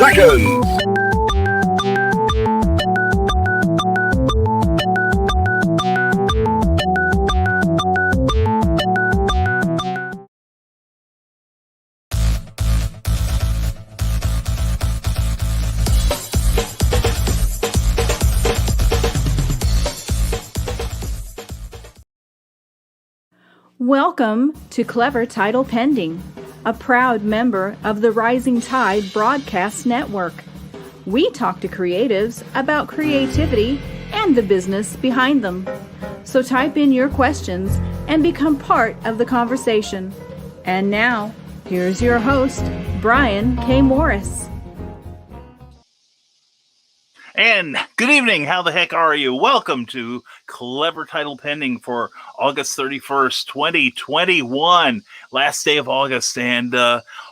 seconds. Welcome to Clever Title Pending, a proud member of the Rising Tide Broadcast Network. We talk to creatives about creativity and the business behind them. So type in your questions and become part of the conversation. And now, here's your host, Brian K. Morris. And good evening. How the heck are you? Welcome to Clever Title Pending for August 31st, 2021, last day of August. And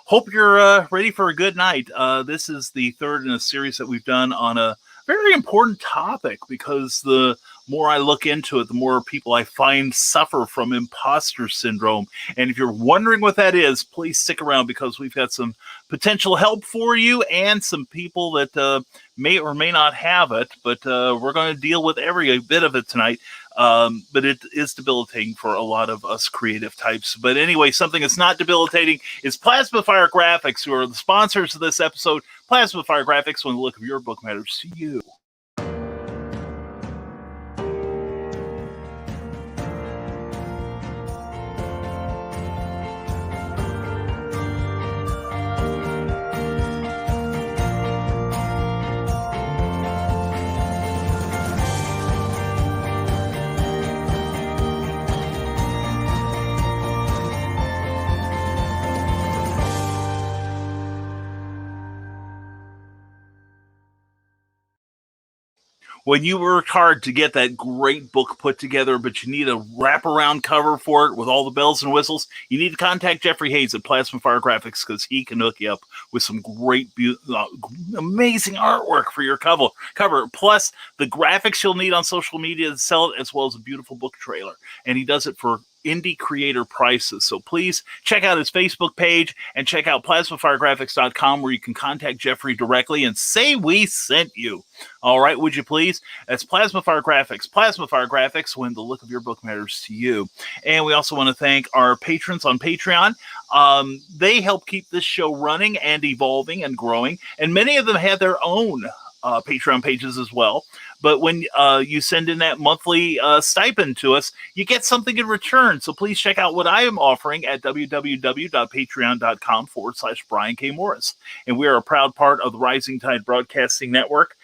hope you're ready for a good night. This is the third in a series that we've done on a very important topic, because the more I look into it, the more people I find suffer from imposter syndrome. And if you're wondering what that is, please stick around, because we've got some potential help for you and some people that may or may not have it. But we're going to deal with every bit of it tonight. But it is debilitating for a lot of us creative types. But anyway, something that's not debilitating is Plasma Fire Graphics, who are the sponsors of this episode. Plasma Fire Graphics, when the look of your book matters to you. When you worked hard to get that great book put together, but you need a wraparound cover for it with all the bells and whistles, you need to contact Jeffrey Hayes at Plasma Fire Graphics, because he can hook you up with some great, amazing artwork for your cover. Plus, the graphics you'll need on social media to sell it, as well as a beautiful book trailer. And he does it for indie creator prices. So please check out his Facebook page and check out plasmafiregraphics.com, where you can contact Jeffrey directly and say we sent you. All right, would you please? That's Plasma Fire Graphics. Plasma Fire Graphics, when the look of your book matters to you. And we also want to thank our patrons on Patreon. They help keep this show running and evolving and growing. And many of them have their own Patreon pages as well. But when you send in that monthly stipend to us, you get something in return. So please check out what I am offering at www.patreon.com/Brian K. Morris. And we are a proud part of the Rising Tide Broadcasting Network.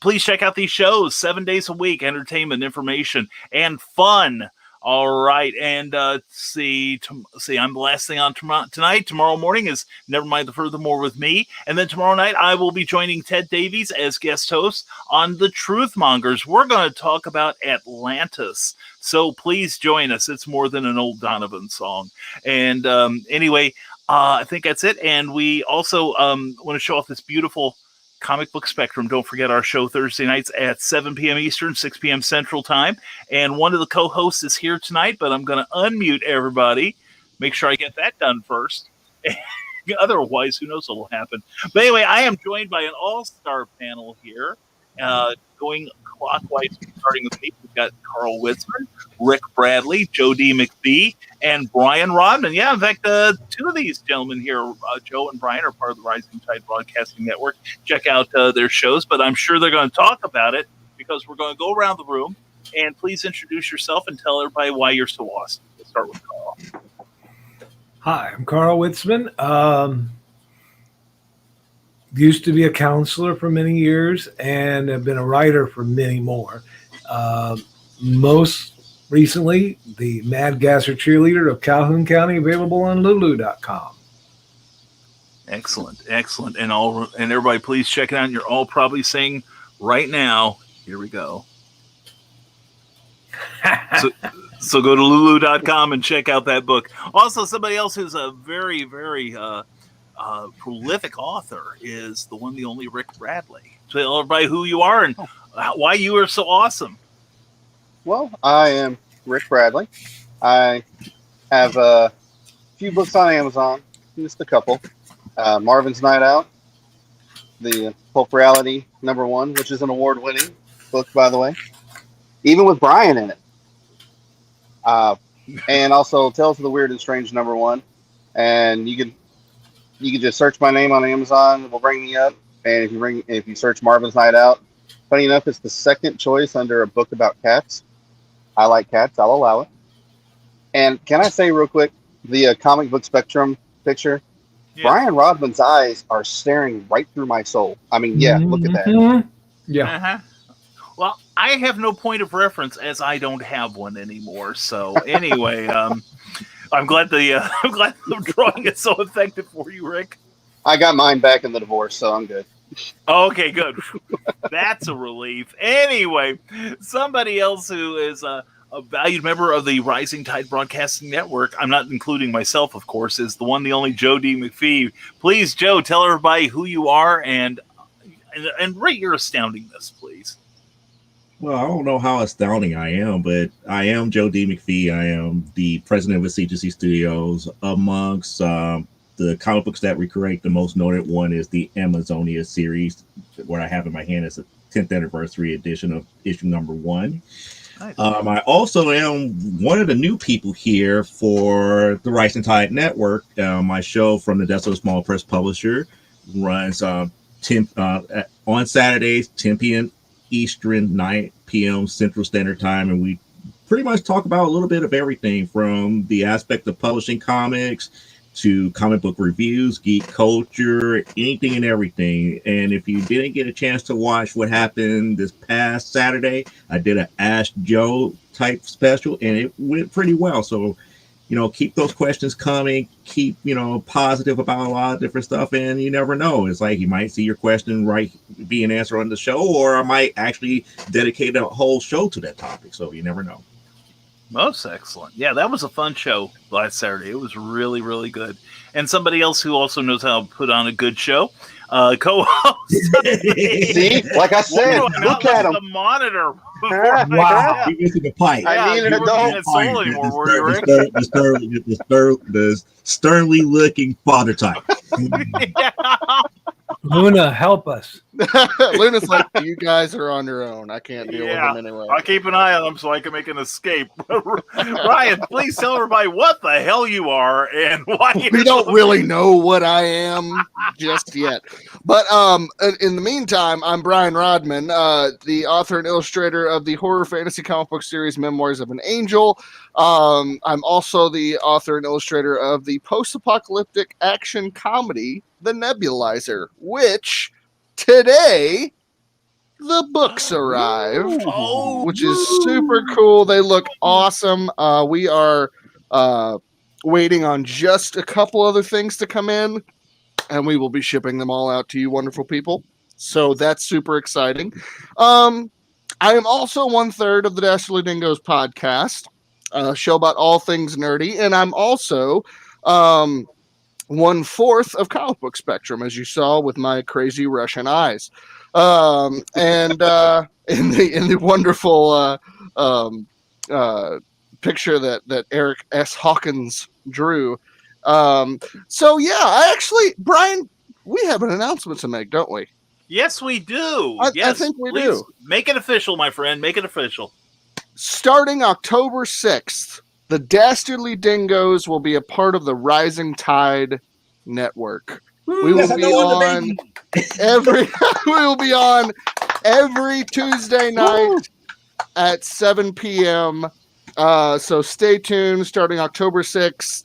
Please check out these shows 7 days a week, entertainment, information, and fun. All right, and see, I'm the last thing on tonight. Tomorrow morning is Never Mind the Furthermore with me. And then tomorrow night, I will be joining Ted Davies as guest host on The Truthmongers. We're going to talk about Atlantis. So please join us. It's more than an old Donovan song. And anyway, I think that's it. And we also want to show off this beautiful Comic Book Spectrum. Don't forget our show Thursday nights at 7 p.m. Eastern, 6 p.m. Central Time. And one of the co-hosts is here tonight, but I'm going to unmute everybody. Make sure I get that done first. Otherwise, who knows what will happen. But anyway, I am joined by an all-star panel here, going clockwise, starting with me. We've got Karl Witsman, Rick Bradley, Joe D. McFee, and Brian Rodman. Yeah, in fact, two of these gentlemen here, Joe and Brian, are part of the Rising Tide Broadcasting Network. Check out their shows, but I'm sure they're going to talk about it, because we're going to go around the room. And please introduce yourself and tell everybody why you're so awesome. We'll start with Karl. Hi, I'm Karl Witsman. Used to be a counselor for many years and have been a writer for many more. Most recently, the Mad Gasser cheerleader of Calhoun County, available on Lulu.com. Excellent. And everybody, please check it out. You're all probably saying right now, here we go. So go to Lulu.com and check out that book. Also, somebody else who's a very, very prolific author is the one, the only Rick Bradley. Tell everybody who you are and why you are so awesome. Well, I am Rick Bradley. I have a few books on Amazon, just a couple. Marvin's Night Out, the Pulp Reality #1, which is an award-winning book, by the way, even with Brian in it. And also Tales of the Weird and Strange #1. And you can just search my name on Amazon. It will bring me up. And if you search Marvin's Night Out, funny enough, it's the second choice under a book about cats. I like cats. I'll allow it. And can I say real quick, the comic book spectrum picture, Yeah. Brian Rodman's eyes are staring right through my soul. I mean, yeah, look at that. Mhm. Yeah. Uh-huh. Well, I have no point of reference as I don't have one anymore. So anyway, I'm glad the drawing is so effective for you, Rick. I got mine back in the divorce, so I'm good. Okay, good. That's a relief. Anyway, somebody else who is a valued member of the Rising Tide Broadcasting Network, I'm not including myself, of course, is the one, the only Joe D. McFee. Please, Joe, tell everybody who you are and rate your astoundingness, please. Well, I don't know how astounding I am, but I am Joe D. McFee. I am the president of Agency Studios. Amongst the comic books that we create, the most noted one is the Amazonia series. What I have in my hand is a 10th anniversary edition of issue #1. Nice. I also am one of the new people here for the Rising Tide Network. My show from the Desolate Small Press Publisher runs on Saturdays, 10 p.m. Eastern, 9 p.m. Central Standard Time, and we pretty much talk about a little bit of everything from the aspect of publishing comics to comic book reviews, geek culture, anything and everything. And if you didn't get a chance to watch what happened this past Saturday, I did an Ask Joe type special, and it went pretty well. So, keep those questions coming, keep, positive about a lot of different stuff, and you never know. It's like you might see your question being answered on the show, or I might actually dedicate a whole show to that topic. So you never know. Most excellent. Yeah, that was a fun show last Saturday. It was really, really good. And somebody else who also knows how to put on a good show, co-host. See, like I said, look at him. The monitor. Wow. You're missing the pipe. I need an you weren't adult. in soul anymore, were you, Rick? The sternly looking father type. Yeah. Luna, help us. Luna's like, you guys are on your own. I can't deal with them anyway. I'll keep an eye on them so I can make an escape. Ryan, please tell everybody what the hell you are and why We don't really know what I am just yet. But in the meantime, I'm Brian Rodman, the author and illustrator of the horror fantasy comic book series Memoirs of an Angel. I'm also the author and illustrator of the post-apocalyptic action comedy The Nebulizer, which today the books arrive, which is super cool. They look awesome. We are waiting on just a couple other things to come in, and we will be shipping them all out to you wonderful people. So that's super exciting. I am also 1/3 of the Dastardly Dingoes podcast, a show about all things nerdy, and I'm also 1/4 of Comic Book Spectrum, as you saw with my crazy Russian eyes, and in the wonderful picture that Eric S. Hawkins drew. So yeah, Brian, we have an announcement to make, don't we? Yes, we do. I think we do. Make it official, my friend. Make it official. Starting October 6th, the Dastardly Dingoes will be a part of the Rising Tide Network. We will be on every Tuesday night at 7 p.m. So stay tuned. Starting October 6th,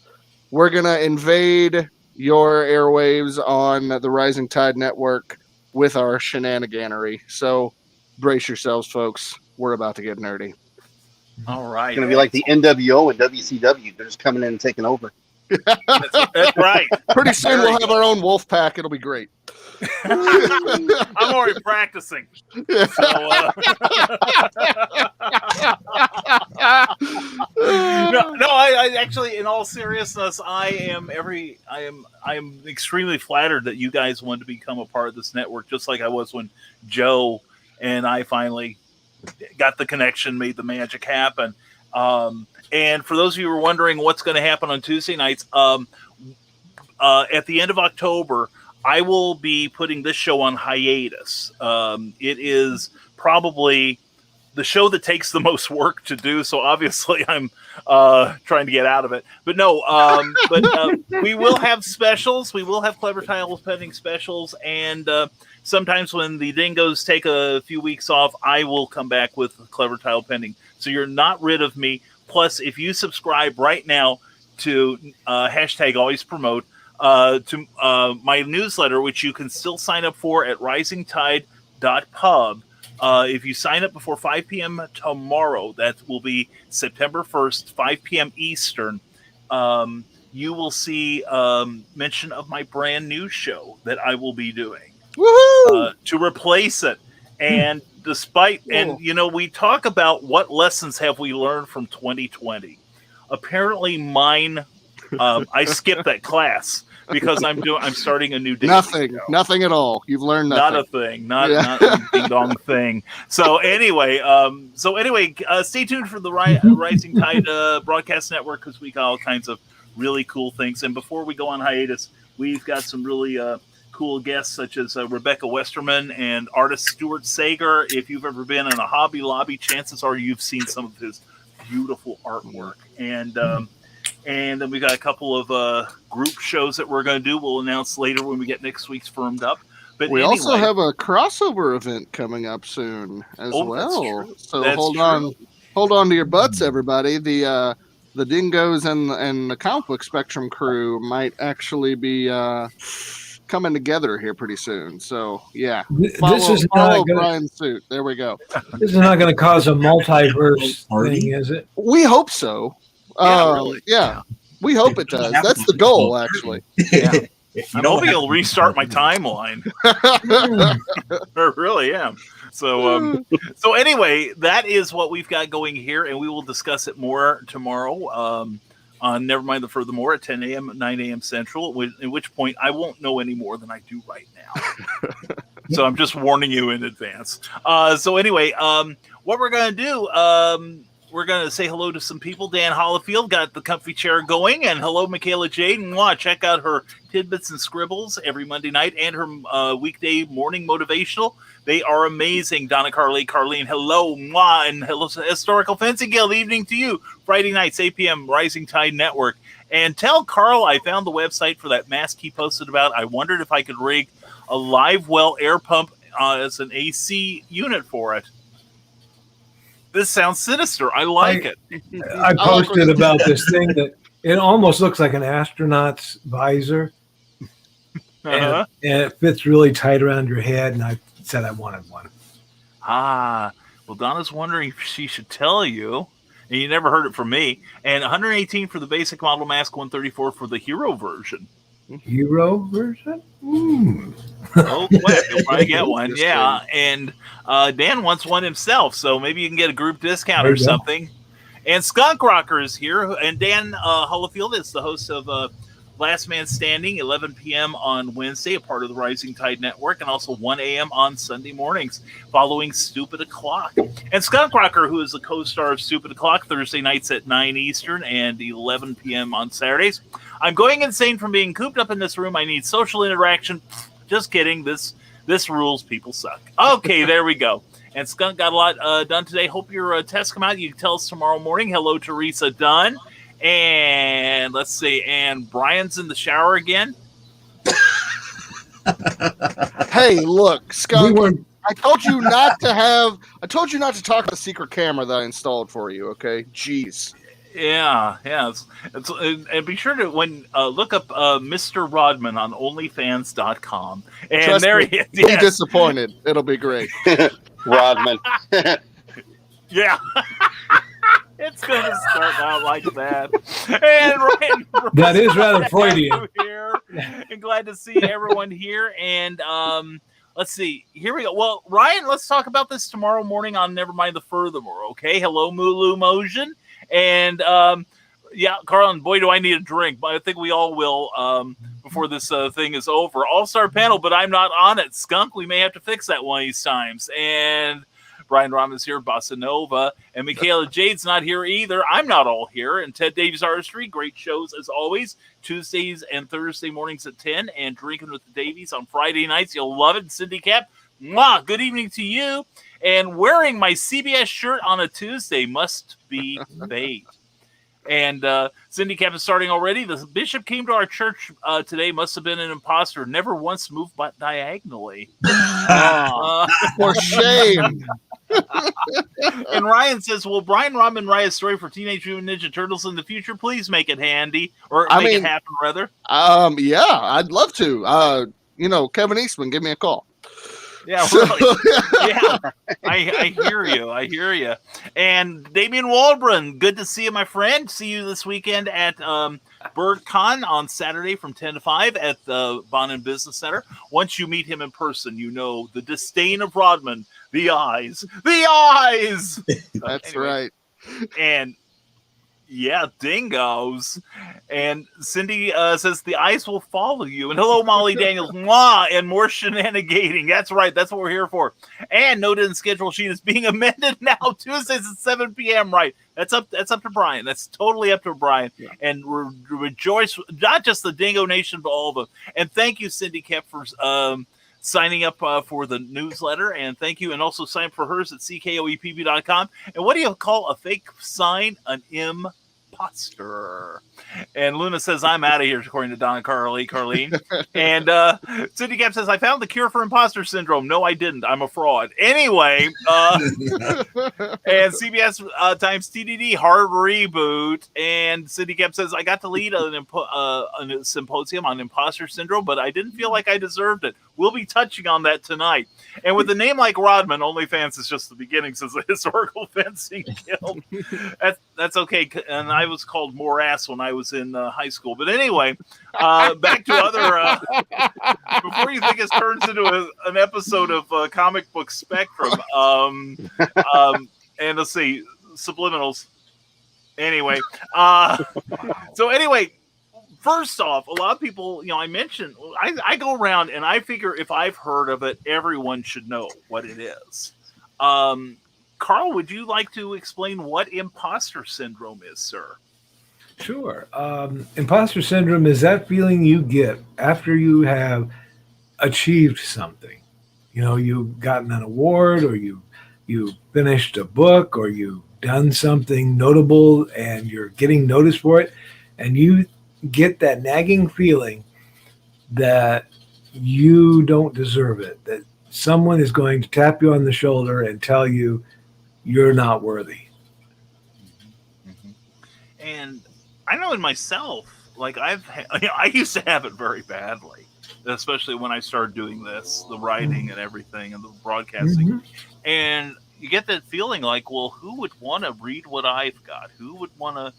we're gonna invade your airwaves on the Rising Tide Network with our shenaniganery. So brace yourselves, folks. We're about to get nerdy. All right. It's going to be like the NWO and WCW. They're just coming in and taking over. That's right. Pretty soon we'll have our own wolf pack. It'll be great. I'm already practicing. So, I actually, in all seriousness, I am extremely flattered that you guys wanted to become a part of this network, just like I was when Joe and I finally got the connection, made the magic happen. And for those of you who are wondering what's going to happen on Tuesday nights, at the end of October, I will be putting this show on hiatus. It is probably the show that takes the most work to do, so obviously I'm trying to get out of it. But no, we will have specials. We will have Clever Titles Pending specials, and sometimes when the dingoes take a few weeks off, I will come back with Clever Title Pending. So you're not rid of me. Plus, if you subscribe right now to hashtag always promote to my newsletter, which you can still sign up for at risingtide.pub, if you sign up before 5 p.m. tomorrow, that will be September 1st, 5 p.m. Eastern, you will see mention of my brand new show that I will be doing to replace it. And and we talk about what lessons have we learned from 2020. Apparently mine, I skipped that class because I'm starting a new day. Nothing at all. You've learned nothing. Not a thing. Not a ding dong thing. So anyway, stay tuned for the Rising Tide Broadcast Network, because we got all kinds of really cool things. And before we go on hiatus, we've got some really cool guests such as Rebecca Westerman and artist Stuart Sager. If you've ever been in a Hobby Lobby, chances are you've seen some of his beautiful artwork. And then we got a couple of group shows that we're going to do. We'll announce later when we get next week's firmed up. But we also have a crossover event coming up soon as well. So hold on to your butts, everybody. The Dingoes and the Comic Book Spectrum crew might actually be coming together here pretty soon. So yeah, follow Brian's suit. There we go. This is not going to cause a multiverse thing, is it? We hope so. Really. Yeah, we hope it does. That's the goal, actually. Yeah. I'm hoping it'll restart my timeline. I really am. So anyway, that is what we've got going here, and we will discuss it more tomorrow on Never Mind the Furthermore at 10 a.m., 9 a.m. Central, at which point I won't know any more than I do right now. So I'm just warning you in advance. So anyway, what we're going to do, we're going to say hello to some people. Dan Hollifield got the comfy chair going, and hello, Michaela Jade. And check out her tidbits and scribbles every Monday night and her weekday morning motivational. They are amazing. Donna Carlene, hello. And hello, Historical Fencing Guild. Evening to you. Friday nights, 8 p.m., Rising Tide Network. And tell Karl I found the website for that mask he posted about. I wondered if I could rig a live well air pump as an AC unit for it. This sounds sinister. I like it. I posted about this thing that it almost looks like an astronaut's visor. And it fits really tight around your head, and I said I wanted one. Well, Donna's wondering if she should tell you, and you never heard it from me. And 118 for the basic model mask, 134 for the hero version. Hero version? Oh, quick, you'll probably get one. Yeah, and Dan wants one himself, so maybe you can get a group discount or something. And Skunk Rocker is here, and Dan Hollifield is the host of Last Man Standing, 11 p.m. on Wednesday, a part of the Rising Tide Network, and also 1 a.m. on Sunday mornings, following Stupid O'Clock. And Skunk Rocker, who is the co-star of Stupid O'Clock, Thursday nights at 9 Eastern and 11 p.m. on Saturdays. I'm going insane from being cooped up in this room. I need social interaction. Just kidding. This rules. People suck. Okay, there we go. And Skunk got a lot done today. Hope your tests come out. You can tell us tomorrow morning. Hello, Teresa Dunn. And let's see. And Brian's in the shower again. Hey, look, Skunk. I told you not to talk to the secret camera that I installed for you. Okay, jeez. Yeah. And be sure to look up Mr. Rodman on OnlyFans.com. And Trust there me, he is. be disappointed. It'll be great. Rodman. Yeah. It's going to start out like that. And Ryan, that is rather Freudian. Here, and glad to see everyone here. And let's see. Here we go. Well, Ryan, let's talk about this tomorrow morning on Never Mind the Furthermore. Okay. Hello, Mulu Motion. And Karl, and boy, do I need a drink. But I think we all will before this thing is over. All-star panel, but I'm not on it. Skunk, we may have to fix that one of these times. And Brian Rahman's here, Bossa Nova, and Michaela Jade's not here either. I'm not all here. And Ted Davies Artistry, great shows as always. Tuesdays and Thursday mornings at 10, and Drinking with the Davies on Friday nights. You'll love it. Cindy Cap, mwah, good evening to you. And wearing my CBS shirt on a Tuesday must be fate. And Cindy Cap is starting already. The bishop came to our church today. Must have been an imposter. Never once moved but diagonally. For shame. And Ryan says, will Brian Rodman write a story for Teenage Mutant Ninja Turtles in the future? Please make it handy. Or make it happen, rather. Yeah, I'd love to. Kevin Eastman, give me a call. Yeah, really. Yeah, I hear you. I hear you. And Damian Waldron, good to see you, my friend. See you this weekend at BirdCon on Saturday from 10 to 5 at the Bonham Business Center. Once you meet him in person, you know the disdain of Rodman. The eyes. The eyes! That's right. And yeah, dingoes. And Cindy says the eyes will follow you. And hello, Molly Daniels. Mwah, and more shenanigating. That's right. That's what we're here for. And noted in the schedule sheet is being amended now. Tuesdays at 7 p.m. Right. That's up to Brian. That's totally up to Brian. Yeah. And rejoice, not just the Dingo Nation, but all of them. And thank you, Cindy Kep, for signing up for the newsletter, and thank you, and also sign up for hers at ckoepb.com. And what do you call a fake sign? An imposter. And Luna says, I'm out of here, according to Donna Carlene. And Cindy Cap says, I found the cure for imposter syndrome. No, I didn't. I'm a fraud. Anyway, and CBS Times TDD hard reboot. And Cindy Cap says, I got to lead a symposium on imposter syndrome, but I didn't feel like I deserved it. We'll be touching on that tonight. And with a name like Rodman, OnlyFans is just the beginning, says the Historical Fencing Guild. That's okay. And I was called Morass when I was in high school. But anyway, back to other... before you think it turns into an episode of Comic Book Spectrum, and let's see, Subliminals. Anyway, so anyway... First off, a lot of people, I mentioned, I go around and I figure if I've heard of it, everyone should know what it is. Karl, would you like to explain what imposter syndrome is, sir? Sure. Imposter syndrome is that feeling you get after you have achieved something. You've gotten an award, or you finished a book, or you've done something notable and you're getting noticed for it, and you get that nagging feeling that you don't deserve it, that someone is going to tap you on the shoulder and tell you you're not worthy. Mm-hmm. And I know in myself, like I used to have it very badly, especially when I started doing this, the writing and everything and the broadcasting. Mm-hmm. And you get that feeling like, well, who would want to read what I've got? Who would want to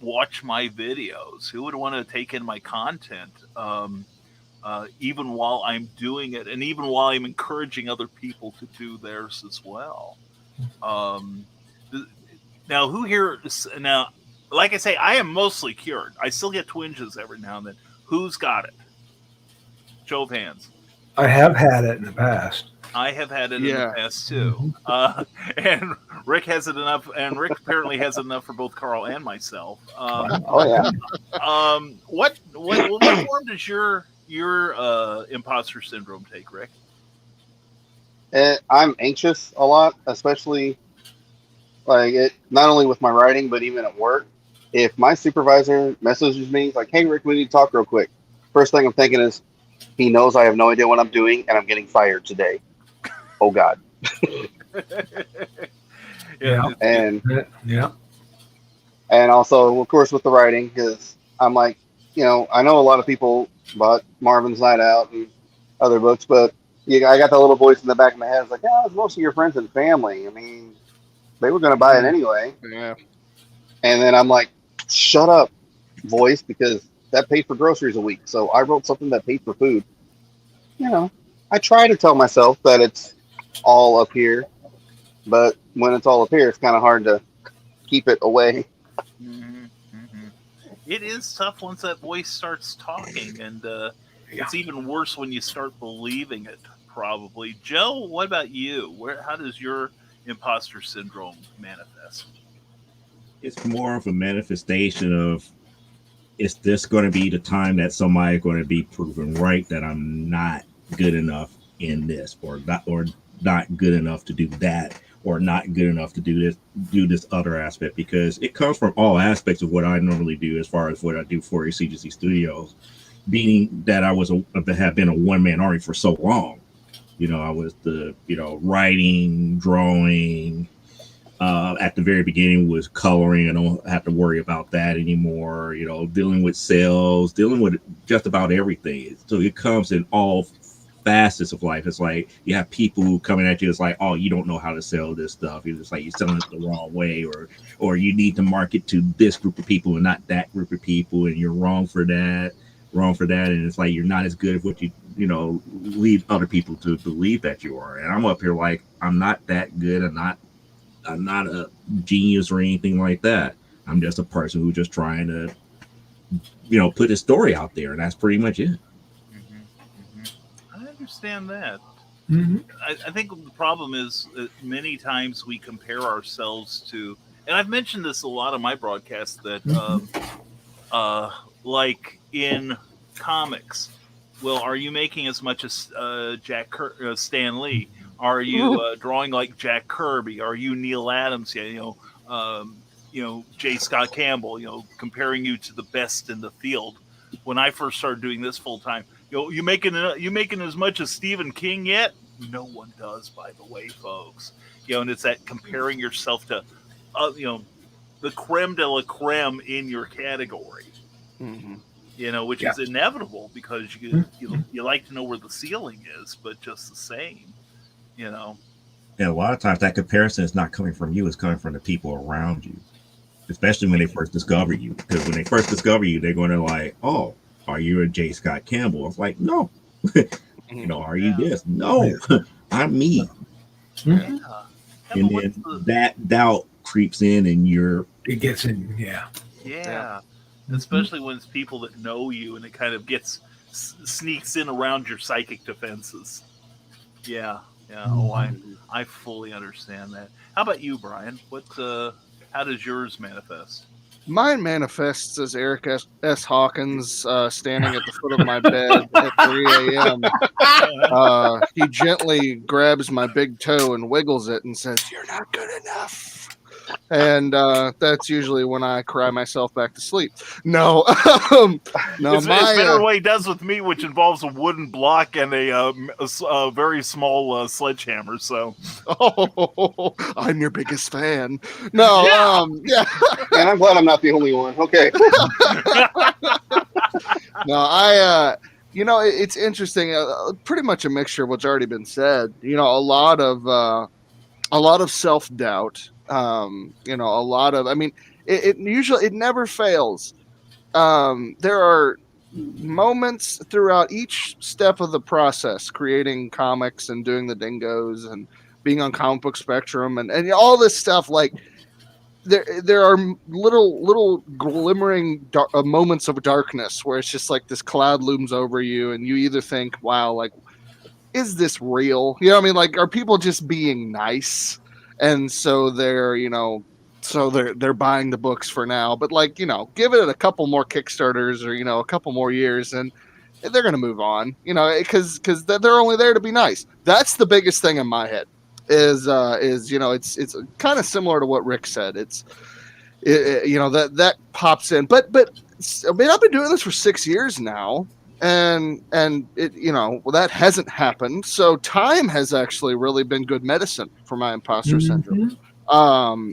watch my videos? Who would want to take in my content, even while I'm doing it, and even while I'm encouraging other people to do theirs as well? Now, who here? Now, like I say, I am mostly cured. I still get twinges every now and then. Who's got it? Show of hands. I have had it in the past. I have had it in the past too. And Rick has it enough, and Rick apparently has it enough for both Karl and myself. What form does your imposter syndrome take, Rick? I'm anxious a lot, especially not only with my writing, but even at work. If my supervisor messages me like, "Hey, Rick, we need to talk real quick," first thing I'm thinking is, he knows I have no idea what I'm doing, and I'm getting fired today. Oh God. And also, of course, with the writing, because I'm like, I know a lot of people bought Marvin's Night Out and other books, but I got that little voice in the back of my head. It's like, it's most of your friends and family. I mean, they were going to buy it anyway. Yeah. And then I'm like, shut up, voice, because that paid for groceries a week. So I wrote something that paid for food. I try to tell myself that it's all up here, but when it's all up here, it's kind of hard to keep it away. Mm-hmm. Mm-hmm. It is tough once that voice starts talking, and it's even worse when you start believing it, probably. Joe, what about you? How does your imposter syndrome manifest? It's more of a manifestation of is this going to be the time that somebody's going to be proven right that I'm not good enough in this, or not good enough to do that, or not good enough to do this other aspect, because it comes from all aspects of what I normally do as far as what I do for CGC Studios, being that I have been a one-man army for so long. I was the writing, drawing, at the very beginning was coloring. I don't have to worry about that anymore. Dealing with sales, dealing with just about everything. So it comes in all facets of life. It's like you have people who coming at you. It's like, oh, you don't know how to sell this stuff. It's like you're selling it the wrong way, or you need to market to this group of people and not that group of people, and you're wrong for that. And it's like you're not as good at what you lead other people to believe that you are. And I'm up here like, I'm not that good. I'm not a genius or anything like that. I'm just a person who's just trying to, put his story out there, and that's pretty much it. I understand that. Mm-hmm. I think the problem is that many times we compare ourselves to, and I've mentioned this a lot on my broadcast, that like in comics, well, are you making as much as Stan Lee? Are you drawing like Jack Kirby? Are you Neil Adams? J. Scott Campbell? Comparing you to the best in the field. When I first started doing this full time, you making as much as Stephen King yet? No one does, by the way, folks. And it's that comparing yourself to, the creme de la creme in your category. Mm-hmm. Which is inevitable because you like to know where the ceiling is, but just the same, And a lot of times that comparison is not coming from you; it's coming from the people around you, especially when they first discover you. Because when they first discover you, they're going to like, "Oh, are you a J. Scott Campbell?" It's like, no. Are you this? No, I'm me. Yeah. And then that doubt creeps in, and it gets in. Yeah. Especially when it's people that know you, and it kind of sneaks in around your psychic defenses. Yeah. Oh, I fully understand that. How about you, Brian? How does yours manifest? Mine manifests as Eric S. Hawkins standing at the foot of my bed at 3 a.m. He gently grabs my big toe and wiggles it and says, "You're not good enough." And that's usually when I cry myself back to sleep. No, it's better what he does with me, which involves a wooden block and a very small sledgehammer. So, I'm your biggest fan. No, yeah. And I'm glad I'm not the only one. Okay. No, it's interesting. Pretty much a mixture of what's already been said. A lot of self-doubt. A lot of, it never fails. There are moments throughout each step of the process, creating comics and doing the Dingoes and being on Comic Book Spectrum and all this stuff. Like there are little glimmering moments of darkness where it's just like this cloud looms over you, and you either think, wow, like, is this real? Like, are people just being nice? And so they're buying the books for now, but give it a couple more Kickstarters or, a couple more years and they're going to move on, because they're only there to be nice. That's the biggest thing in my head is it's kind of similar to what Rick said. That pops in, but I've been doing this for 6 years now. And it, that hasn't happened. So time has actually really been good medicine for my imposter syndrome.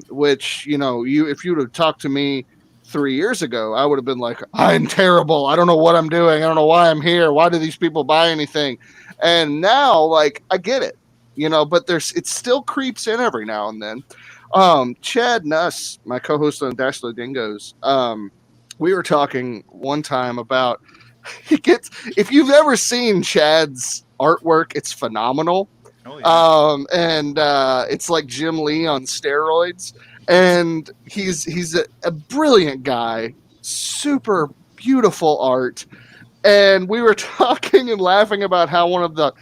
Which, if you would have talked to me 3 years ago, I would have been like, I'm terrible. I don't know what I'm doing. I don't know why I'm here. Why do these people buy anything? And now, like, I get it, but it still creeps in every now and then. Chad Nuss, my co-host on Dash the Dingoes, we were talking one time about, if you've ever seen Chad's artwork, it's phenomenal. Oh, yeah. It's like Jim Lee on steroids, and he's a brilliant guy, super beautiful art. And we were talking and laughing about how one of the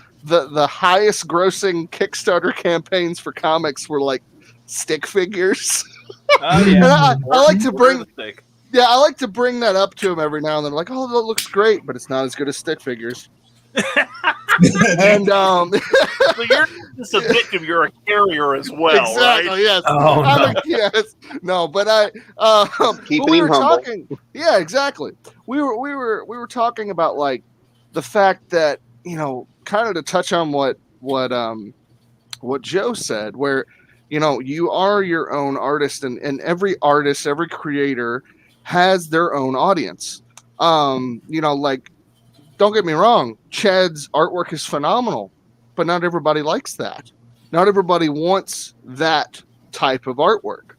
highest grossing Kickstarter campaigns for comics were like stick figures. Oh yeah. I like to bring Yeah, I like to bring that up to him every now and then. Like, oh, that looks great, but it's not as good as stick figures. And So you're just a victim. You're a carrier as well, exactly, right? yes. Oh, no. Yes, no, but Keeping but we him were humble. talking. Yeah, exactly. We were talking about like the fact that, you know, kind of to touch on what Joe said, where, you know, you are your own artist, and every artist, every creator has their own audience. You know, like, don't get me wrong, Chad's artwork is phenomenal, but not everybody likes that. Not everybody wants that type of artwork.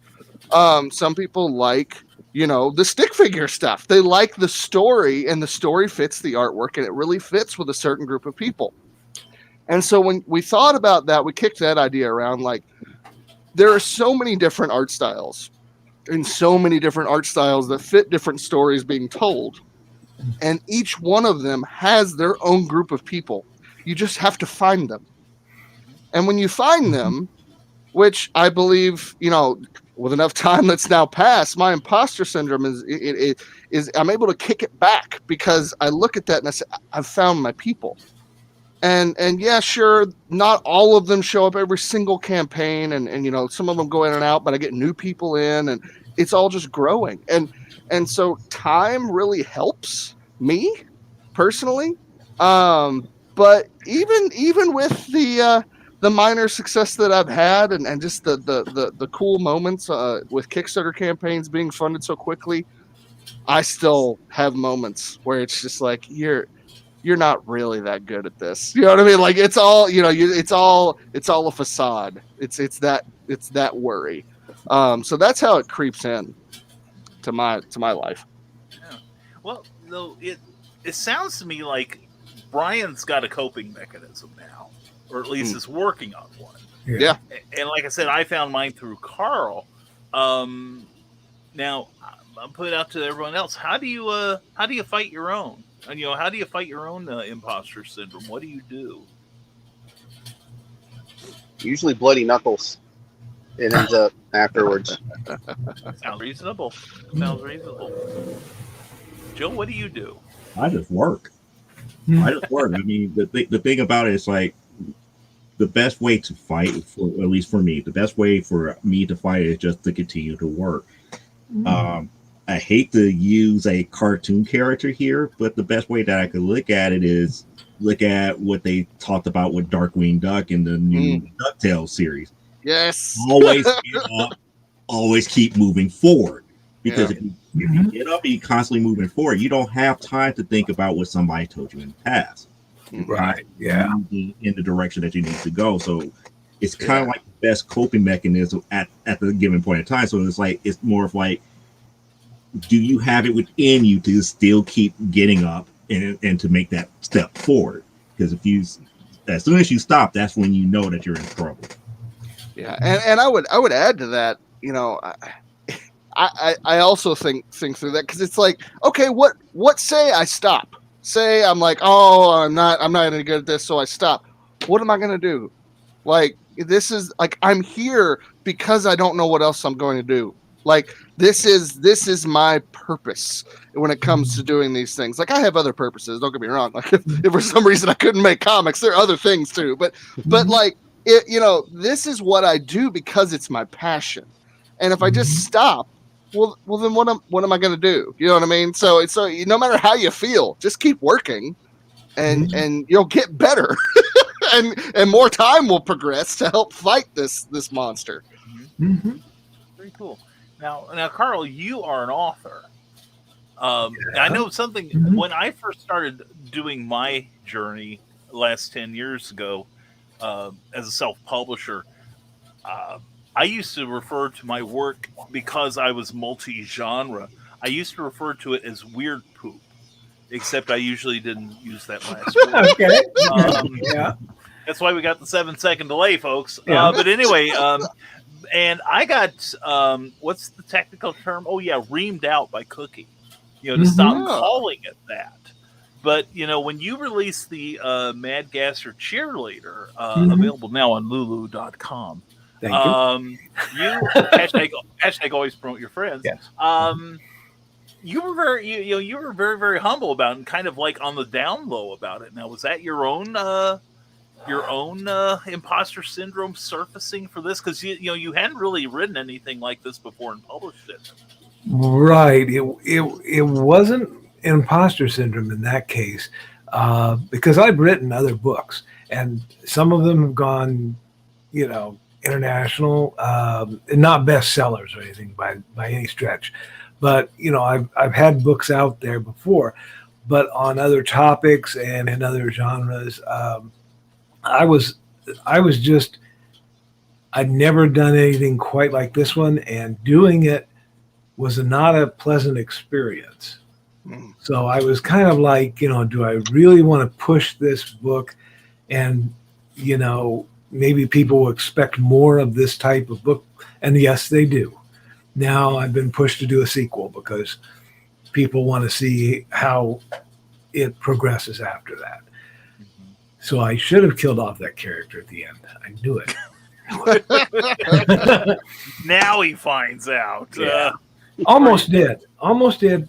Some people like, you know, the stick figure stuff. They like the story, and the story fits the artwork, and it really fits with a certain group of people. And so when we thought about that, we kicked that idea around. Like, there are so many different art styles, and so many different art styles that fit different stories being told. And each one of them has their own group of people. You just have to find them. And when you find them, which I believe, you know, with enough time that's now passed, my imposter syndrome is I'm able to kick it back, because I look at that and I say, I've found my people. And yeah, sure, not all of them show up every single campaign, and you know, some of them go in and out, but I get new people in, and it's all just growing. And so time really helps me personally. But even with the minor success that I've had, and just the cool moments with Kickstarter campaigns being funded so quickly, I still have moments where it's just like, you're not really that good at this. You know what I mean? Like, it's all, you know, it's all a facade. It's that worry. So that's how it creeps in to my life. Yeah. Well, though it sounds to me like Brian's got a coping mechanism now, or at least is working on one. Yeah. And like I said, I found mine through Karl. Now I'm putting it out to everyone else. How do you fight your own? And, you know, how do you fight your own imposter syndrome? What do you do? Usually bloody knuckles. It ends up afterwards. Sounds reasonable. Joe, what do you do? I just work. I mean, the thing about it is, like, the best way to fight, for at least for me, the best way for me to fight is just to continue to work. I hate to use a cartoon character here, but the best way that I could look at it is look at what they talked about with Darkwing Duck in the new DuckTales series. Yes. Always get up, always keep moving forward. Because if you get up and you're constantly moving forward, you don't have time to think about what somebody told you in the past. Right. Yeah. In the direction that you need to go. So it's kind of like the best coping mechanism at the given point in time. So it's like, it's more of like, do you have it within you to still keep getting up and to make that step forward? Because as soon as you stop, that's when you know that you're in trouble. Yeah, and I would add to that, you know, I also think through that, because it's like, okay, what say I stop? Say I'm like, oh, I'm not any good at this, so I stop. What am I gonna do? Like, this is like, I'm here because I don't know what else I'm going to do. Like, this is my purpose when it comes to doing these things. Like, I have other purposes, don't get me wrong. Like, if for some reason I couldn't make comics, there are other things too. But like, it, you know, this is what I do because it's my passion. And if I just stop, well then what am I going to do? You know what I mean? So no matter how you feel, just keep working, and you'll get better, and more time will progress to help fight this monster. Very cool. Now, Karl, you are an author. I know something. When I first started doing my journey last 10 years ago as a self-publisher, I used to refer to my work, because I was multi-genre, I used to refer to it as weird poop, except I usually didn't use that last word. Okay. Yeah. That's why we got the 7-second delay, folks. Yeah. But anyway, and I got, what's the technical term? Oh, yeah, reamed out by Cookie, you know, to stop calling it that. But, you know, when you release the Mad Gasser Cheerleader, available now on Lulu.com, Thank you. you hashtag always promote your friends. Yes. you were very you were very, very humble about it and kind of like on the down low about it. Now, was that your own imposter syndrome surfacing for this? Because you hadn't really written anything like this before and published it. Right. It wasn't imposter syndrome in that case, because I've written other books, and some of them have gone, international, not bestsellers or anything by any stretch, but I've had books out there before, but on other topics and in other genres. I'd never done anything quite like this one, and doing it was not a pleasant experience. So I was kind of like, do I really want to push this book? And, maybe people will expect more of this type of book. And yes, they do. Now I've been pushed to do a sequel because people want to see how it progresses after that. So I should have killed off that character at the end. I knew it. Now he finds out. Yeah. Almost did,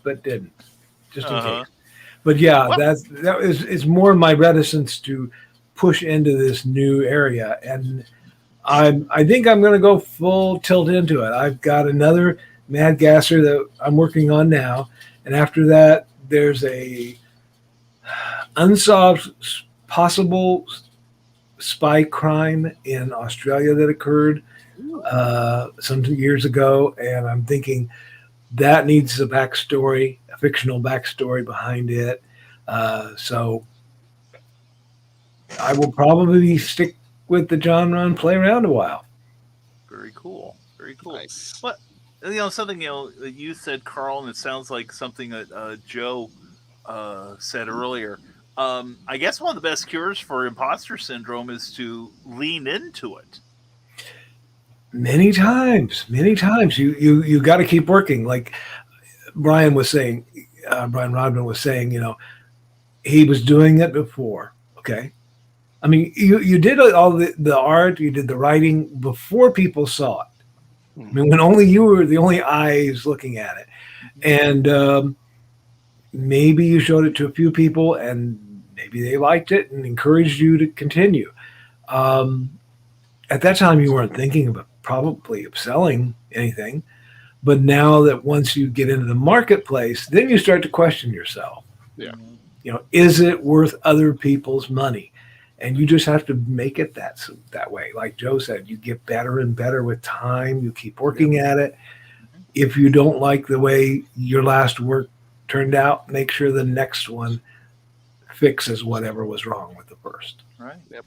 but didn't. Just in case. But yeah, it's more my reticence to push into this new area, and I think I'm going to go full tilt into it. I've got another Mad Gasser that I'm working on now, and after that, there's a unsolved possible spy crime in Australia that occurred some years ago, and I'm thinking that needs a backstory, a fictional backstory behind it. So I will probably stick with the genre and play around a while. Very cool. Very cool. Nice. But something that you said, Karl, and it sounds like something that Joe said earlier. I guess one of the best cures for imposter syndrome is to lean into it. Many times. You got to keep working. Like Brian was saying, Brian Rodman was saying, he was doing it before. Okay. I mean, you did all the art, you did the writing before people saw it. I mean, when only you were the only eyes looking at it. And maybe you showed it to a few people and maybe they liked it and encouraged you to continue. At that time, you weren't thinking about probably of selling anything. But now that once you get into the marketplace, then you start to question yourself. Yeah. Is it worth other people's money? And you just have to make it that way. Like Joe said, you get better and better with time. You keep working at it. If you don't like the way your last work turned out, make sure the next one fixes whatever was wrong with the first. Right. Yep.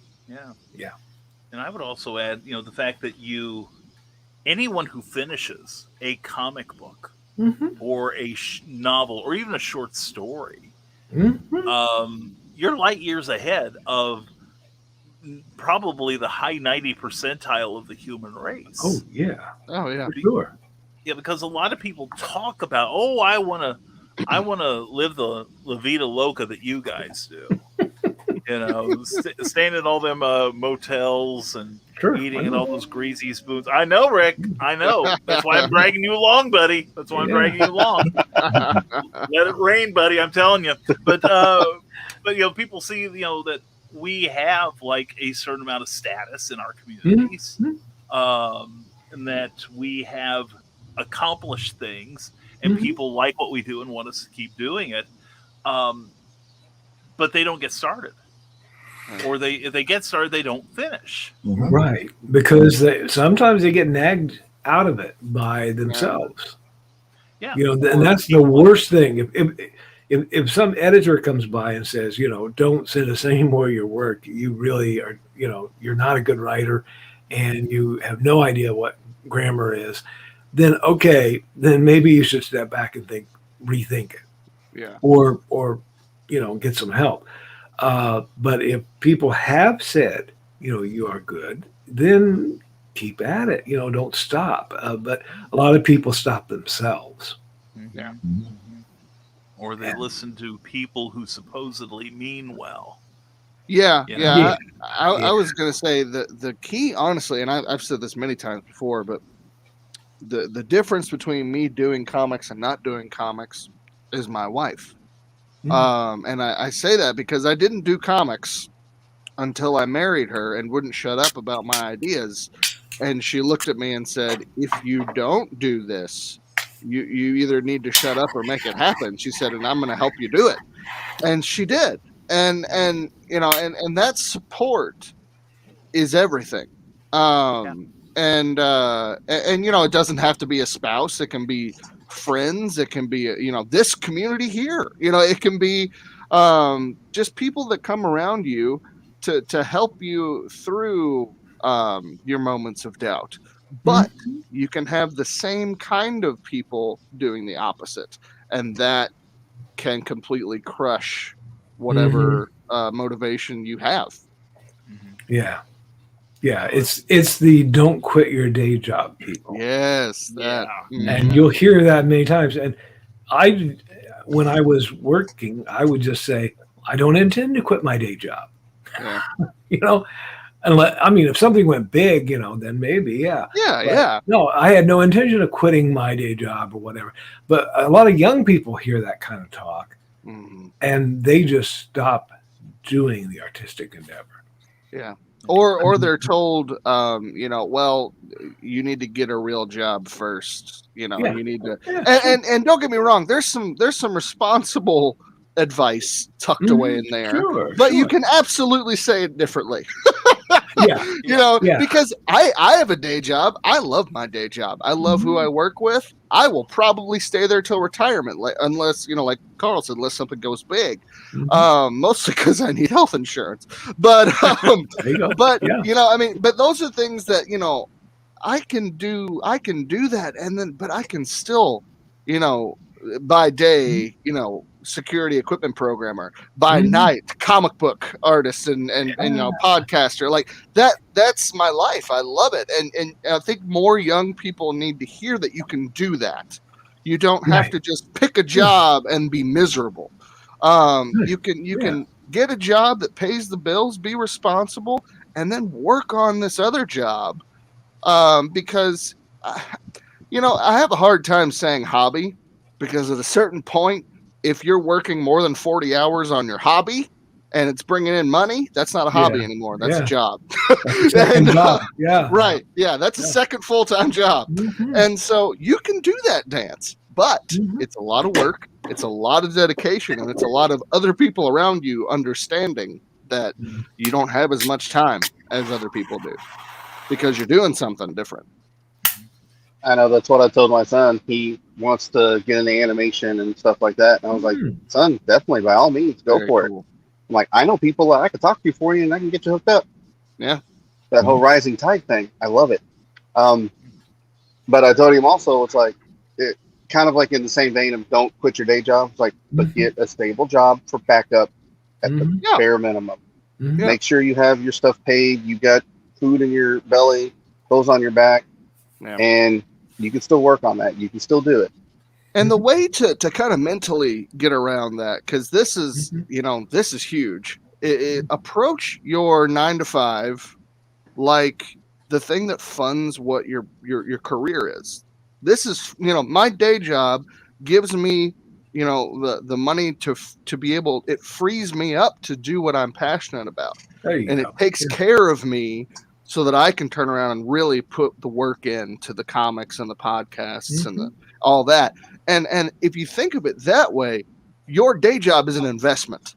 Yeah. And I would also add, the fact that anyone who finishes a comic book or a novel or even a short story, you're light years ahead of probably the high 90 percentile of the human race. Oh yeah. For sure. Yeah, because a lot of people talk about, I want to live the La Vida Loca that you guys do. Staying at all them motels and eating at all those greasy spoons. I know, Rick. I know. That's why I'm dragging you along, buddy. That's why I'm dragging you along. Let it rain, buddy. I'm telling you. But people see that we have like a certain amount of status in our communities, and that we have accomplished things, and people like what we do and want us to keep doing it. But they don't get started. Or if they get started, they don't finish. Right, because sometimes they get nagged out of it by themselves. Yeah, and that's the worst thing. If some editor comes by and says, don't send us any more of your work, you really are, you're not a good writer, and you have no idea what grammar is, then maybe you should step back and rethink it. Yeah. Or get some help. But if people have said, you are good, then keep at it. Don't stop. But a lot of people stop themselves. Yeah. Or they listen to people who supposedly mean well. Yeah. I was going to say the key, honestly, and I've said this many times before, but the difference between me doing comics and not doing comics is my wife. And I say that because I didn't do comics until I married her and wouldn't shut up about my ideas. And she looked at me and said, if you don't do this, you either need to shut up or make it happen. She said, and I'm going to help you do it. And she did. And you know, and that support is everything. And you know, it doesn't have to be a spouse. It can be friends. It can be, you know, this community here. You know, it can be just people that come around you to help you through your moments of doubt. But you can have the same kind of people doing the opposite, and that can completely crush whatever motivation you have. Yeah. It's the don't quit your day job people. Yes, that. And you'll hear that many times. And when I was working, I would just say, I don't intend to quit my day job. Yeah. You know, I mean, if something went big, you know, then maybe, yeah. Yeah. No, I had no intention of quitting my day job or whatever. But a lot of young people hear that kind of talk, and they just stop doing the artistic endeavor. Yeah. Or they're told, you know, well, you need to get a real job first. You know, you need to, and don't get me wrong. There's some responsible advice tucked away in there, but you can absolutely say it differently. You know, because I have a day job. I love my day job. I love who I work with. I will probably stay there till retirement, unless, you know, like Karl said, unless something goes big. Mostly because I need health insurance. But you know, I mean, but those are things that, you know, I can do that, and then, but I can still, you know, by day, you know, security equipment programmer, by night comic book artist and you know, podcaster. Like that's my life. I love it. And I think more young people need to hear that you can do that. You don't have to just pick a job and be miserable. You can get a job that pays the bills, be responsible, and then work on this other job. Because you know, I have a hard time saying hobby, because at a certain point, if you're working more than 40 hours on your hobby and it's bringing in money, that's not a hobby anymore. That's a job. Job. Right. Yeah. That's a second full-time job. And so you can do that dance, but it's a lot of work. It's a lot of dedication, and it's a lot of other people around you understanding that you don't have as much time as other people do because you're doing something different. I know, that's what I told my son. He wants to get into animation and stuff like that. And I was like, son, definitely, by all means, go for it. I'm like, I know people that I could talk to for you and I can get you hooked up. Yeah. That whole rising tide thing. I love it. But I told him also, it's like, it kind of like in the same vein of don't quit your day job. It's like, but get a stable job for backup at the bare minimum. Make sure you have your stuff paid. You got food in your belly, clothes on your back. And you can still work on that. You can still do it. And the way to kind of mentally get around that, because this is, you know, this is huge. Approach your 9 to 5 like the thing that funds what your career is. This is, you know, my day job gives me, you know, the money to be able, it frees me up to do what I'm passionate about. And it takes care of me so that I can turn around and really put the work into the comics and the podcasts and all that. And if you think of it that way, your day job is an investment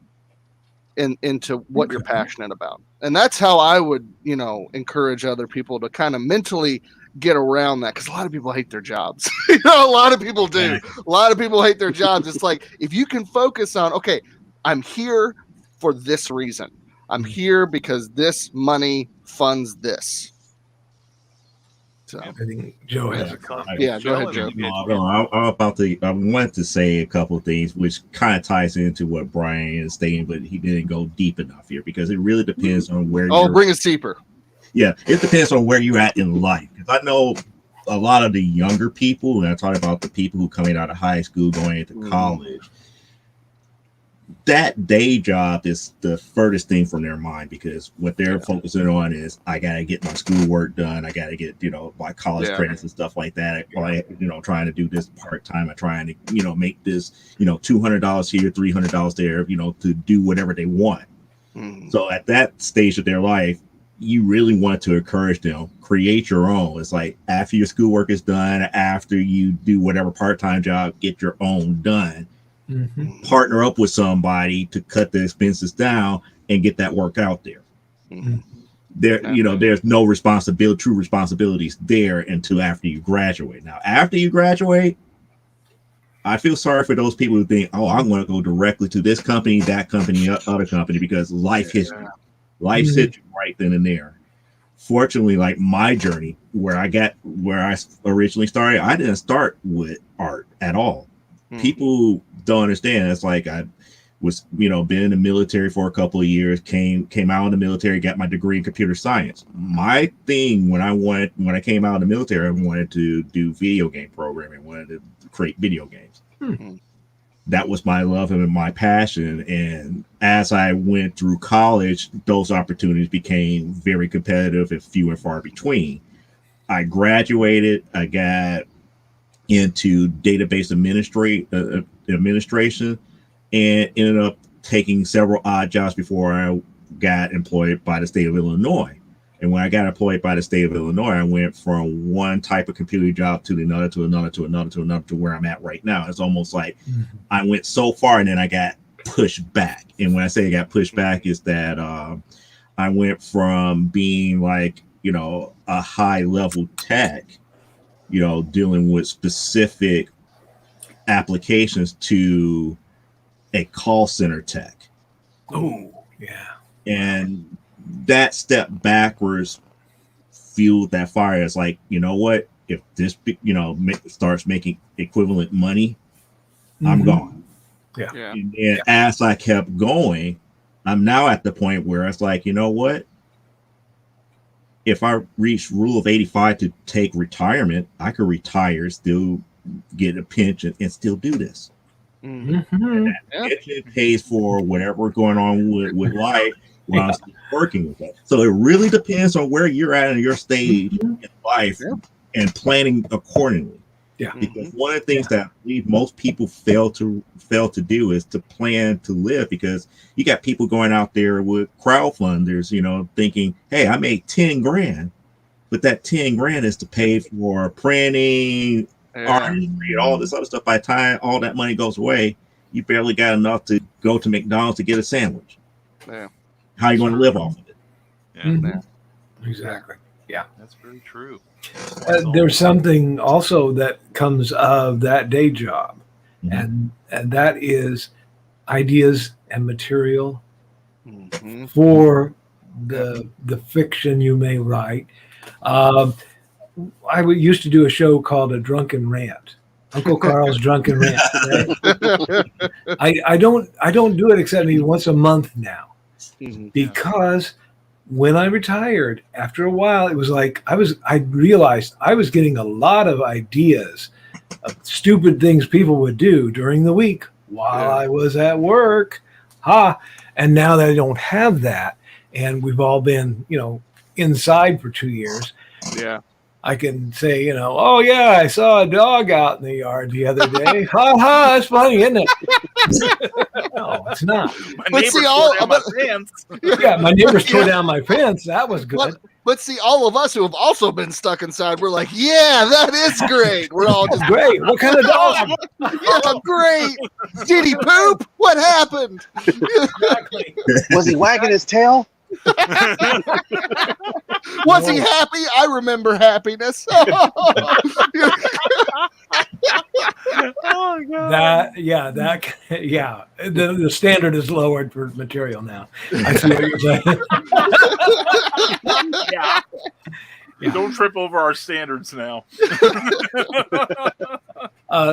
into what you're passionate about. And that's how I would, you know, encourage other people to kind of mentally get around that, because a lot of people hate their jobs. You know, a lot of people do. A lot of people hate their jobs. It's like, if you can focus on, okay, I'm here for this reason. I'm here because this money funds this. So I think Joe has a comment. Yeah, go ahead, Joe. I wanted to say a couple of things which kind of ties into what Brian is saying, but he didn't go deep enough here, because it really depends on where bring us deeper. Yeah, it depends on where you're at in life. Because I know a lot of the younger people, and I talk about the people who coming out of high school, going into college, that day job is the furthest thing from their mind, because what they're focusing on is, I gotta get my schoolwork done, I gotta get, my college credits and stuff like that. While trying to do this part time, I'm trying to make this $200 here, $300 there, to do whatever they want. So at that stage of their life, you really want to encourage them, create your own. It's like, after your schoolwork is done, after you do whatever part-time job, get your own done. Partner up with somebody to cut the expenses down and get that work out there. There's no true responsibilities there until after you graduate. Now, after you graduate, I feel sorry for those people who think, oh, I'm going to go directly to this company, that company, other company, because life hits you right then and there. Fortunately, like my journey, where I originally started, I didn't start with art at all. People don't understand. It's like, I was, been in the military for a couple of years, came out of the military, got my degree in computer science. My thing when I came out of the military, I wanted to do video game programming, wanted to create video games. That was my love and my passion. And as I went through college, those opportunities became very competitive and few and far between. I graduated, I got into database administration, and ended up taking several odd jobs before I got employed by the state of Illinois. And when I got employed by the state of Illinois, I went from one type of computer job to another, to where I'm at right now. It's almost like I went so far and then I got pushed back. And when I say I got pushed back, is that I went from being like, a high level tech, dealing with specific applications, to a call center tech. Oh, yeah. And that step backwards fueled that fire. It's like, what? If this, starts making equivalent money, I'm gone. Yeah. And as I kept going, I'm now at the point where it's like, what? If I reach rule of 85 to take retirement, I could retire, still get a pension, and still do this. And that pension pays for whatever going on with life while I'm still working with that. So it really depends on where you're at in your stage in life and planning accordingly. Yeah. Because one of the things that I believe most people fail to do is to plan to live, because you got people going out there with crowdfunders, thinking, hey, I made 10 grand, but that 10 grand is to pay for printing, artistry, all this other stuff. By the time all that money goes away, you barely got enough to go to McDonald's to get a sandwich. Yeah. How are you going to live off of it? Exactly. Yeah. That's very true. There's something also that comes of that day job, and that is ideas and material for the fiction you may write. I used to do a show called A Drunken Rant, Uncle Karl's Drunken Rant. Right? I don't do it except maybe once a month now, because when I retired, after a while, it was like I realized I was getting a lot of ideas of stupid things people would do during the week while I was at work. And now that I don't have that, and we've all been, inside for 2 years. Yeah. I can say, oh yeah, I saw a dog out in the yard the other day. That's funny, isn't it? No, it's not. My neighbors tore down my fence. Yeah, my neighbors tore down my fence. That was good. But see, all of us who have also been stuck inside, we're like, yeah, that is great. We're all just great. What kind of dog? Yeah, great. Did he poop? What happened? Exactly. Was he wagging his tail? Was he happy? I remember happiness. Oh God. The standard is lowered for material now. I see what you're saying. Yeah. Don't trip over our standards now.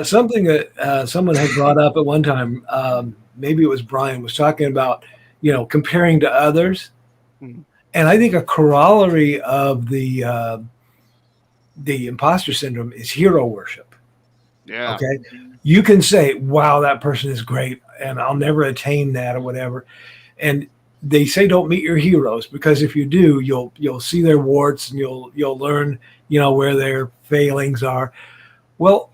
Something that someone had brought up at one time, maybe it was Brian, was talking about, comparing to others. And I think a corollary of the imposter syndrome is hero worship. Yeah. Okay. You can say, wow, that person is great. and I'll never attain that or whatever. And they say don't meet your heroes, because if you do, you'll see their warts and you'll learn, where their failings are. Well,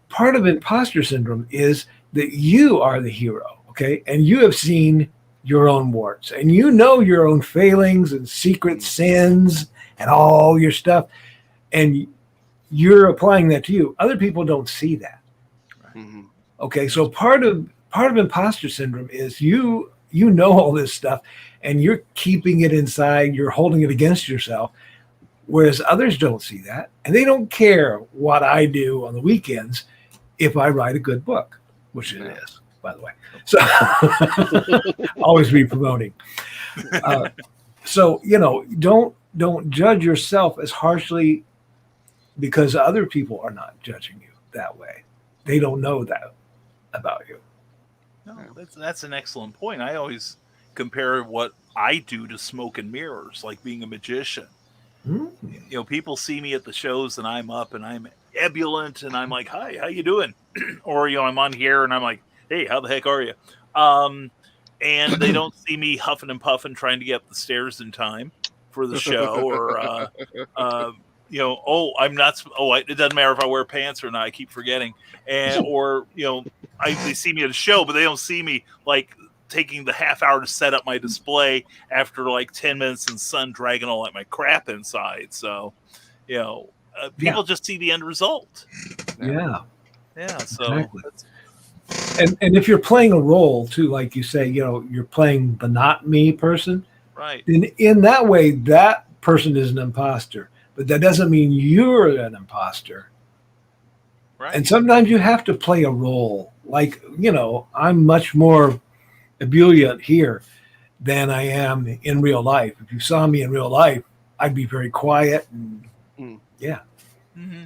part of imposter syndrome is that you are the hero, okay? And you have seen your own warts, and your own failings and secret sins and all your stuff, and you're applying that to you. Other people don't see that. Mm-hmm. Okay, so part of imposter syndrome is you know all this stuff, and you're keeping it inside. You're holding it against yourself, whereas others don't see that, and they don't care what I do on the weekends if I write a good book, which it is, by the way. So always be promoting. So don't judge yourself as harshly, because other people are not judging you that way. They don't know that about you. No, that's an excellent point. I always compare what I do to smoke and mirrors, like being a magician. Mm-hmm. People see me at the shows and I'm up and I'm ebullient and I'm like, "Hi, how you doing?" Or I'm on here and I'm like, "Hey, how the heck are you?" And they don't see me huffing and puffing trying to get up the stairs in time for the show, or I'm not. It doesn't matter if I wear pants or not. I keep forgetting, or they see me at a show, but they don't see me like taking the half hour to set up my display after like 10 minutes in the sun, dragging all that my crap inside. So, people just see the end result. Yeah. So, exactly. And if you're playing a role too, like you say, you're playing the not me person, right? Then in that way, that person is an imposter, but that doesn't mean you're an imposter. Right. And sometimes you have to play a role. Like, I'm much more ebullient here than I am in real life. If you saw me in real life, I'd be very quiet and yeah. Mm-hmm.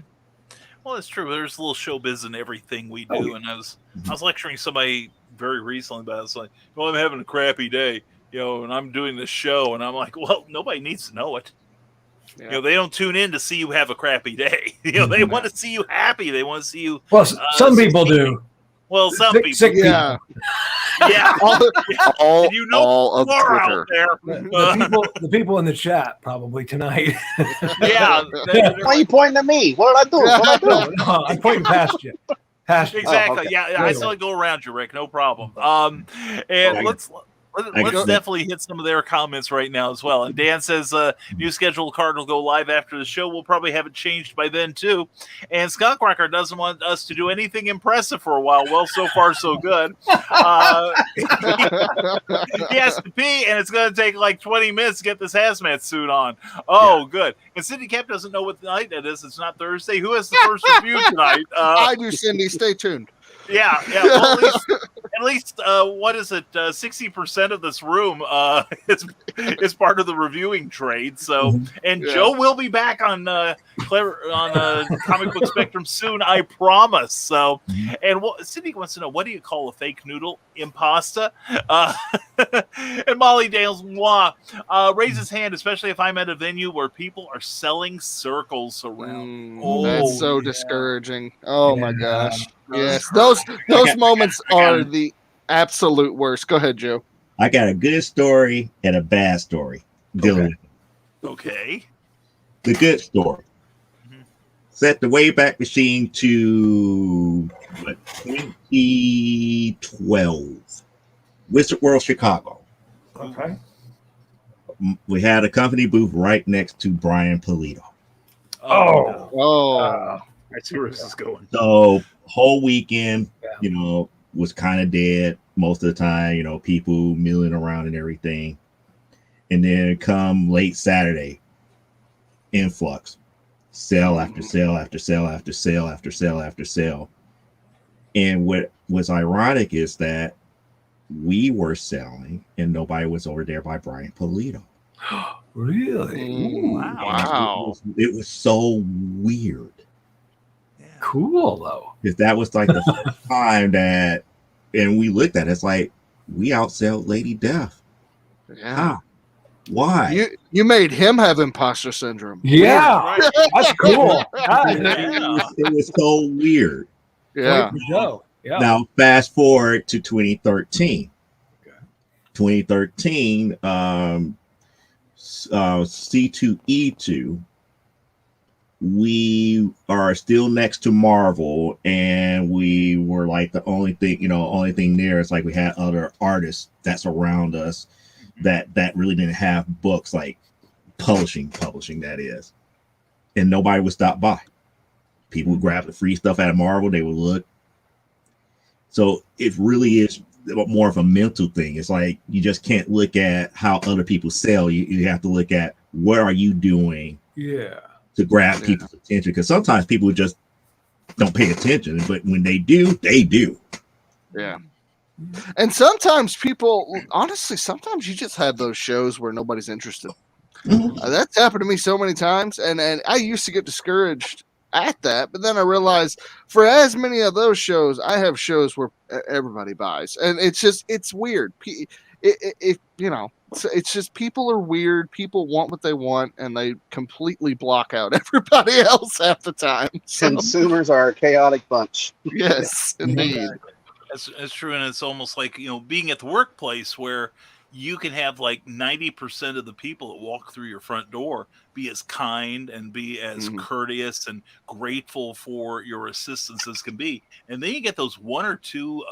Well, it's true. There's a little showbiz in everything we do. And I was lecturing somebody very recently about it. It's like, I'm having a crappy day, and I'm doing this show, and I'm like, well, nobody needs to know it. Yeah. They don't tune in to see you have a crappy day. They want to see you happy. They want to see you. Well, some people do. Well, some people. Sick yeah. Yeah. all more of Twitter. out there. The people in the chat probably tonight. Yeah. Why are you pointing at me? What did I do? No, I'm pointing past you. Exactly. Oh, okay. Yeah. I still go around you, Rick. No problem. And let's definitely hit some of their comments right now as well. And Dan says, new schedule card will go live after the show. We'll probably have it changed by then, too. And Scott Cracker doesn't want us to do anything impressive for a while. Well, so far, so good. He has to pee, and it's going to take like 20 minutes to get this hazmat suit on. Oh, good. And Cindy Cap doesn't know what night it is. It's not Thursday. Who has the first review tonight? I do, Cindy. Stay tuned. Yeah. Well, at least what is it? 60% of this room is part of the reviewing trade. So, and Joe will be back on Comic Book Spectrum soon, I promise. So, and Cindy wants to know, what do you call a fake noodle? Impasta. And Molly Dales raise his hand, especially if I'm at a venue where people are selling circles around. That's so discouraging. Oh my gosh. Yes, those moments are the absolute worst. Go ahead, Joe. I got a good story and a bad story. Okay. The good story. Set the Wayback Machine to 2012. Wizard World Chicago. Okay. We had a company booth right next to Brian Pulido. I see where this is going. So whole weekend, was kind of dead most of the time, people milling around and everything. And then come late Saturday, influx, sale after sale after sale after sale after sale after sale. And what was ironic is that we were selling and nobody was over there by Brian Pulido. Really? Wow. It was so weird. Cool though, because that was like the first time that, and we looked at it, it's like we outsell Lady Death. Yeah. How? Why? You made him have imposter syndrome. Yeah, that's cool. It was so weird. Yeah. Yeah. Now, fast forward to 2013. Okay. 2013, C2E2, we are still next to Marvel, and we were like the only thing there is like we had other artists that's around us that really didn't have books, like publishing that is, and nobody would stop by. People would grab the free stuff out of Marvel, they would look. So it really is more of a mental thing. It's like you just can't look at how other people sell. You have to look at what are you doing to grab people's attention, because sometimes people just don't pay attention, but when they do, they do. Yeah. And sometimes people, honestly, sometimes you just have those shows where nobody's interested. That's happened to me so many times, and I used to get discouraged at that, but then I realized for as many of those shows, I have shows where everybody buys, and it's weird. It's just people are weird. People want what they want, and they completely block out everybody else half the time. So, consumers are a chaotic bunch. yes, indeed. That's true, and it's almost like being at the workplace where you can have like 90% of the people that walk through your front door be as kind and be as courteous and grateful for your assistance as can be, and then you get those one or two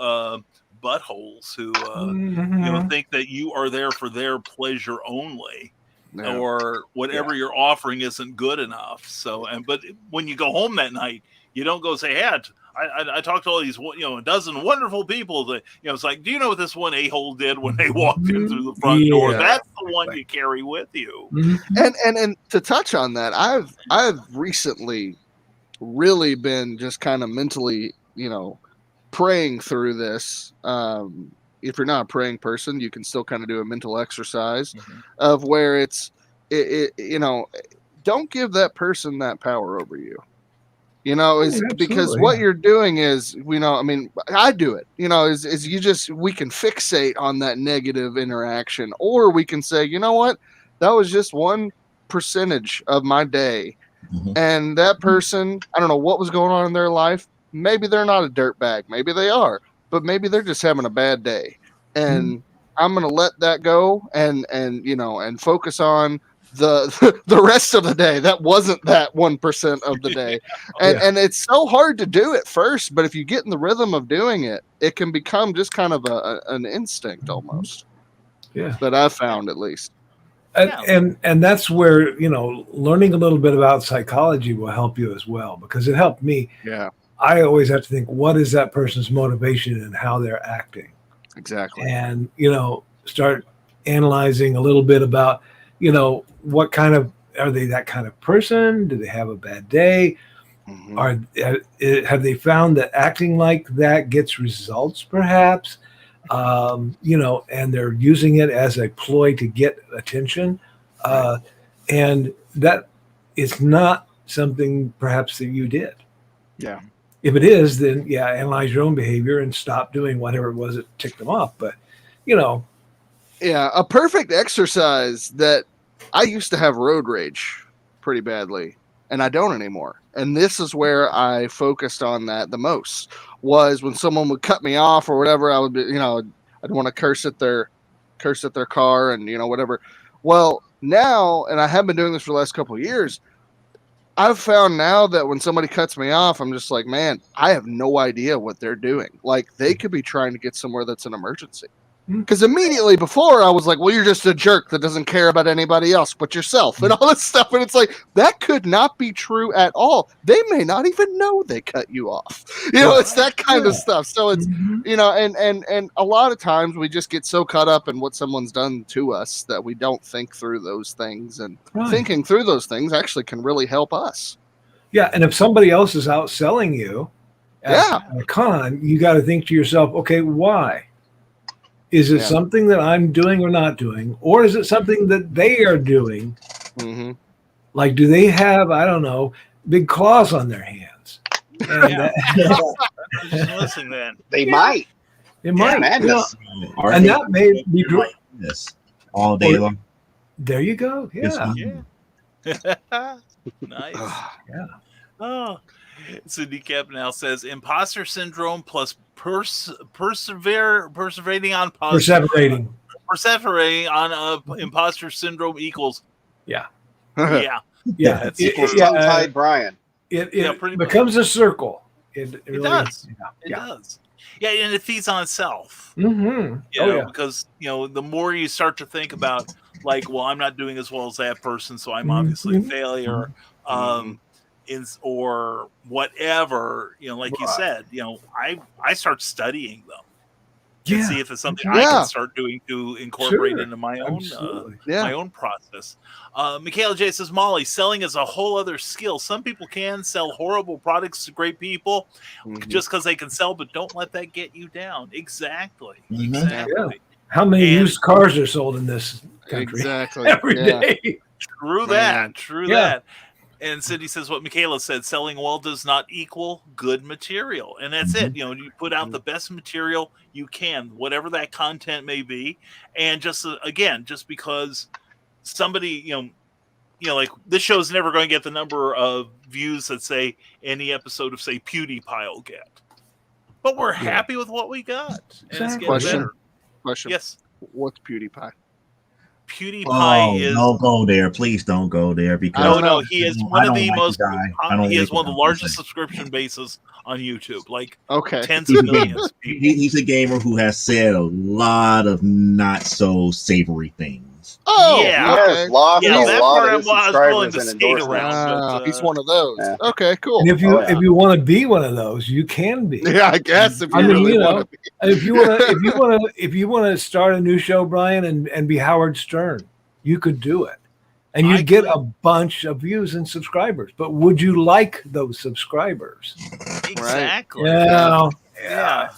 buttholes who think that you are there for their pleasure only, or whatever you're offering isn't good enough. So, but when you go home that night, you don't go say, "Hey, I talked to all these, a dozen wonderful people that, it's like, do you know what this one a-hole did when they walked in through the front door?" That's the one you carry with you. And to touch on that, I've recently really been just kind of mentally, praying through this. If you're not a praying person, you can still kind of do a mental exercise of where don't give that person that power over you. Because what you're doing is, I do it, we can fixate on that negative interaction, or we can say, you know what, that was just 1% of my day. And that person, I don't know what was going on in their life. Maybe they're not a dirtbag. Maybe they are, but maybe they're just having a bad day. And I'm going to let that go and focus on the rest of the day. That wasn't that 1% of the day. And it's so hard to do at first, but if you get in the rhythm of doing it, it can become just kind of an instinct almost. Yeah. That I've found, at least. And that's where, learning a little bit about psychology will help you as well, because it helped me. Yeah. I always have to think, what is that person's motivation and how they're acting? Exactly. And, start analyzing a little bit about, what kind of, are they that kind of person? Do they have a bad day? Have they found that acting like that gets results, perhaps? And they're using it as a ploy to get attention. And that is not something perhaps that you did. Yeah. If it is, then analyze your own behavior and stop doing whatever it was that ticked them off. But, Yeah, a perfect exercise that I used to have road rage pretty badly, and I don't anymore. And this is where I focused on that the most, was when someone would cut me off or whatever, I would be, I'd want to curse at their car and, whatever. Well, now, and I have been doing this for the last couple of years, I've found now that when somebody cuts me off, I'm just like, man, I have no idea what they're doing. Like, they could be trying to get somewhere that's an emergency. Because immediately before I was like, well, you're just a jerk that doesn't care about anybody else but yourself and all this stuff. And it's like, that could not be true at all. They may not even know they cut you off. It's that kind of stuff. So it's, and a lot of times we just get so caught up in what someone's done to us that we don't think through those things. And thinking through those things actually can really help us. Yeah. And if somebody else is outselling you at a con, you got to think to yourself, okay, why? Is it something that I'm doing or not doing? Or is it something that they are doing? Like, do they have, I don't know, big claws on their hands? And Listen, then. They might. It might. Madness. And that may be like this all day long. There you go. Yeah. Nice. Oh, Cindy Kemp now says imposter syndrome plus perseverating on Perseverating. perseverating on imposter syndrome equals Yeah. yeah. Yeah. That's Equals true. tongue-tied Brian. It pretty much. becomes a circle. It It really does. It Yeah. does. Yeah, and it feeds on itself. Mm-hmm. You know, because the more you start to think about, like, well, I'm not doing as well as that person, so I'm obviously a failure, or whatever. Like you said, I start studying them and see if it's something I can start doing to incorporate into my own my own process. Michaela J says, Molly, selling is a whole other skill. Some people can sell horrible products to great people just because they can sell, but don't let that get you down. Exactly. Yeah. How many used cars are sold in this country? Exactly. Every day. True that. True that. And Cindy says what Michaela said, selling well does not equal good material. And that's it. You put out the best material you can, whatever that content may be. And just, again, just because somebody, like this show's never going to get the number of views that say any episode of, say, PewDiePie will get. But we're happy with what we got. And it's getting better. Question. Yes. What's PewDiePie? PewDiePie is. Don't go there, please. Don't go there because no. He is one of the most. He has one of the largest thing. subscription bases on YouTube. Like okay, tens of millions. He's a gamer who has said a lot of not so savory things. Oh, yeah, okay. Lost a lot of subscribers and endorsements. He's one of those. Yeah. Okay, cool. And if you want to be one of those, you can be. Yeah, I guess if you really want to be. If you want to start a new show, Brian, and be Howard Stern, you could do it, and you'd get a bunch of views and subscribers. But would you like those subscribers? Exactly. Yeah.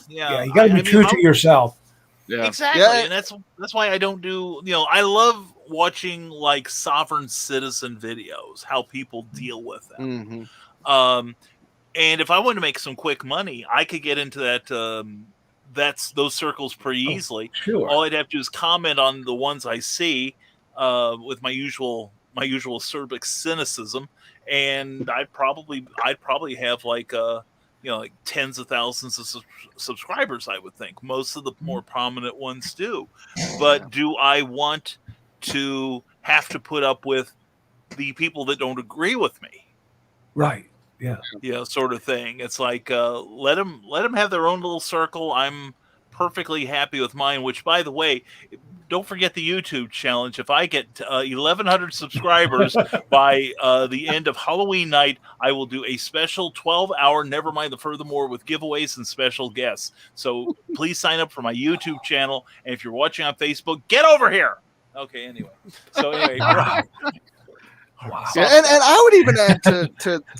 You got to be true to yourself. Yeah. Exactly. And that's why I don't do, I love watching like sovereign citizen videos, how people deal with them. And if I want to make some quick money, I could get into that those circles pretty easily. Sure. All I'd have to do is comment on the ones I see with my usual acerbic cynicism, and I'd probably have like like tens of thousands of subscribers, I would think. Most of the more prominent ones do. But do I want to have to put up with the people that don't agree with me? Right. Yeah. Sort of thing. It's like, let them have their own little circle. I'm perfectly happy with mine, which, by the way, don't forget the YouTube challenge. If I get 1,100 subscribers by the end of Halloween night, I will do a special 12-hour Never Mind the Furthermore with giveaways and special guests. So please sign up for my YouTube channel. And if you're watching on Facebook, get over here. Okay, anyway. So anyway. Wow. Yeah, and I would even add to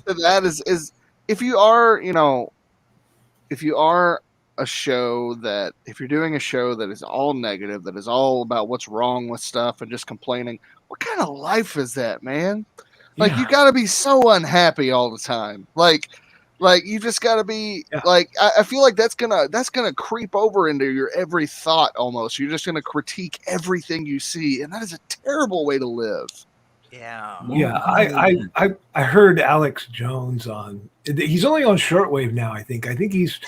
that is if you are, if you are a show that, if you're doing a show that is all negative, that is all about what's wrong with stuff and just complaining, what kind of life is that, man? Like, you got to be so unhappy all the time. Like you just got to be like, I feel like that's gonna creep over into your every thought almost. You're just gonna critique everything you see, and that is a terrible way to live. Yeah. I heard Alex Jones on. He's only on shortwave now. I think he's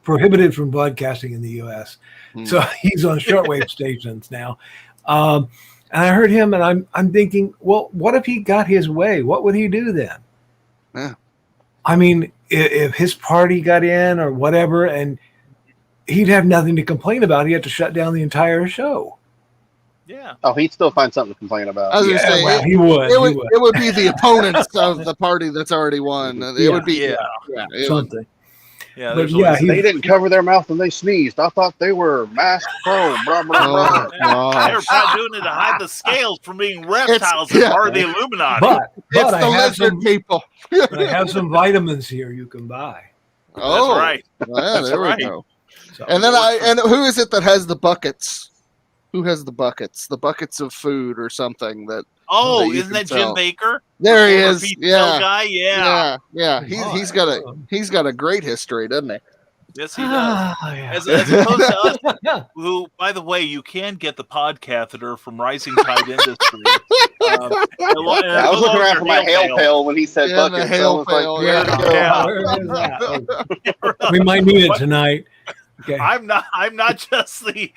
prohibited from broadcasting in the U.S. So he's on shortwave stations now. And I heard him, and I'm thinking, well, what if he got his way? What would he do then? Yeah. I mean, if his party got in or whatever, and he'd have nothing to complain about, he had to shut down the entire show. Yeah. Oh, he'd still find something to complain about. I was gonna say, he would. It would be the opponents of the party that's already won. It would be something. Yeah, but they didn't cover their mouth when they sneezed. I thought they were masked pro. Blah, blah, blah. They were probably doing it to hide the scales from being reptiles and part of the Illuminati. But it's the lizard people. I have some vitamins here you can buy. Oh, that's right. Yeah, there we go. So, and then who is it that has the buckets? Who has the buckets? The buckets of food or something that. Oh, isn't that Jim Baker? There he is. Yeah. Guy? Yeah. He's got a great history, doesn't he? Yes, he does. Yeah. As opposed to us, who, by the way, you can get the pod catheter from Rising Tide Industries. I was looking around for my hail pail when he said Yeah, bucket. the So I hail was like, pail, where to go? Yeah. Where is that? Oh, we might need it tonight. Okay. I'm not just the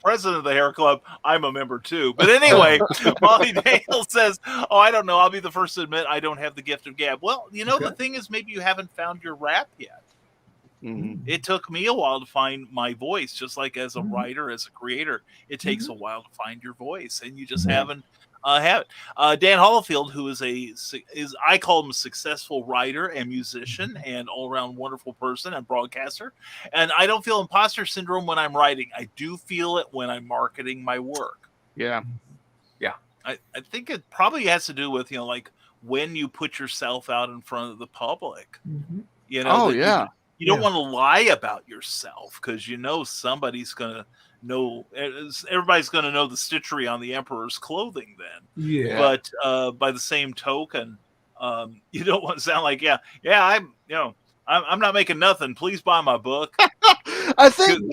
president of the hair club. I'm a member too. But anyway, Molly Dale says, "Oh, I don't know. I'll be the first to admit I don't have the gift of gab." Well, the thing is, maybe you haven't found your rap yet. Mhm. It took me a while to find my voice, just like as a writer, as a creator. It takes a while to find your voice, and you just haven't have it. Dan Hollifield, who is I call him a successful writer and musician and all-around wonderful person and broadcaster. And I don't feel imposter syndrome when I'm writing. I do feel it when I'm marketing my work. Yeah. I think it probably has to do with, like when you put yourself out in front of the public. Oh, yeah. You don't want to lie about yourself because somebody's going to know. Everybody's going to know the stitchery on the emperor's clothing then. Yeah. But by the same token, you don't want to sound like, I'm not making nothing. Please buy my book. I think,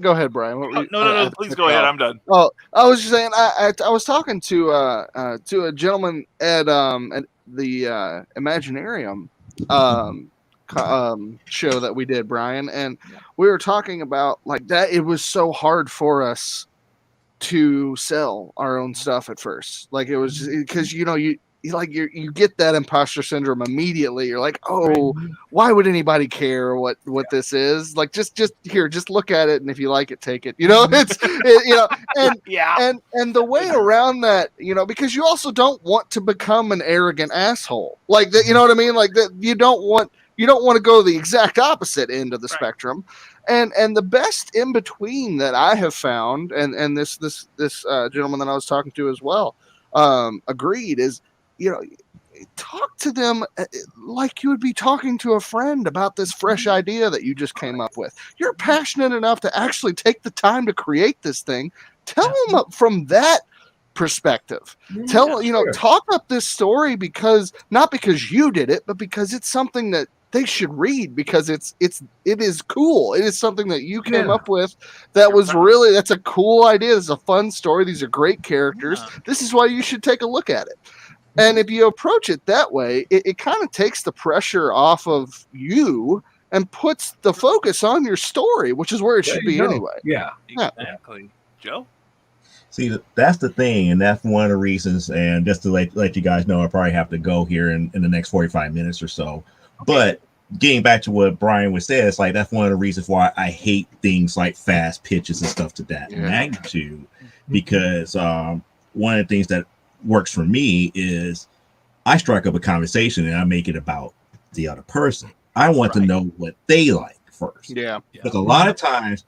go ahead, Brian. What were you- No. Please go ahead. I'm done. Oh, I was just saying, I was talking to a gentleman at the Imaginarium show that we did, Brian, and we were talking about like that. It was so hard for us to sell our own stuff at first. Like it was because you get that imposter syndrome immediately. You're like, oh, why would anybody care what this is? Like just look at it, and if you like it, take it. And the way around that, because you also don't want to become an arrogant asshole. Like that, you know what I mean? Like that you don't want to go the exact opposite end of the spectrum. And the best in between that I have found, and this gentleman that I was talking to as well agreed, is talk to them like you would be talking to a friend about this fresh idea that you just came up with. You're passionate enough to actually take the time to create this thing. Tell them from that perspective. Talk up this story not because you did it, but because it's something that they should read, because it is cool. It is something that you came up with that's a cool idea. It's a fun story. These are great characters. This is why you should take a look at it. And if you approach it that way, it kind of takes the pressure off of you and puts the focus on your story, which is where it should be anyway. Yeah, exactly. Joe? See, that's the thing, and that's one of the reasons, and just to let you guys know, I probably have to go here in the next 45 minutes or so. Okay. But getting back to what Brian was saying, it's like that's one of the reasons why I hate things like fast pitches and stuff to that magnitude, because one of the things that works for me is I strike up a conversation and I make it about the other person. I want to know what they like first. Yeah. Because a lot of times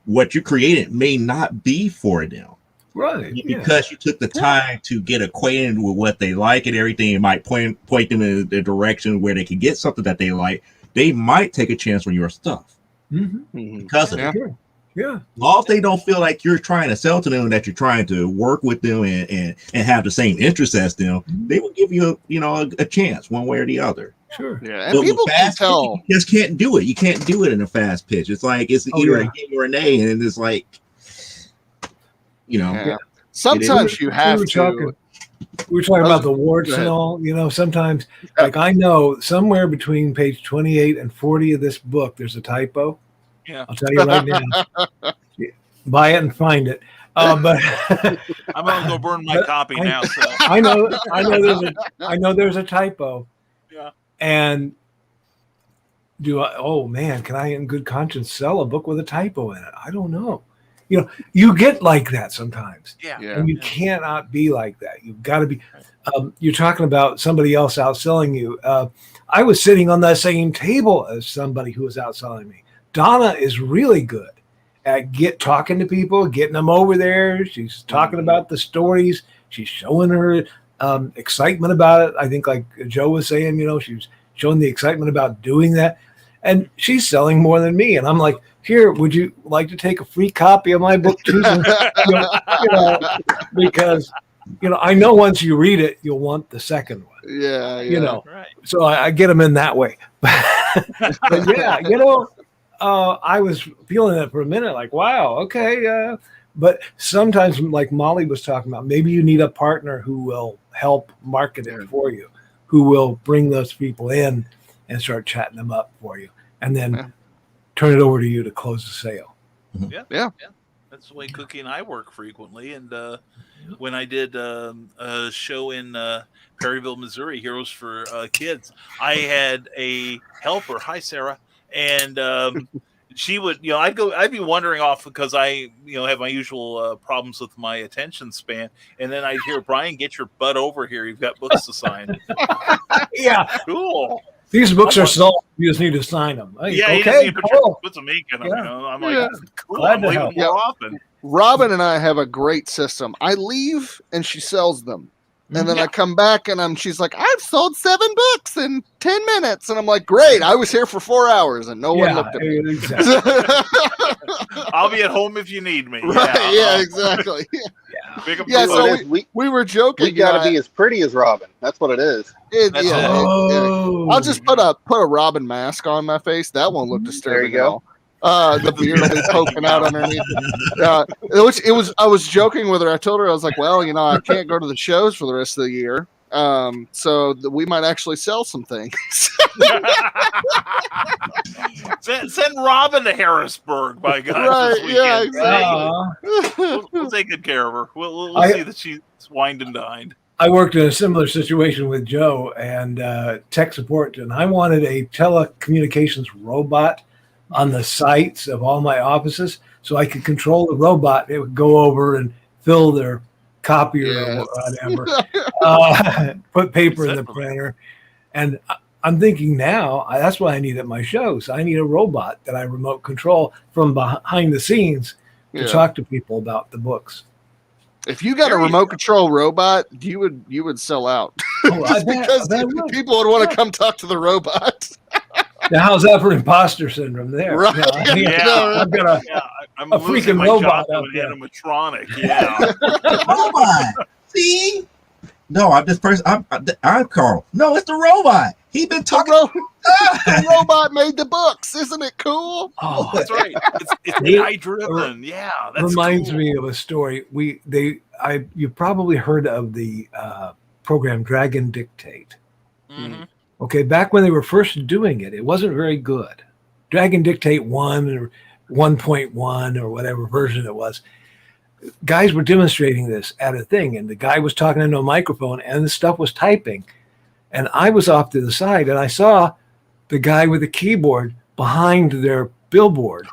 what you created may not be for them. Right. Because you took the time to get acquainted with what they like and everything, it might point them in the direction where they can get something that they like. They might take a chance on your stuff because of it. Yeah. Well, if they don't feel like you're trying to sell to them, that you're trying to work with them and have the same interests as them, they will give you a chance one way or the other. Sure. Yeah. And people can tell. You just can't do it. You can't do it in a fast pitch. It's like it's either a yay or a nay, and it's like sometimes you have to. We were talking about the warts and all. Sometimes like I know somewhere between page 28 and 40 of this book, there's a typo. Yeah, I'll tell you right now. Buy it and find it. But I'm gonna go burn my copy now. So I know there's a typo. Yeah. And can I in good conscience sell a book with a typo in it? I don't know. You get like that sometimes. Yeah. And you cannot be like that. You've got to be. You're talking about somebody else outselling you. I was sitting on that same table as somebody who was outselling me. Donna is really good at talking to people, getting them over there. She's talking about the stories. She's showing her excitement about it. I think like Joe was saying, she's showing the excitement about doing that. And she's selling more than me. And I'm like, here, would you like to take a free copy of my book too? Because, I know once you read it, you'll want the second one. Yeah, You know, Right. so I get them in that way. But yeah, I was feeling that for a minute, like, wow, okay. But sometimes, like Molly was talking about, maybe you need a partner who will help market it for you, who will bring those people in and start chatting them up for you, and then turn it over to you to close the sale. Yeah. That's the way Cookie and I work frequently. And when I did a show in Perryville, Missouri, Heroes for Kids, I had a helper. Hi, Sarah. And she would, I'd be wandering off because I, have my usual problems with my attention span. And then I'd hear, Brian, get your butt over here. You've got books to sign. Yeah. Cool. These books are sold. You just need to sign them. Like, Yeah, you just okay, need to cool. put some ink in them. Yeah. I'm like, cool. Glad I'm to leaving help. more often. Robin and I have a great system. I leave and she sells them. And then I come back and she's like, I've sold 7 books in 10 minutes. And I'm like, great. I was here for 4 hours and no one looked at me. Exactly. I'll be at home if you need me. Right. Yeah, exactly. Pick up Yeah, the so book. we were joking. We got to be as pretty as Robin. That's what it is. I'll just put a Robin mask on my face. That won't look disturbing There you at go. all. The beard will be poking out underneath. I was joking with her. I told her, I was like, well, I can't go to the shows for the rest of the year. So we might actually sell some things. Send Robin to Harrisburg, by God. Right, This yeah, weekend. exactly. We'll take good care of her. We'll see that she's wined and dined. I worked in a similar situation with Joe and tech support, and I wanted a telecommunications robot on the sites of all my offices so I could control the robot. It would go over and fill their copier or whatever, put paper in the printer. And I'm thinking now, that's what I need at my shows. I need a robot that I remote control from behind the scenes to talk to people about the books. If you got a remote control robot, you would sell out. Just because people would want to come talk to the robot. Now, how's that for imposter syndrome there? Right. I've got I'm a losing freaking my robot job to out an there. animatronic. Yeah. Robot. See? No, I'm Karl. No, it's the robot. He been talking. The robot made the books. Isn't it cool? Oh, That's right. It's AI driven. Yeah. That's reminds cool. me of a story. You probably heard of the program Dragon Dictate. Mm-hmm. Okay, back when they were first doing it, it wasn't very good. Dragon Dictate 1 or 1.1 or whatever version it was. Guys were demonstrating this at a thing, and the guy was talking into a microphone, and the stuff was typing. And I was off to the side, and I saw the guy with the keyboard behind their billboard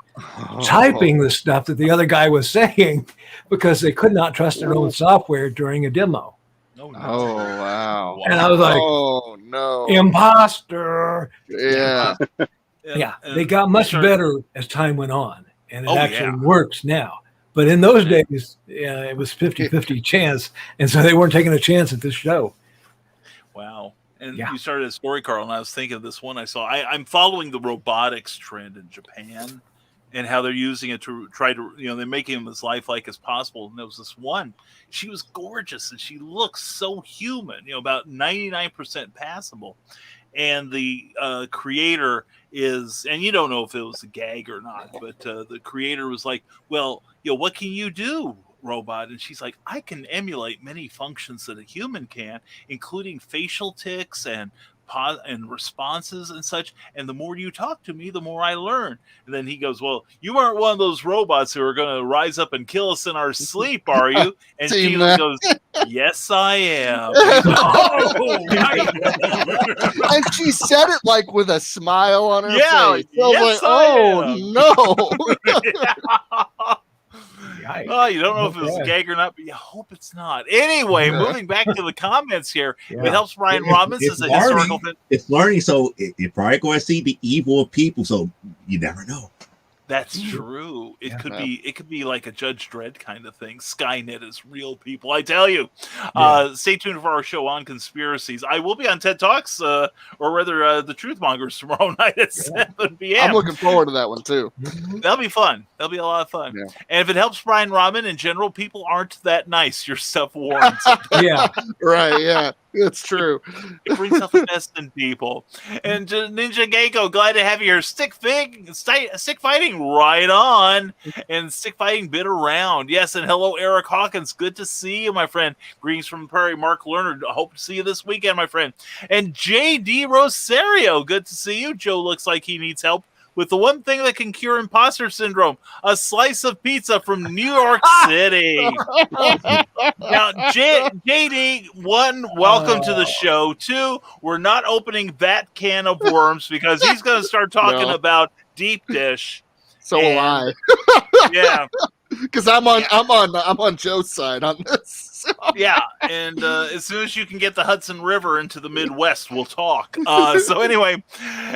typing the stuff that the other guy was saying because they could not trust their own software during a demo. Oh, wow. And I was like, oh, no. Imposter. Yeah. Yeah, they got much better as time went on, and it actually works now. But in those days, it was 50-50 chance, and so they weren't taking a chance at this show. Wow. And you started a story, Karl, and I was thinking of this one I saw. I'm following the robotics trend in Japan and how they're using it to try to, they're making them as lifelike as possible. And there was this one. She was gorgeous, and she looks so human, about 99% passable. And the creator is, and you don't know if it was a gag or not, but the creator was like, well, what can you do, robot? And she's like, I can emulate many functions that a human can, including facial tics and responses and such. And the more you talk to me, the more I learn. And then he goes, well, you aren't one of those robots who are going to rise up and kill us in our sleep, are you? And she goes, yes, I am. And she said it like with a smile on her face. Yes, I was like, no. Oh, you don't know if it was a gag or not, but you hope it's not. Anyway, moving back to the comments here, it helps Brian Robbins as a historical. It's learning, so you're probably going to see the evil of people, so you never know. That's true. It could be like a Judge Dredd kind of thing. Skynet is real, people. I tell you. Stay tuned for our show on conspiracies. I will be on TED Talks, or rather, the Truthmongers tomorrow night at 7 p.m. I'm looking forward to that one too. That'll be fun. That'll be a lot of fun. Yeah. And if it helps Brian Robin, in general, people aren't that nice. You're self-warned. Yeah. Right. Yeah. It's true. It brings out the best in people. And Ninja Gecko, glad to have you here. Stick fighting right on. And stick fighting bit around. Yes, and hello, Eric Hawkins. Good to see you, my friend. Greetings from the Prairie. Mark Lerner. Hope to see you this weekend, my friend. And JD Rosario. Good to see you. Joe looks like he needs help with the one thing that can cure imposter syndrome, a slice of pizza from New York City. Now, JD, one, welcome to the show. Two, we're not opening that can of worms because he's going to start talking about deep dish. So will I. Yeah. Because I'm on Joe's side on this. So. Yeah, and as soon as you can get the Hudson River into the Midwest, we'll talk. So anyway,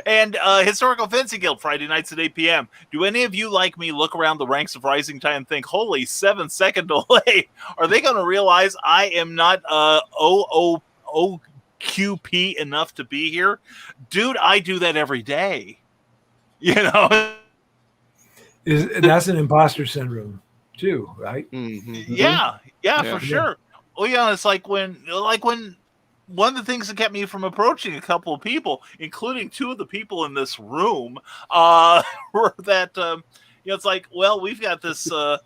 and Historical Fencing Guild, Friday nights at 8 p.m. Do any of you, like me, look around the ranks of Rising Tide and think, holy 7-second delay? Are they going to realize I am not OQP enough to be here? Dude, I do that every day. You know? That's an imposter syndrome too, right? Mm-hmm. Yeah, for sure. Well, yeah, it's like when one of the things that kept me from approaching a couple of people, including two of the people in this room, were that it's like, well, we've got this little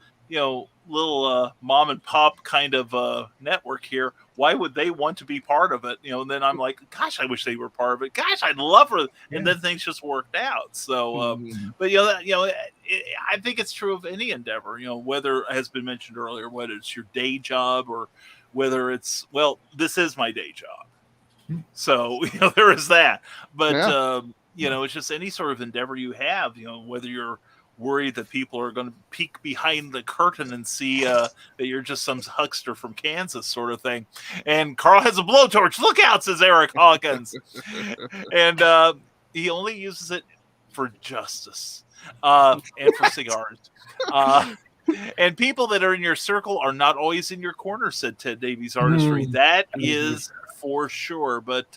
mom and pop kind of network here. Why would they want to be part of it? And then I'm like, gosh, I wish they were part of it. Gosh, I'd love her. And then things just worked out. So, but I think it's true of any endeavor. Whether has been mentioned earlier, whether it's your day job or whether it's this is my day job. So there is that. But it's just any sort of endeavor you have. Whether you're worried that people are going to peek behind the curtain and see that you're just some huckster from Kansas sort of thing. And Karl has a blowtorch. Look out, says Eric Hawkins. And he only uses it for justice and for cigars. And people that are in your circle are not always in your corner, said Ted Davies Artistry. That is for sure. But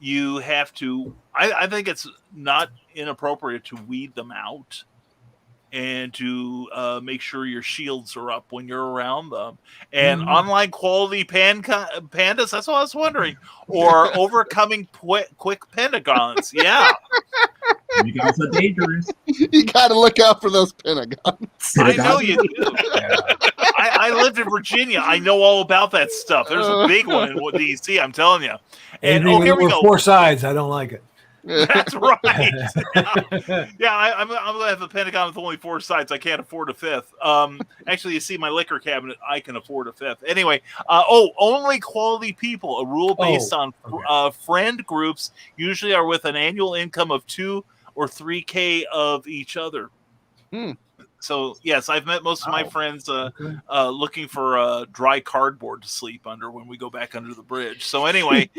you have to, I think it's not inappropriate to weed them out and to make sur your shields are up when you're around them. And online quality pandas, that's what I was wondering. Or overcoming quick pentagons. Yeah. Pentagons are dangerous. You got to look out for those pentagons. I know you do. I lived in Virginia. I know all about that stuff. There's a big one in DC, I'm telling you. And here we go. 4 sides. I don't like it. That's right. I'm going to have a pentagon with only 4 sides. I can't afford a fifth. Actually, you see my liquor cabinet. I can afford a fifth. Anyway, only quality people. A rule based on friend groups usually are with an annual income of 2 or 3K of each other. So, yes, I've met most of my friends looking for dry cardboard to sleep under when we go back under the bridge. So, anyway,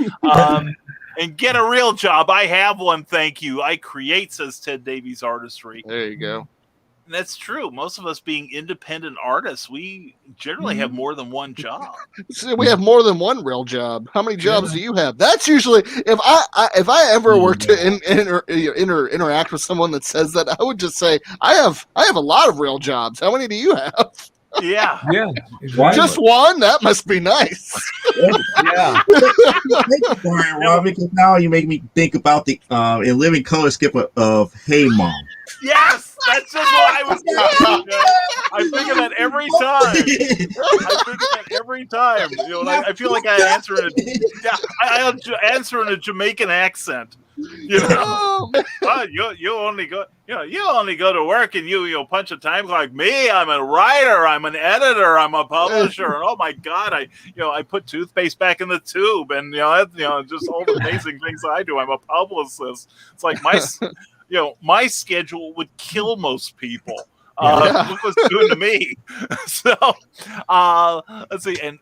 and get a real job. I have one, thank you. I create, says Ted Davies Artistry. There you go. And that's true. Most of us being independent artists, we generally have more than one job. We have more than one real job. How many jobs do you have? That's usually if I ever were to interact with someone that says that, I would just say I have a lot of real jobs. How many do you have? Yeah. Exactly. Just one? That must be nice. Yeah. Rob, because now you make me think about the in living color skip of Hey Mom. Yes, that's just what I was thinking. I think of that every time. I feel like I answer in a Jamaican accent. You only go to work and you punch a time clock. Me, I'm a writer, I'm an editor, I'm a publisher, and oh my God, I put toothpaste back in the tube, and just all the amazing things I do. I'm a publicist. It's like my schedule would kill most people. Look what's doing to me. So, let's see. And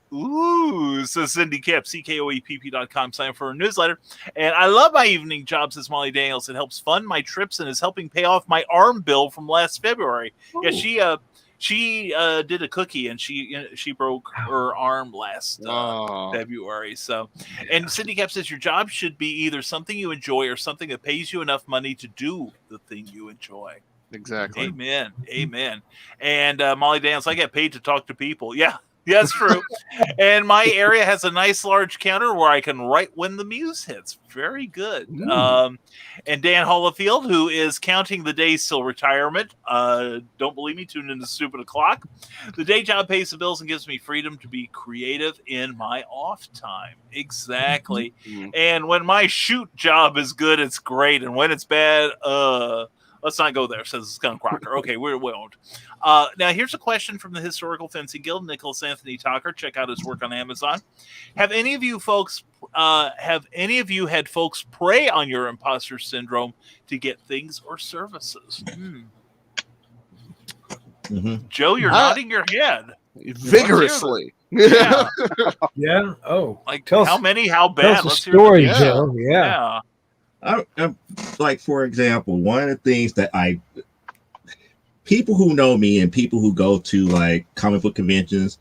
says Cindy Kipp, CKOEPP.com. Sign up for a newsletter. And I love my evening job, says Molly Daniels. It helps fund my trips and is helping pay off my arm bill from last February. Ooh. Yeah, she did a cookie and she broke her arm last February. So, and Cindy Cap says your job should be either something you enjoy or something that pays you enough money to do the thing you enjoy. Exactly. Amen. And Molly Daniels, I get paid to talk to people. Yeah. Yeah, that's true. And my area has a nice large counter where I can write when the muse hits. Very good. And Dan Hollifield, who is counting the days till retirement. Don't believe me? Tune in to Stupid O'Clock. The day job pays the bills and gives me freedom to be creative in my off time. Exactly. And when my shoot job is good, it's great. And when it's bad, let's not go there, says Skunk Rocker. Okay, we won't. Now, here's a question from the Historical Fencing Guild, Nicholas Anthony Tucker. Check out his work on Amazon. Have any of you had folks prey on your imposter syndrome to get things or services? Joe, you're nodding your head vigorously. Yeah. Yeah. Oh, like how many? How bad? Let's hear the story, Joe. Yeah. I'm, like, for example, one of the things that people who know me and people who go to like comic book conventions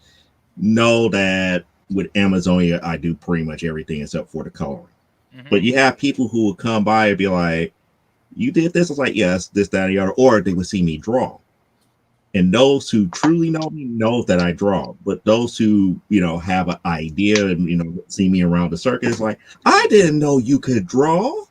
know that with Amazonia, I do pretty much everything except for the coloring. But you have people who will come by and be like, you did this? I was like, yes, this, that, and the other. Or they would see me draw. And those who truly know me know that I draw. But those who, have an idea and, see me around the circus, like, I didn't know you could draw.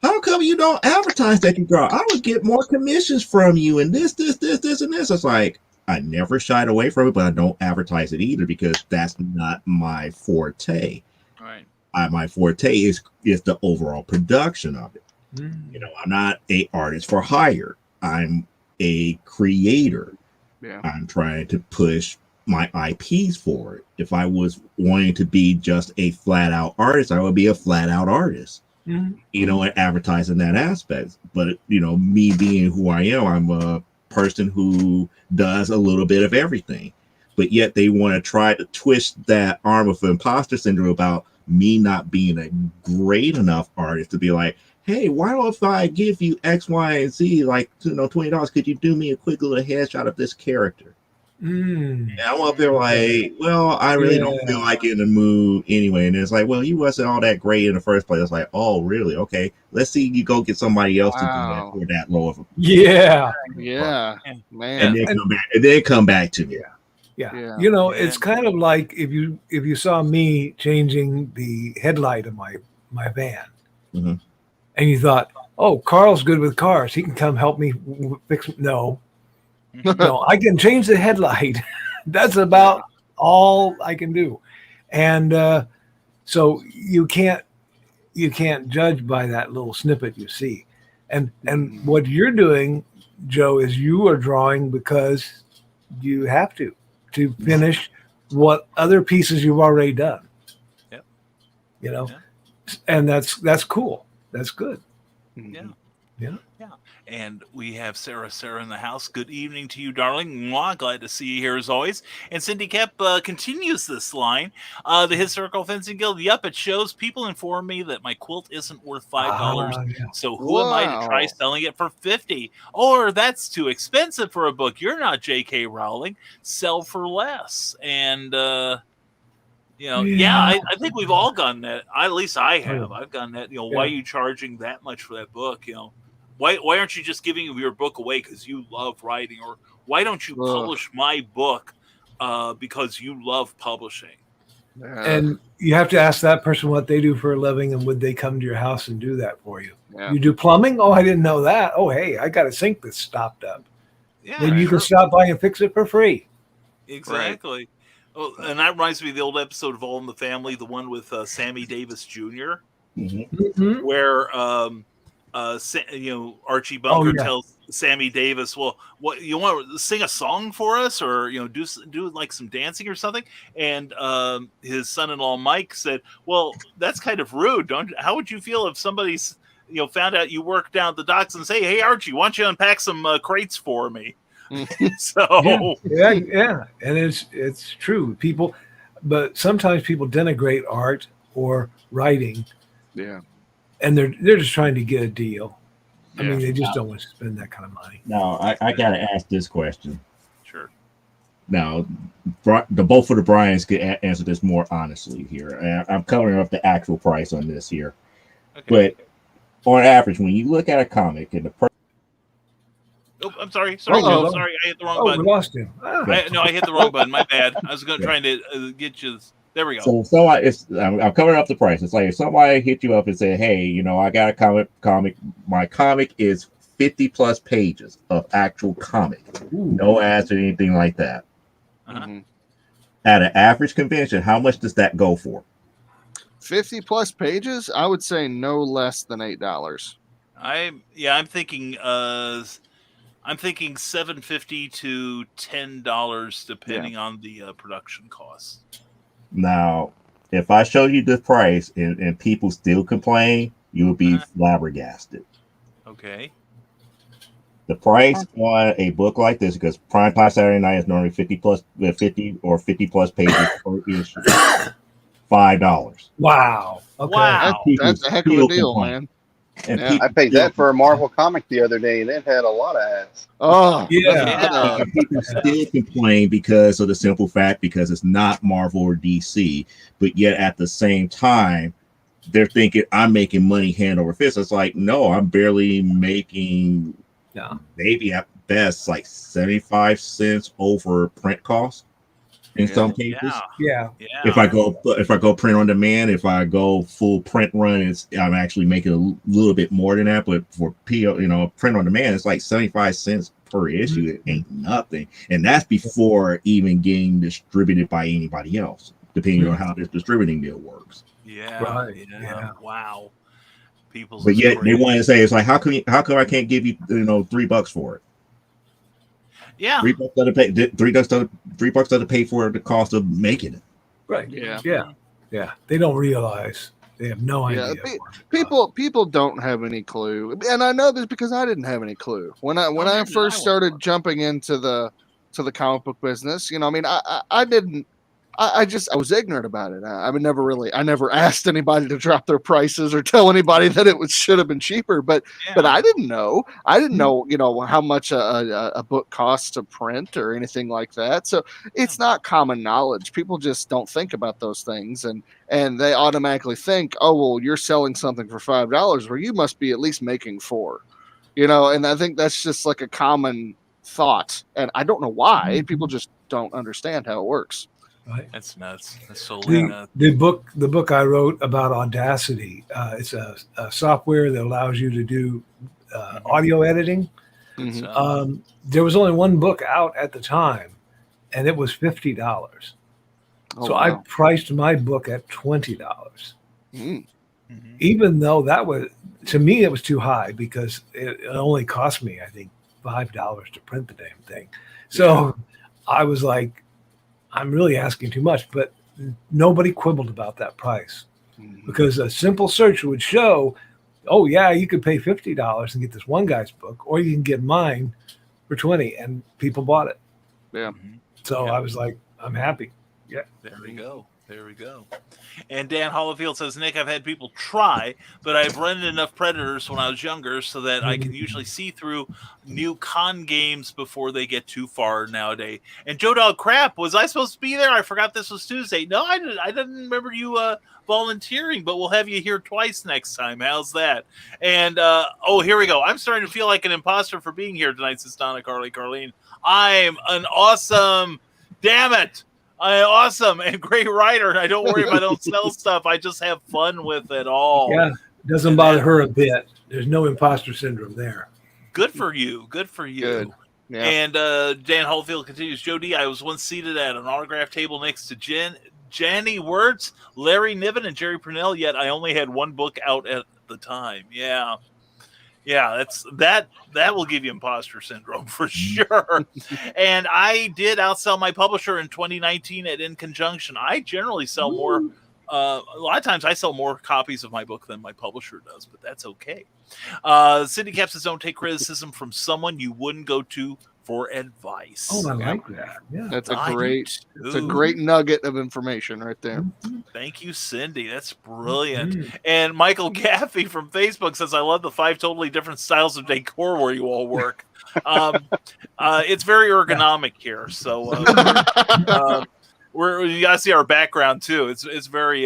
How come you don't advertise that you draw? I would get more commissions from you and this, and this. It's like, I never shied away from it, but I don't advertise it either because that's not my forte. Right. My forte is the overall production of it. I'm not an artist for hire. I'm a creator. Yeah. I'm trying to push my IPs forward. If I was wanting to be just a flat out artist, I would be a flat out artist. And advertise in that aspect. But, me being who I am, I'm a person who does a little bit of everything. But yet they want to try to twist that arm of imposter syndrome about me not being a great enough artist to be like, hey, why don't if I give you X, Y, and Z, like, $20, could you do me a quick little headshot of this character? And I'm up there like, well, I really don't feel like in the mood anyway. And it's like, well, you wasn't all that great in the first place. It's like, oh, really? Okay, let's see you go get somebody else to do that for that low of a man, and then come back to me. Yeah. It's kind of like if you saw me changing the headlight of my van, and you thought, oh, Karl's good with cars, he can come help me fix. No, I can change the headlight. That's about all I can do. And so you can't judge by that little snippet you see. And what you're doing, Joe, is you are drawing because you have to finish what other pieces you've already done. And that's cool. That's good. Yeah. And we have Sarah in the house. Good evening to you, darling. Mwah, glad to see you here as always. And Cindy Kep continues this line. The Historical Fencing Guild. Yup, it shows. People inform me that my quilt isn't worth $5. So who am I to try selling it for $50? Or that's too expensive for a book. You're not J.K. Rowling. Sell for less. And I think we've all gotten that. At least I have. I've gotten that. Why are you charging that much for that book? Why aren't you just giving your book away because you love writing? Or why don't you publish my book because you love publishing? And you have to ask that person what they do for a living and would they come to your house and do that for you? You do plumbing? Oh, I didn't know that. Oh, hey, I got a sink that's stopped up. Then you can stop by and fix it for free. Exactly. Right. Oh, and that reminds me of the old episode of All in the Family, the one with Sammy Davis Jr., where Archie Bunker tells Sammy Davis, well, what you want to sing a song for us or do like some dancing or something? And his son-in-law Mike said, well, that's kind of rude. How would you feel if somebody's found out you work down at the docks and say, hey Archie, why don't you unpack some crates for me? So and it's true. But sometimes people denigrate art or writing. And they're just trying to get a deal. I mean, they just don't want to spend that kind of money. Now, I got to ask this question. Sure. Now, both of the Bryans could answer this more honestly here. I'm covering up the actual price on this here. Okay. But on average, when you look at a comic and the I'm Sorry. Uh-oh. Sorry. I hit the wrong Oh, we button. lost him. Ah. I hit the wrong button. My bad. I was trying to get you. There we go. So I'm covering up the price. It's like if somebody hit you up and say, "Hey, I got a comic. My comic is 50 plus pages of actual comic, no ads or anything like that." Uh-huh. At an average convention, how much does that go for? 50 plus pages, I would say no less than $8. I'm thinking $7.50 to $10 depending on the production costs. Now, if I show you the price and people still complain, you will be flabbergasted. Okay. The price on a book like this, because Prime Time Saturday Night is normally 50 plus pages per issue, $5. Wow. Okay. Wow. That's a heck of a deal, man. And Yeah. I paid that for a Marvel comic the other day, and it had a lot of ads. Oh, Yeah. And people still complain because of the simple fact because it's not Marvel or DC, but yet at the same time, they're thinking I'm making money hand over fist. It's like, no, I'm barely making maybe at best like 75 cents over print cost in some cases. Yeah. If I go print on demand, if I go full print run, I'm actually making a little bit more than that. But for print on demand, it's like 75 cents per issue. It ain't nothing, and that's before even getting distributed by anybody else, depending on how this distributing deal works. Yeah. Right. Yeah. Wow. But yet they want to say it's like how come I can't give you $3 for it? Yeah. $3 doesn't pay for the cost of making it. Right. Yeah. Yeah. They don't realize. They have no idea. People don't have any clue, and I know this because I didn't have any clue when I first started jumping into the comic book business. I didn't. I was ignorant about it. I never asked anybody to drop their prices or tell anybody that it should have been cheaper. But I didn't know. I didn't know, how much a book costs to print or anything like that. So it's not common knowledge. People just don't think about those things, and they automatically think, oh well, you're selling something for $5, well you must be at least making $4. And I think that's just like a common thought, and I don't know why. People just don't understand how it works. Right. That's nuts. That's so nuts. The book I wrote about Audacity. It's a software that allows you to do audio editing. Mm-hmm. There was only one book out at the time, and it was $50. Oh, so wow. I priced my book at $20. Mm. Even though that was, to me, it was too high because it only cost me, I think, $5 to print the damn thing. So I was like, I'm really asking too much, but nobody quibbled about that price because a simple search would show, oh yeah, you could pay $50 and get this one guy's book, or you can get mine for $20, and people bought it. Yeah. So I was like, I'm happy. Yeah. There we go. And Dan Hollifield says, Nick, I've had people try, but I've rented enough Predators when I was younger so that I can usually see through new con games before they get too far nowadays. And Joe Dog Crap, was I supposed to be there? I forgot this was Tuesday. No, I didn't remember you volunteering, but we'll have you here twice next time. How's that? And, here we go. I'm starting to feel like an imposter for being here tonight, says Donna Carlene. I'm an awesome, damn it. Awesome and great writer, and I don't worry if I don't sell stuff. I just have fun with it all. Yeah, it doesn't bother her a bit. There's no imposter syndrome there. Good for you. Good. Yeah. And Dan Holfield continues, Joe D, I was once seated at an autograph table next to Janny Wirtz, Larry Niven, and Jerry Purnell, yet I only had one book out at the time. Yeah, that will give you imposter syndrome for sure. And I did outsell my publisher in 2019 at In Conjunction. I generally sell more. A lot of times I sell more copies of my book than my publisher does, but that's okay. Cindy Cap says, don't take criticism from someone you wouldn't go to for advice. Oh, I like that. Yeah, that's a great nugget of information right there. Thank you, Cindy. That's brilliant. And Michael Gaffey from Facebook says, I love the 5 totally different styles of decor where you all work. It's very ergonomic here. So you gotta see our background too. It's very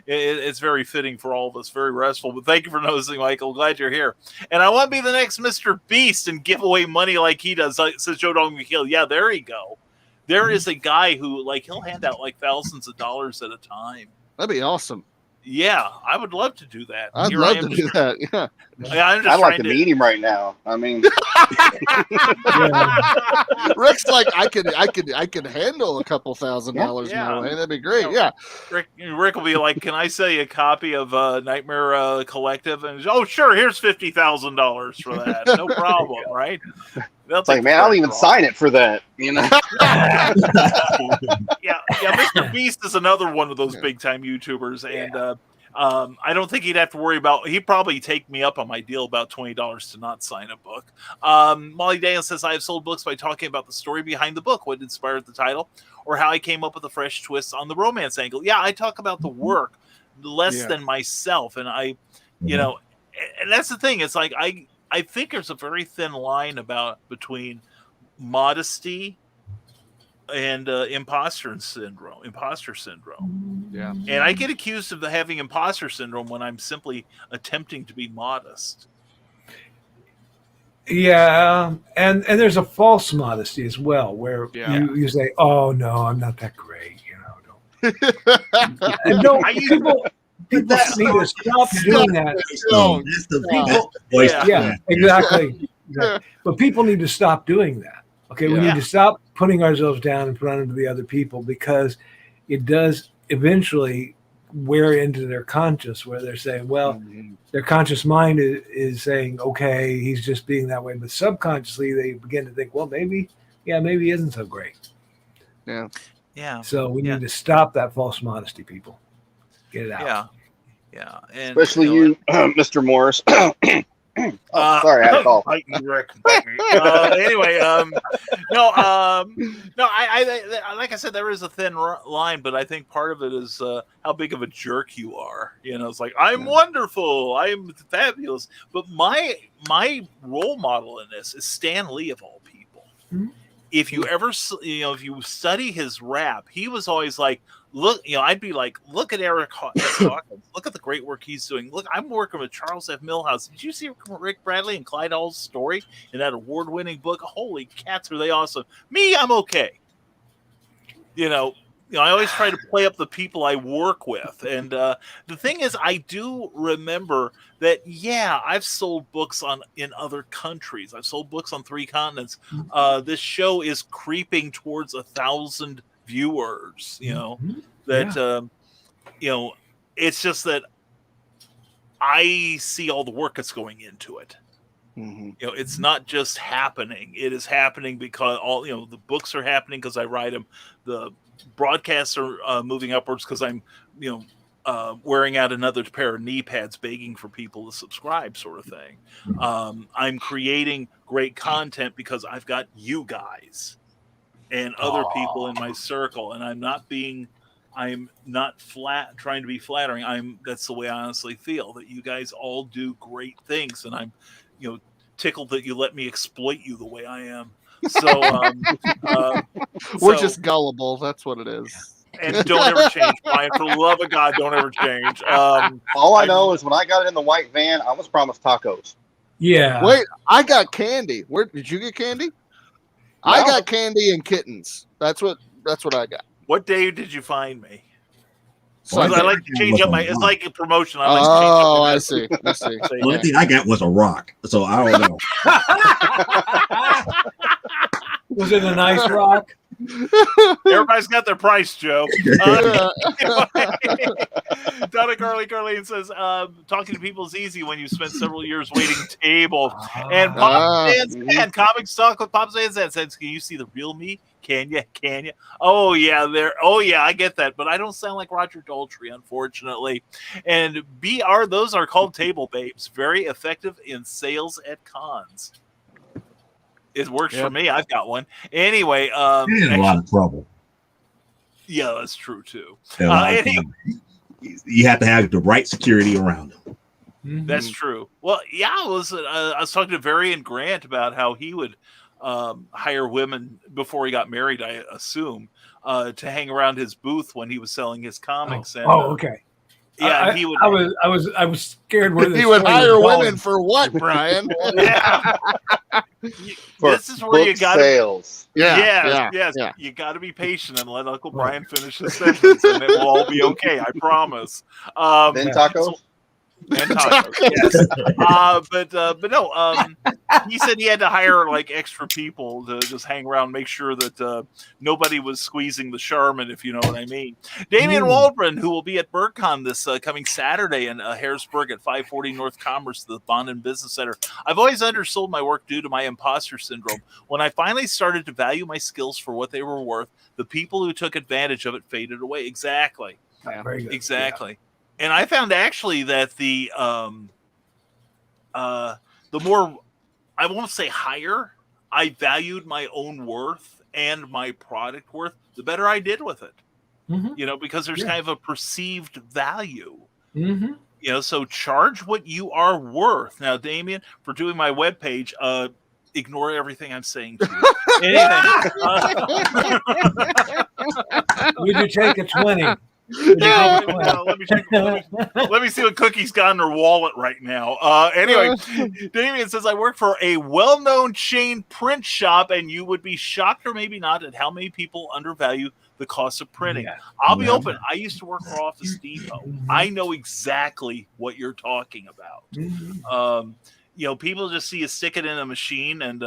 it's very fitting for all of us, very restful. But thank you for noticing, Michael. Glad you're here. And I want to be the next Mr. Beast and give away money like he does, says Joe Dong McKeel. Yeah, there you go. There is a guy who, like, he'll hand out like thousands of dollars at a time. That'd be awesome. Yeah, I would love to do that. I'd love to do that. Yeah. I'm just I'd like to meet him right now. I mean, Rick's like, I could handle a couple $1,000 Yeah. my way. That'd be great. Yeah. Rick will be like, "Can I sell you a copy of Nightmare Collective?" And oh, sure, here's $50,000 for that. No problem, right? it's like, man, I'll even sign it for that. You know? yeah. Mr. Beast is another one of those big time YouTubers, and I don't think he'd have to worry about. He'd probably take me up on my deal about $20 to not sign a book. Molly Daniels says, "I have sold books by talking about the story behind the book, what inspired the title, or how I came up with a fresh twist on the romance angle." Yeah, I talk about the work less than myself, and and that's the thing. It's like I think there's a very thin line between modesty and imposter syndrome. Yeah. And I get accused of having imposter syndrome when I'm simply attempting to be modest. Yeah, and there's a false modesty as well, where you say, "Oh no, I'm not that great," And people need to stop doing that. Yeah, exactly. But people need to stop doing that. Okay, we need to stop putting ourselves down in front of the other people, because it does eventually wear into their conscious, where they're saying, well, their conscious mind is saying, okay, he's just being that way. But subconsciously, they begin to think, well, maybe he isn't so great. Yeah. Yeah. So we need to stop that false modesty, people. Get it out. Yeah. And, especially you, Mr. Morris. Sorry, I had a call. Anyway, I like I said, there is a thin line, but I think part of it is how big of a jerk you are. It's like, I'm wonderful, I'm fabulous, but my role model in this is Stan Lee, of all people. Mm-hmm. If you ever, if you study his rap, he was always like, look, I'd be like, look at Eric Hawkins. Look at the great work he's doing. Look, I'm working with Charles F. Milhouse. Did you see Rick Bradley and Clyde Hall's story in that award-winning book? Holy cats, are they awesome. Me, I'm okay. I always try to play up the people I work with. And the thing is, I do remember that, I've sold books in other countries. I've sold books on 3 continents. This show is creeping towards 1,000 viewers, it's just that I see all the work that's going into it. It's not just happening. It is happening because the books are happening because I write them. The broadcasts are moving upwards because I'm, wearing out another pair of knee pads, begging for people to subscribe, sort of thing. I'm creating great content because I've got you guys and other people in my circle, and I'm not trying to be flattering. That's the way I honestly feel, that you guys all do great things, and I'm, tickled that you let me exploit you the way I am. So we're just gullible. That's what it is. And don't ever change, Brian. For the love of God, don't ever change. All I know is when I got it in the white van, I was promised tacos. Yeah. Wait, I got candy. Where did you get candy? No. I got candy and kittens. That's what I got. What day did you find me? So I like to change up it's like a promotion. I like I see. The only thing I got was a rock, so I don't know. Was it a nice rock? Everybody's got their price, Joe. Donna Carlene says, talking to people is easy when you spend several years waiting table. And Pop Sands, Comics Talk with Pop Sands says, can you see the real me? Can you? Oh yeah, I get that, but I don't sound like Roger Daltrey, unfortunately. And those are called table babes. Very effective in sales at cons. It works for me. I've got one. Anyway, you're in a lot of trouble. Yeah, that's true too. Anyway. You have to have the right security around them. Mm-hmm. That's true. Well, I was talking to Varian Grant about how he would hire women before he got married, I assume, to hang around his booth when he was selling his comics. Okay. Yeah, he would. I was scared where this He would story was hire going. women for what, Brian? Yeah. For This is where you book got sales. Yes. You got to be patient and let Uncle Brian finish his sentence, and it will all be okay. I promise. Then tacos. And tacos, yes. But no. He said he had to hire like extra people to just hang around, make sure that nobody was squeezing the Charmin, if you know what I mean. Damian Waldron, who will be at BurgCon this coming Saturday in Harrisburg at 540 North Commerce, the Bond and Business Center. I've always undersold my work due to my imposter syndrome. When I finally started to value my skills for what they were worth, the people who took advantage of it faded away. Exactly. Very good. Exactly. Yeah. And I found actually that the more, I won't say higher, I valued my own worth and my product worth, the better I did with it. Mm-hmm. Because there's kind of a perceived value. Mm-hmm. So charge what you are worth. Now, Damien, for doing my webpage, ignore everything I'm saying to you. Would you take a 20? Let me see what Cookie's got in her wallet right now. Anyway, Damien says, I work for a well-known chain print shop, and you would be shocked or maybe not at how many people undervalue the cost of printing. Yeah. I'll be open. I used to work for Office Depot. I know exactly what you're talking about. People just see you stick it in a machine and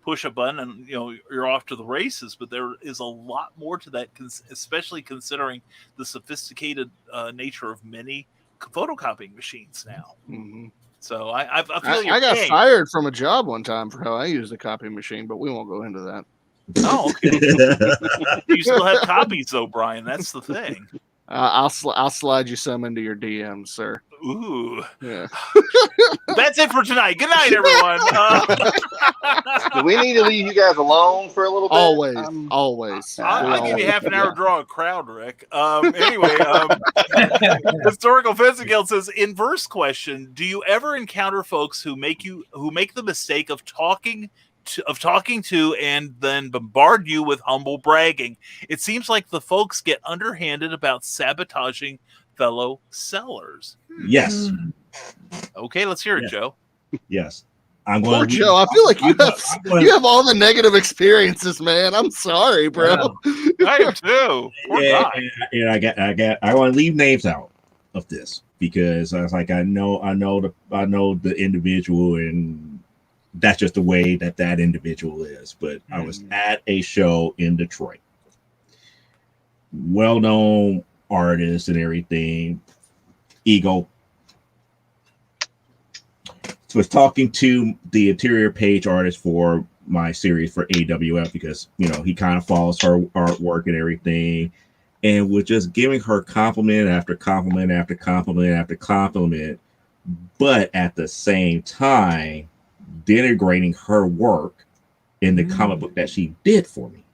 push a button and, you're off to the races. But there is a lot more to that, especially considering the sophisticated nature of many photocopying machines now. Mm-hmm. So I feel I got fired from a job one time for how I used a copy machine, but we won't go into that. Oh, okay. You still have copies, though, Brian. That's the thing. I'll slide you some into your DMs, sir. Ooh. Yeah. That's it for tonight. Good night, everyone. Do we need to leave you guys alone for a little bit? Always. I'll give you half an hour to draw a crowd, Rick. Anyway, Historical Fencing Guild says, inverse question, do you ever encounter folks who make the mistake of talking to and then bombard you with humble bragging? It seems like the folks get underhanded about sabotaging fellow sellers. Yes. Okay, let's hear it, Joe. Yes. Poor Joe, I feel like you have all the negative experiences, man. I'm sorry, bro. I am too. Poor guy. I want to leave names out of this because I was like, I know the individual, and that's just the way that individual is. But I was at a show in Detroit. Well-known artist and everything. Ego. So I was talking to the interior page artist for my series for AWF because, he kind of follows her artwork and everything, and was just giving her compliment after compliment after compliment after compliment, but at the same time denigrating her work in the comic book that she did for me.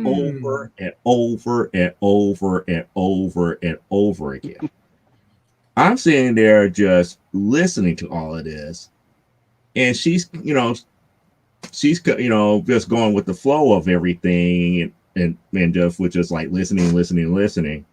Over and over and over and over and over again. I'm sitting there just listening to all of this, and she's just going with the flow of everything and just with just like listening.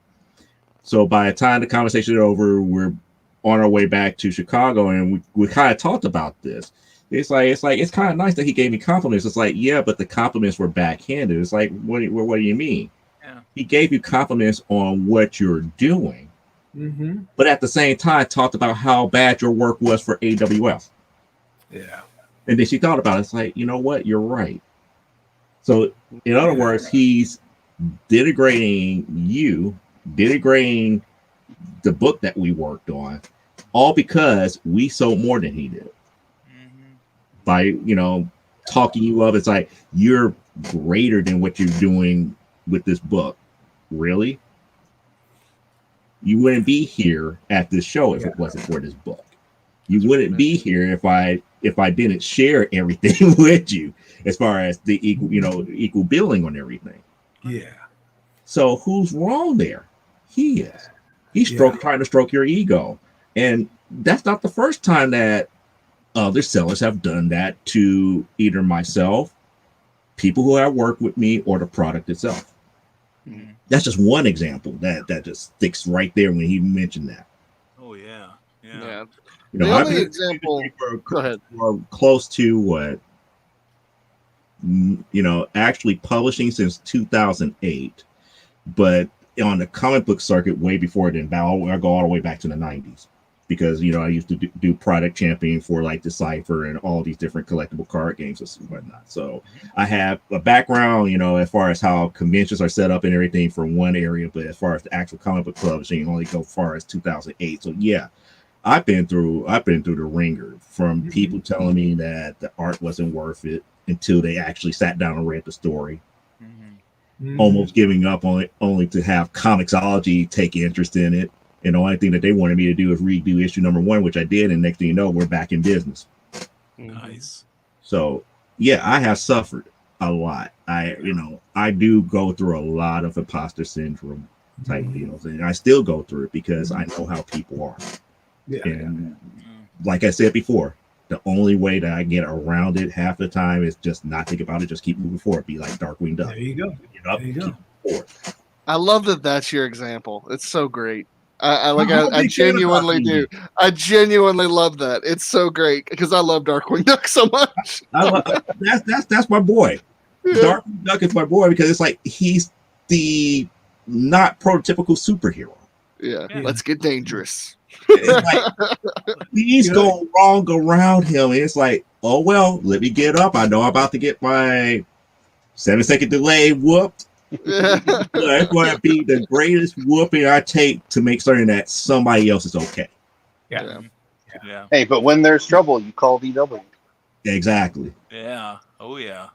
So by the time the conversation is over, we're on our way back to Chicago, and we kind of talked about this. It's kind of nice that he gave me compliments. It's like, yeah, but the compliments were backhanded. It's like, what do you mean? Yeah. He gave you compliments on what you're doing, but at the same time talked about how bad your work was for AWF. Yeah. And then she thought about it. It's like, you know what? You're right. So in other words, he's denigrating you, denigrating the book that we worked on, all because we sold more than he did. By talking you up, it's like you're greater than what you're doing with this book. Really? You wouldn't be here at this show if it wasn't for this book. You wouldn't be here if I didn't share everything with you as far as the equal billing on everything. Yeah. So who's wrong there? He is. He's trying to stroke your ego, and that's not the first time that other sellers have done that to either myself, people who have worked with me, or the product itself. That's just one example that just sticks right there when he mentioned that. Oh yeah. Yeah. You know, The I've only been example. Go ahead. for close to what, actually publishing since 2008, but on the comic book circuit way before then. I go all the way back to the 90s because I used to do product championing for like Decipher and all these different collectible card games and whatnot. So I have a background, as far as how conventions are set up and everything from one area, but as far as the actual comic book publishing, only go far as 2008. So yeah, I've been through the ringer from people telling me that the art wasn't worth it until they actually sat down and read the story. Almost giving up on it only to have Comixology take interest in it. And the only thing that they wanted me to do is redo issue number 1, which I did. And next thing you know, we're back in business. Nice. So yeah, I have suffered a lot. I do go through a lot of imposter syndrome type deals, and I still go through it because I know how people are. And like I said before, the only way that I get around it half the time is just not think about it, just keep moving forward. Be like Darkwing Duck. There you go. Get up, There you go. keep forward. I love that that's your example. It's so great. I genuinely do. I genuinely love that. It's so great because I love Darkwing Duck so much. That's my boy. Yeah. Darkwing Duck is my boy because it's like he's the not prototypical superhero. Yeah. Let's get dangerous. Like, things go wrong around him. It's like, oh well, let me get up. I know I'm about to get my 7-second delay whooped. It's going to be the greatest whooping I take to make certain that somebody else is okay. Yeah. Hey, but when there's trouble, you call DW. Exactly. Yeah. Oh yeah.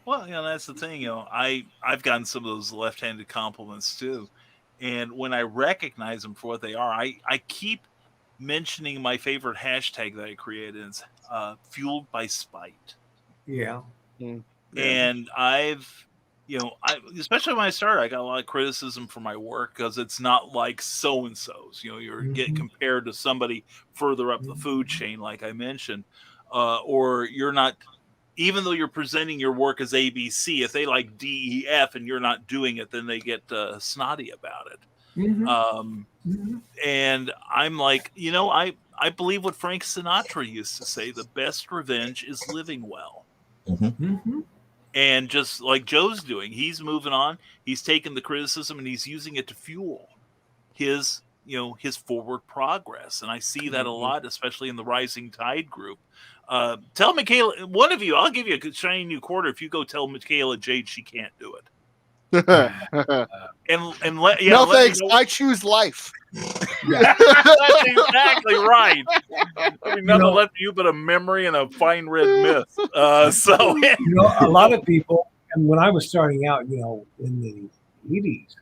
Well, that's the thing. I've gotten some of those left-handed compliments too, and when I recognize them for what they are, I keep mentioning my favorite hashtag that I created is fueled by spite. Yeah. And I've especially when I started, I got a lot of criticism for my work because it's not like so-and-so's. You're getting compared to somebody further up the food chain, like I mentioned, or you're not, even though you're presenting your work as ABC, if they like DEF and you're not doing it, then they get snotty about it. And I'm like, I believe what Frank Sinatra used to say, the best revenge is living well. And just like Joe's doing, he's moving on. He's taking the criticism and he's using it to fuel his forward progress. And I see that a lot, especially in the Rising Tide group. Tell Michaela, one of you, I'll give you a shiny new quarter if you go tell Michaela Jade she can't do it. No thanks. I choose life. That's exactly right. Nothing left to you but a memory and a fine red mist. A lot of people, and when I was starting out, in the 80s,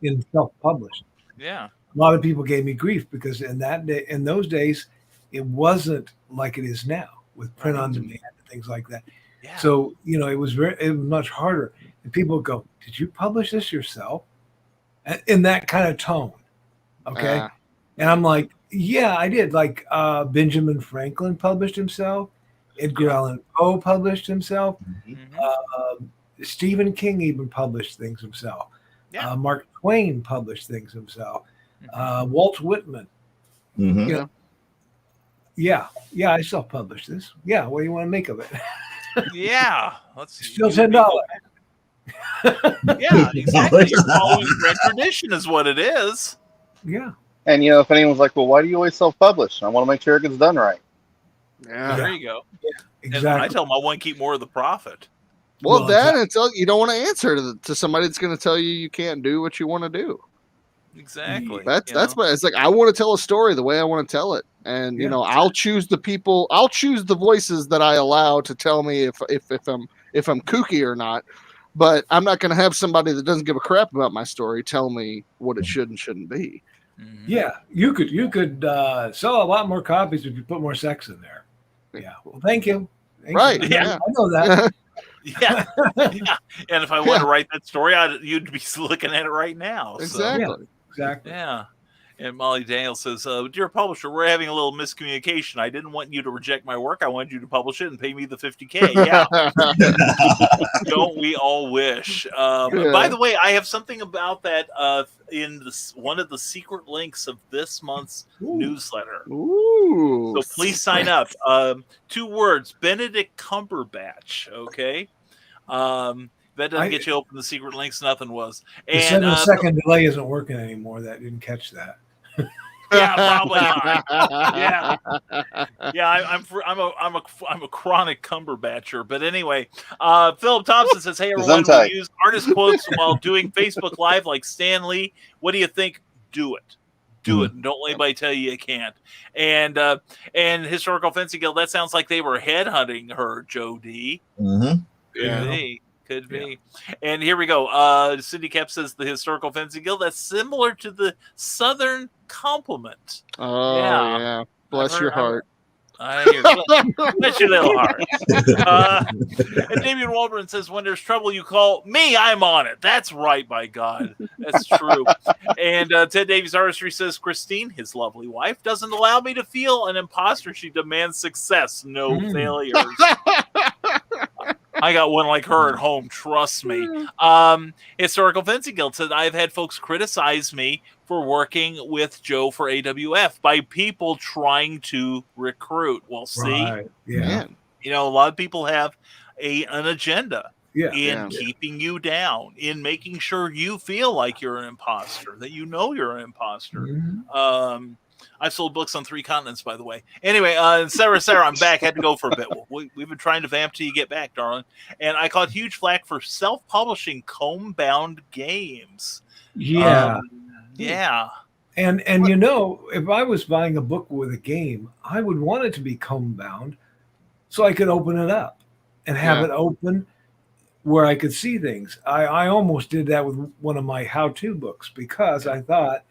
in self-publishing, a lot of people gave me grief because in those days, it wasn't like it is now with print on demand and things like that. Yeah. So it was much harder. And people go, "Did you publish this yourself?" In that kind of tone. Okay. And I'm like, yeah, I did. Like Benjamin Franklin published himself. Edgar Allan Poe published himself. Stephen King even published things himself. Mark Twain published things himself. Walt Whitman. I self-published this. Yeah, what do you want to make of it? Let's still $10. Yeah, exactly. You're following red tradition is what it is. Yeah. And if anyone's like, well, why do you always self-publish? I want to make sure it gets done right. There you go. Yeah, exactly. And I tell them I want to keep more of the profit. Well, you don't want to answer to somebody that's going to tell you can't do what you want to do. Exactly. That's what it's like. I want to tell a story the way I want to tell it, and I'll choose the people. I'll choose the voices that I allow to tell me if I'm kooky or not. But I'm not going to have somebody that doesn't give a crap about my story tell me what it should and shouldn't be. Yeah, you could sell a lot more copies if you put more sex in there. Yeah. Well, thank you. Right. I know that. Yeah. And if I want to write that story, you'd be looking at it right now. Exactly. So. Exactly. Yeah. And Molly Daniels says, "Dear publisher, we're having a little miscommunication. I didn't want you to reject my work. I wanted you to publish it and pay me the $50K. Yeah, don't we all wish? By the way, I have something about that in one of the secret links of this month's newsletter. Ooh, so please sign up. 2 words: Benedict Cumberbatch. Okay. That doesn't get you open the secret links. Nothing was. The 7-second delay isn't working anymore. That didn't catch that. Yeah, probably not. Yeah. I'm a chronic Cumberbatcher. But anyway, Philip Thompson says, "Hey everyone, we use artist quotes while doing Facebook Live like Stan Lee. What do you think? Do it. Do it. And don't let anybody tell you can't." And Historical Fencing Guild, that sounds like they were headhunting her, Joe D. Could be. And here we go. Cindy Cap says the Historical Fencing Guild, that's similar to the Southern Compliment. Oh, yeah. Bless your heart. Bless your little heart. And Damian Waldron says, when there's trouble, you call me. I'm on it. That's right, by God. That's true. And Ted Davies Artistry says, Christine, his lovely wife, doesn't allow me to feel an imposter. She demands success, no failures. I got one like her at home, trust me. Historical Fencing Guild said, I've had folks criticize me for working with Joe for AWF by people trying to recruit. Well, see, a lot of people have an agenda in keeping you down, in making sure you feel like you're an imposter, that you know you're an imposter. I've sold books on 3 continents, by the way. Anyway, Sarah, I'm back. Had to go for a bit. We've been trying to vamp till you get back, darling. And I caught huge flack for self-publishing comb-bound games. Yeah. And if I was buying a book with a game, I would want it to be comb-bound so I could open it up and have it open where I could see things. I almost did that with one of my how-to books because I thought,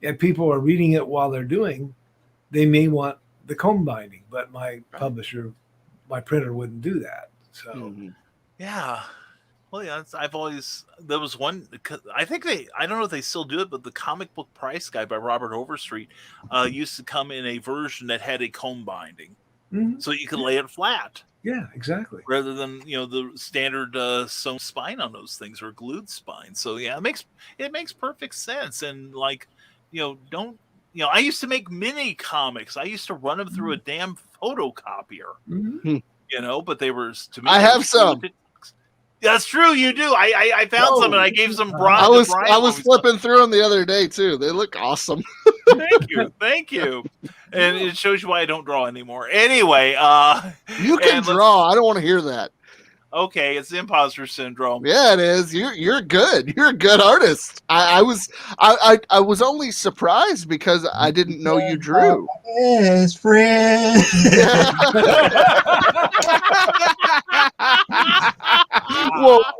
if people are reading it while they're doing, they may want the comb binding, but my publisher, my printer wouldn't do that. So, there was one, I don't know if they still do it, but the Comic Book Price Guide by Robert Overstreet used to come in a version that had a comb binding. So you could lay it flat. Yeah, exactly. Rather than, the standard sewn spine on those things or glued spine. So it makes perfect sense. And I used to make mini comics. I used to run them through a damn photocopier, but they were, to me, I have some. That's true. You do. I found some and I gave some Brian. I was flipping through them the other day too. They look awesome. Thank you. And it shows you why I don't draw anymore. Anyway, you can draw. I don't want to hear that. Okay, it's Imposter Syndrome. Yeah, it is. You're good. You're a good artist. I was only surprised because I didn't know you drew. Best friend.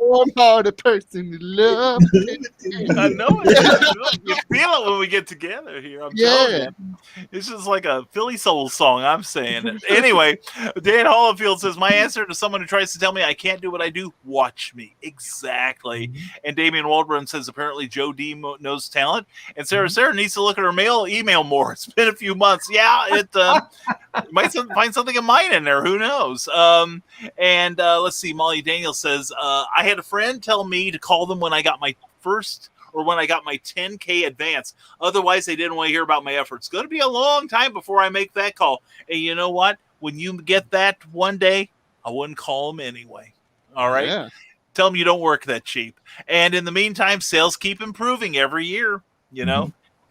One hearted person to love. I know it. You feel it when we get together here. I'm telling you. It's just like a Philly Soul song. I'm saying it. Anyway, Dan Hollifield says, my answer to someone who tries to tell me I can't do what I do, watch me. Exactly. And Damian Waldron says, apparently Joe D knows talent. And Sarah needs to look at her email more. It's been a few months. Yeah, it might find something of mine in there. Who knows? And let's see. Molly Daniel says, I had a friend tell me to call them when I got my first or when I got my 10K advance. Otherwise, they didn't want to hear about my efforts. It's going to be a long time before I make that call. And you know what? When you get that one day, I wouldn't call them anyway. All right? Yeah. Tell them you don't work that cheap. And in the meantime, sales keep improving every year.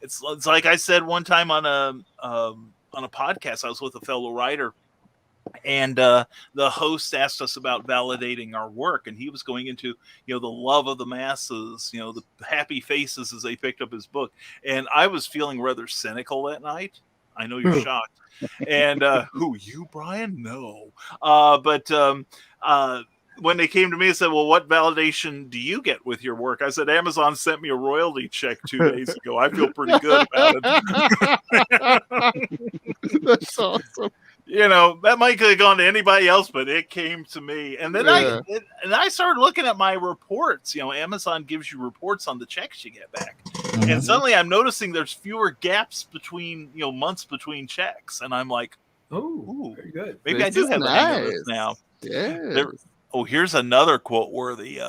It's like I said one time on a podcast. I was with a fellow writer. And the host asked us about validating our work, and he was going into, the love of the masses, the happy faces as they picked up his book. And I was feeling rather cynical that night. I know you're shocked. And who, you, Brian? No. But when they came to me and said, well, what validation do you get with your work? I said, Amazon sent me a royalty check 2 days ago. I feel pretty good about it. That's awesome. that might have gone to anybody else, but it came to me. And then I started looking at my reports. Amazon gives you reports on the checks you get back. Mm-hmm. And suddenly I'm noticing there's fewer gaps between, months between checks. And I'm like, oh, very good. Maybe I do have a hang of this now. Yeah. Here's another quote-worthy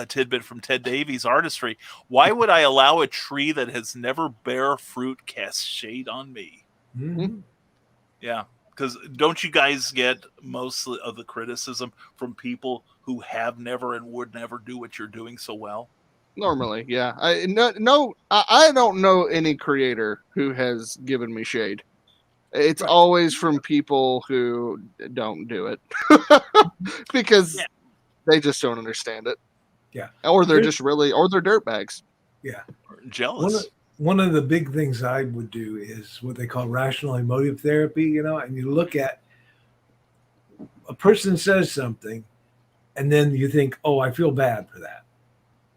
tidbit from Ted Davies' Artistry. Why would I allow a tree that has never bare fruit cast shade on me? Mm-hmm. Yeah, because don't you guys get most of the criticism from people who have never and would never do what you're doing so well? Normally, yeah. I don't know any creator who has given me shade. It's always from people who don't do it because they just don't understand it. Yeah. Or they're just or they're dirtbags. Yeah. Or jealous. One of the big things I would do is what they call rational emotive therapy, and you look at a person says something and then you think, oh, I feel bad for that.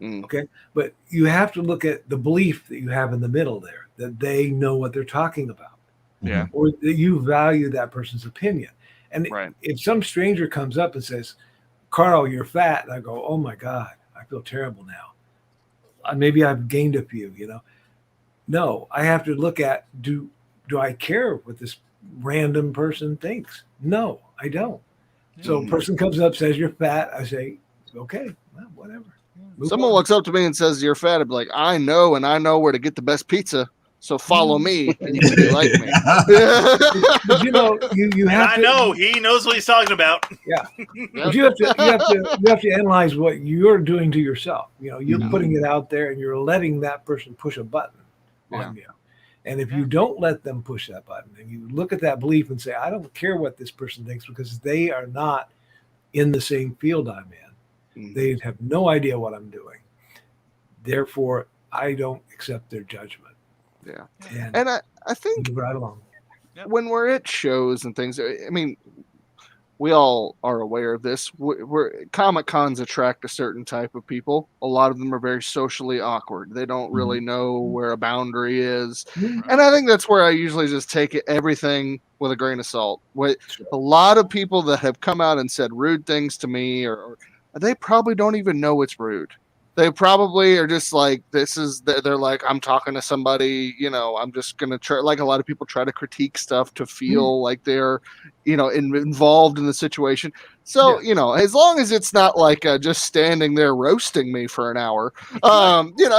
Okay. But you have to look at the belief that you have in the middle there, that they know what they're talking about. Yeah. Or that you value that person's opinion. And right. If some stranger comes up and says, Karl, you're fat, and I go, oh my God, I feel terrible now. Maybe I've gained a few, No, I have to look at, do I care what this random person thinks? No, I don't. So a person comes up, says you're fat. I say, okay, well, whatever. Someone walks up to me and says you're fat. I'd be like, I know where to get the best pizza. So follow me, and you can be like me. But you have to. I know he knows what he's talking about. Yeah, but you have to analyze what you're doing to yourself. You're putting it out there, and you're letting that person push a button on you. And if you don't let them push that button, and you look at that belief and say, I don't care what this person thinks because they are not in the same field I'm in. They have no idea what I'm doing. Therefore, I don't accept their judgment. Yeah. And I think move right along. When we're at shows and things, I mean, we all are aware of this. Comic cons attract a certain type of people. A lot of them are very socially awkward. They don't really know where a boundary is. And I think that's where I usually just take everything with a grain of salt. A lot of people that have come out and said rude things to me, or they probably don't even know it's rude. They probably are just like, they're like, I'm talking to somebody, I'm just going to try. Like a lot of people try to critique stuff to feel like they're, involved in the situation. So, as long as it's not like just standing there roasting me for an hour,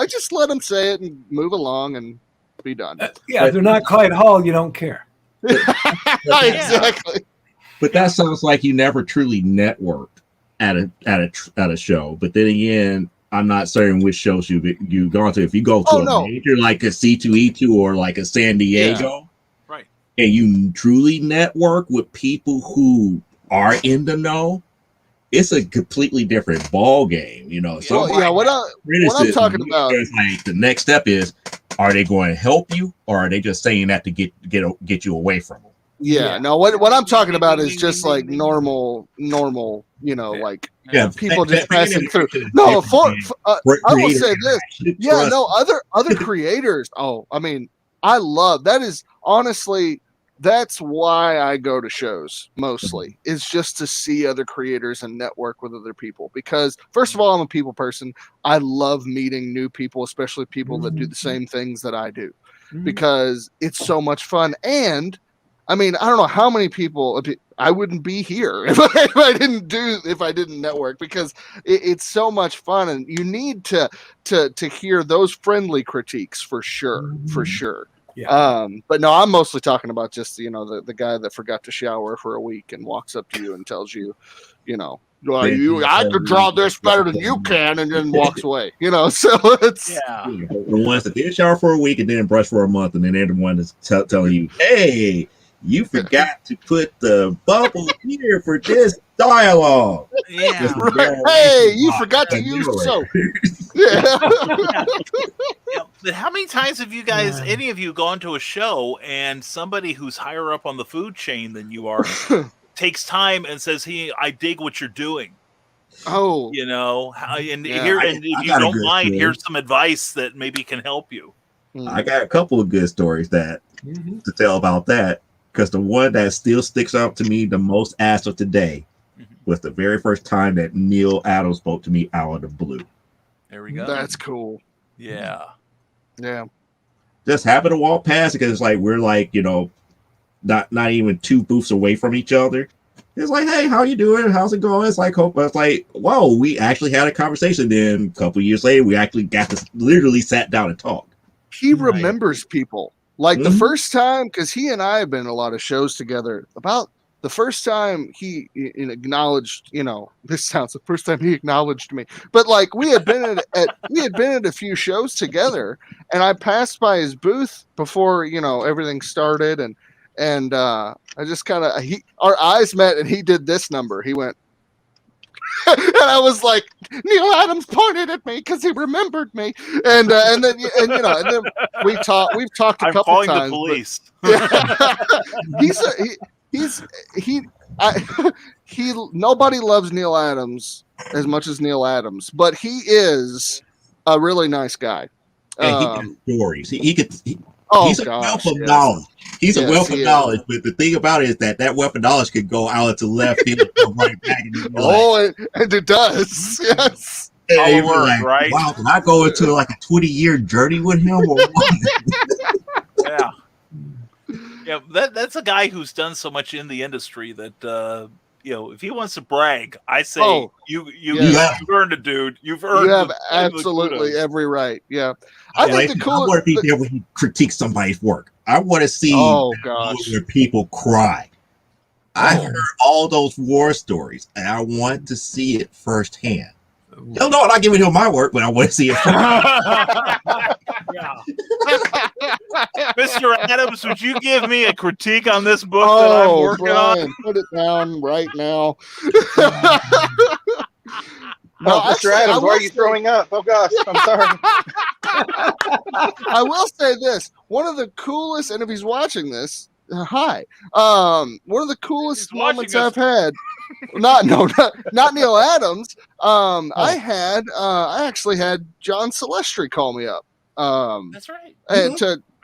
just let them say it and move along and be done. If they're not Clyde Hall, you don't care. Exactly. But that sounds like you never truly networked at a show. But then again, I'm not certain which shows you've gone to. If you go to a major like a C2E2 or like a San Diego, right, and you truly network with people who are in the know, it's a completely different ball game. So what I'm talking about is like the next step is, are they going to help you, or are they just saying that to get you away from them? No, what I'm talking about is just like normal, like people just passing through. No, I will say this. Other creators. Oh, I mean, I love that. Is honestly, that's why I go to shows mostly, is just to see other creators and network with other people. Because first of all, I'm a people person. I love meeting new people, especially people that do the same things that I do, because it's so much fun. And I mean, I don't know how many people. I wouldn't be here if I didn't network, because it's so much fun, and you need to hear those friendly critiques for sure. Yeah. But no, I'm mostly talking about just the guy that forgot to shower for a week and walks up to you and tells you, I could draw this better than you can, and then walks away. So it's the ones that did shower for a week and then brush for a month, and then they're the one that's telling you, hey, you forgot to put the bubble here for this dialogue. Yeah. Hey, you forgot to use soap. But how many times have you guys, any of you, gone to a show and somebody who's higher up on the food chain than you are takes time and says, "Hey, I dig what you're doing." Oh, and if you don't mind, here's some advice that maybe can help you. I got a couple of good stories to tell about that. because the one that still sticks out to me the most as of today was the very first time that Neil Adams spoke to me out of the blue. There we go. That's cool. Yeah. Yeah. Just happened to walk past because it's like we're like, you know, not even 2 booths away from each other. It's like, hey, how you doing? How's it going? It's like, hope. It's like, whoa, we actually had a conversation. Then a couple years later, we actually got to literally sat down and talked. He remembers people. Like the Mhm. first time, because he and I have been in a lot of shows together. About the first time he acknowledged, you know, this sounds the first time he acknowledged me, but like we had been at a few shows together, and I passed by his booth before, you know, everything started, and I just kind of our eyes met, and he did this number. He went, and I was like, Neil Adams pointed at me because he remembered me, and then we've talked a I'm couple calling times. the police. Nobody loves Neil Adams as much as Neil Adams, but he is a really nice guy. And he got stories. He's a wealth of yes. knowledge. He's a Yes, wealth of he is. knowledge, but the thing about it is that wealth of knowledge could go out into left field and come right back. And And it does. Yes. All you'd be work, like, right? wow, can I go into like a 20-year journey with him? Or what? Yeah. Yeah, that's a guy who's done so much in the industry that you know, if he wants to brag, I say you've earned it, dude. You've earned. You have the absolutely kudos. every right. Yeah. I want to be there when he critiques somebody's work. I want to see where people cry. I heard all those war stories, and I want to see it firsthand. Hell no, I'm not giving him my work, but I want to see it firsthand. Mr. Adams, would you give me a critique on this book that I'm working Brian, put it down right now. No, Mr. Adams, why are you throwing up? Oh gosh, I'm sorry. I will say this: one of the coolest, and if he's watching this, hi. One of the coolest moments I've had. Not Neil Adams. I actually had John Celestri call me up. That's right.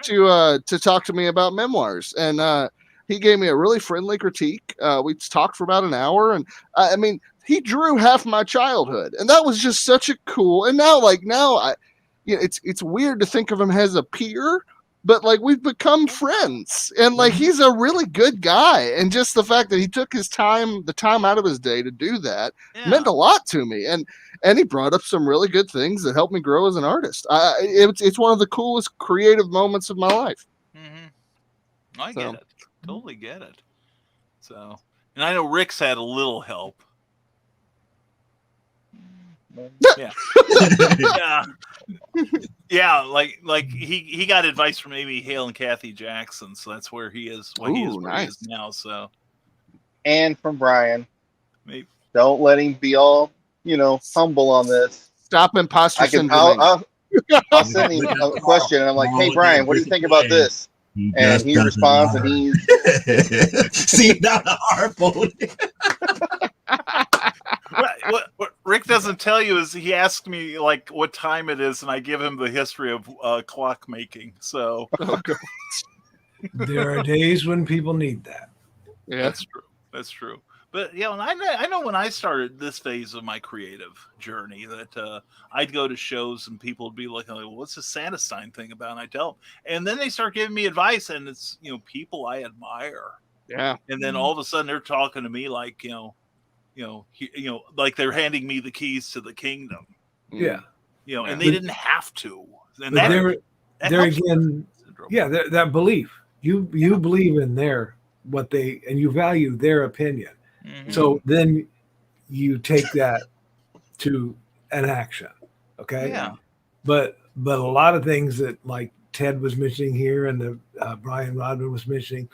To talk to me about memoirs, and he gave me a really friendly critique. We talked for about an hour, and I mean, he drew half my childhood, and that was just such a cool. And now, it's weird to think of him as a peer, but like we've become friends, and like he's a really good guy, and just the fact that he took the time out of his day to do that meant a lot to me, and he brought up some really good things that helped me grow as an artist. It's one of the coolest creative moments of my life. Mm-hmm. I get it, totally get it. So, and I know Rick's had a little help. Yeah. Yeah, like he got advice from Amy Hale and Kathy Jackson, so that's where he is. He is now. So, and from Brian, maybe. Don't let him be all humble on this. Stop imposter syndrome. I'll send him a question, and I'm like, "Hey, Brian, what do you think about this?" And he responds, and he's see now the hard phone. What Rick doesn't tell you is he asked me like what time it is, and I give him the history of clock making. So there are days when people need that. Yeah, that's true. That's true. But and I know when I started this phase of my creative journey that I'd go to shows and people would be like, well, "What's the Santa sign thing about?" And I tell them, and then they start giving me advice, and it's people I admire. Yeah. And then all of a sudden they're talking to me like like they're handing me the keys to the kingdom. Yeah. And they didn't have to. And there again, that belief. You believe in and you value their opinion. Mm-hmm. So then you take that to an action. Okay. Yeah. But a lot of things that like Ted was mentioning here and the Brian Rodman was mentioning,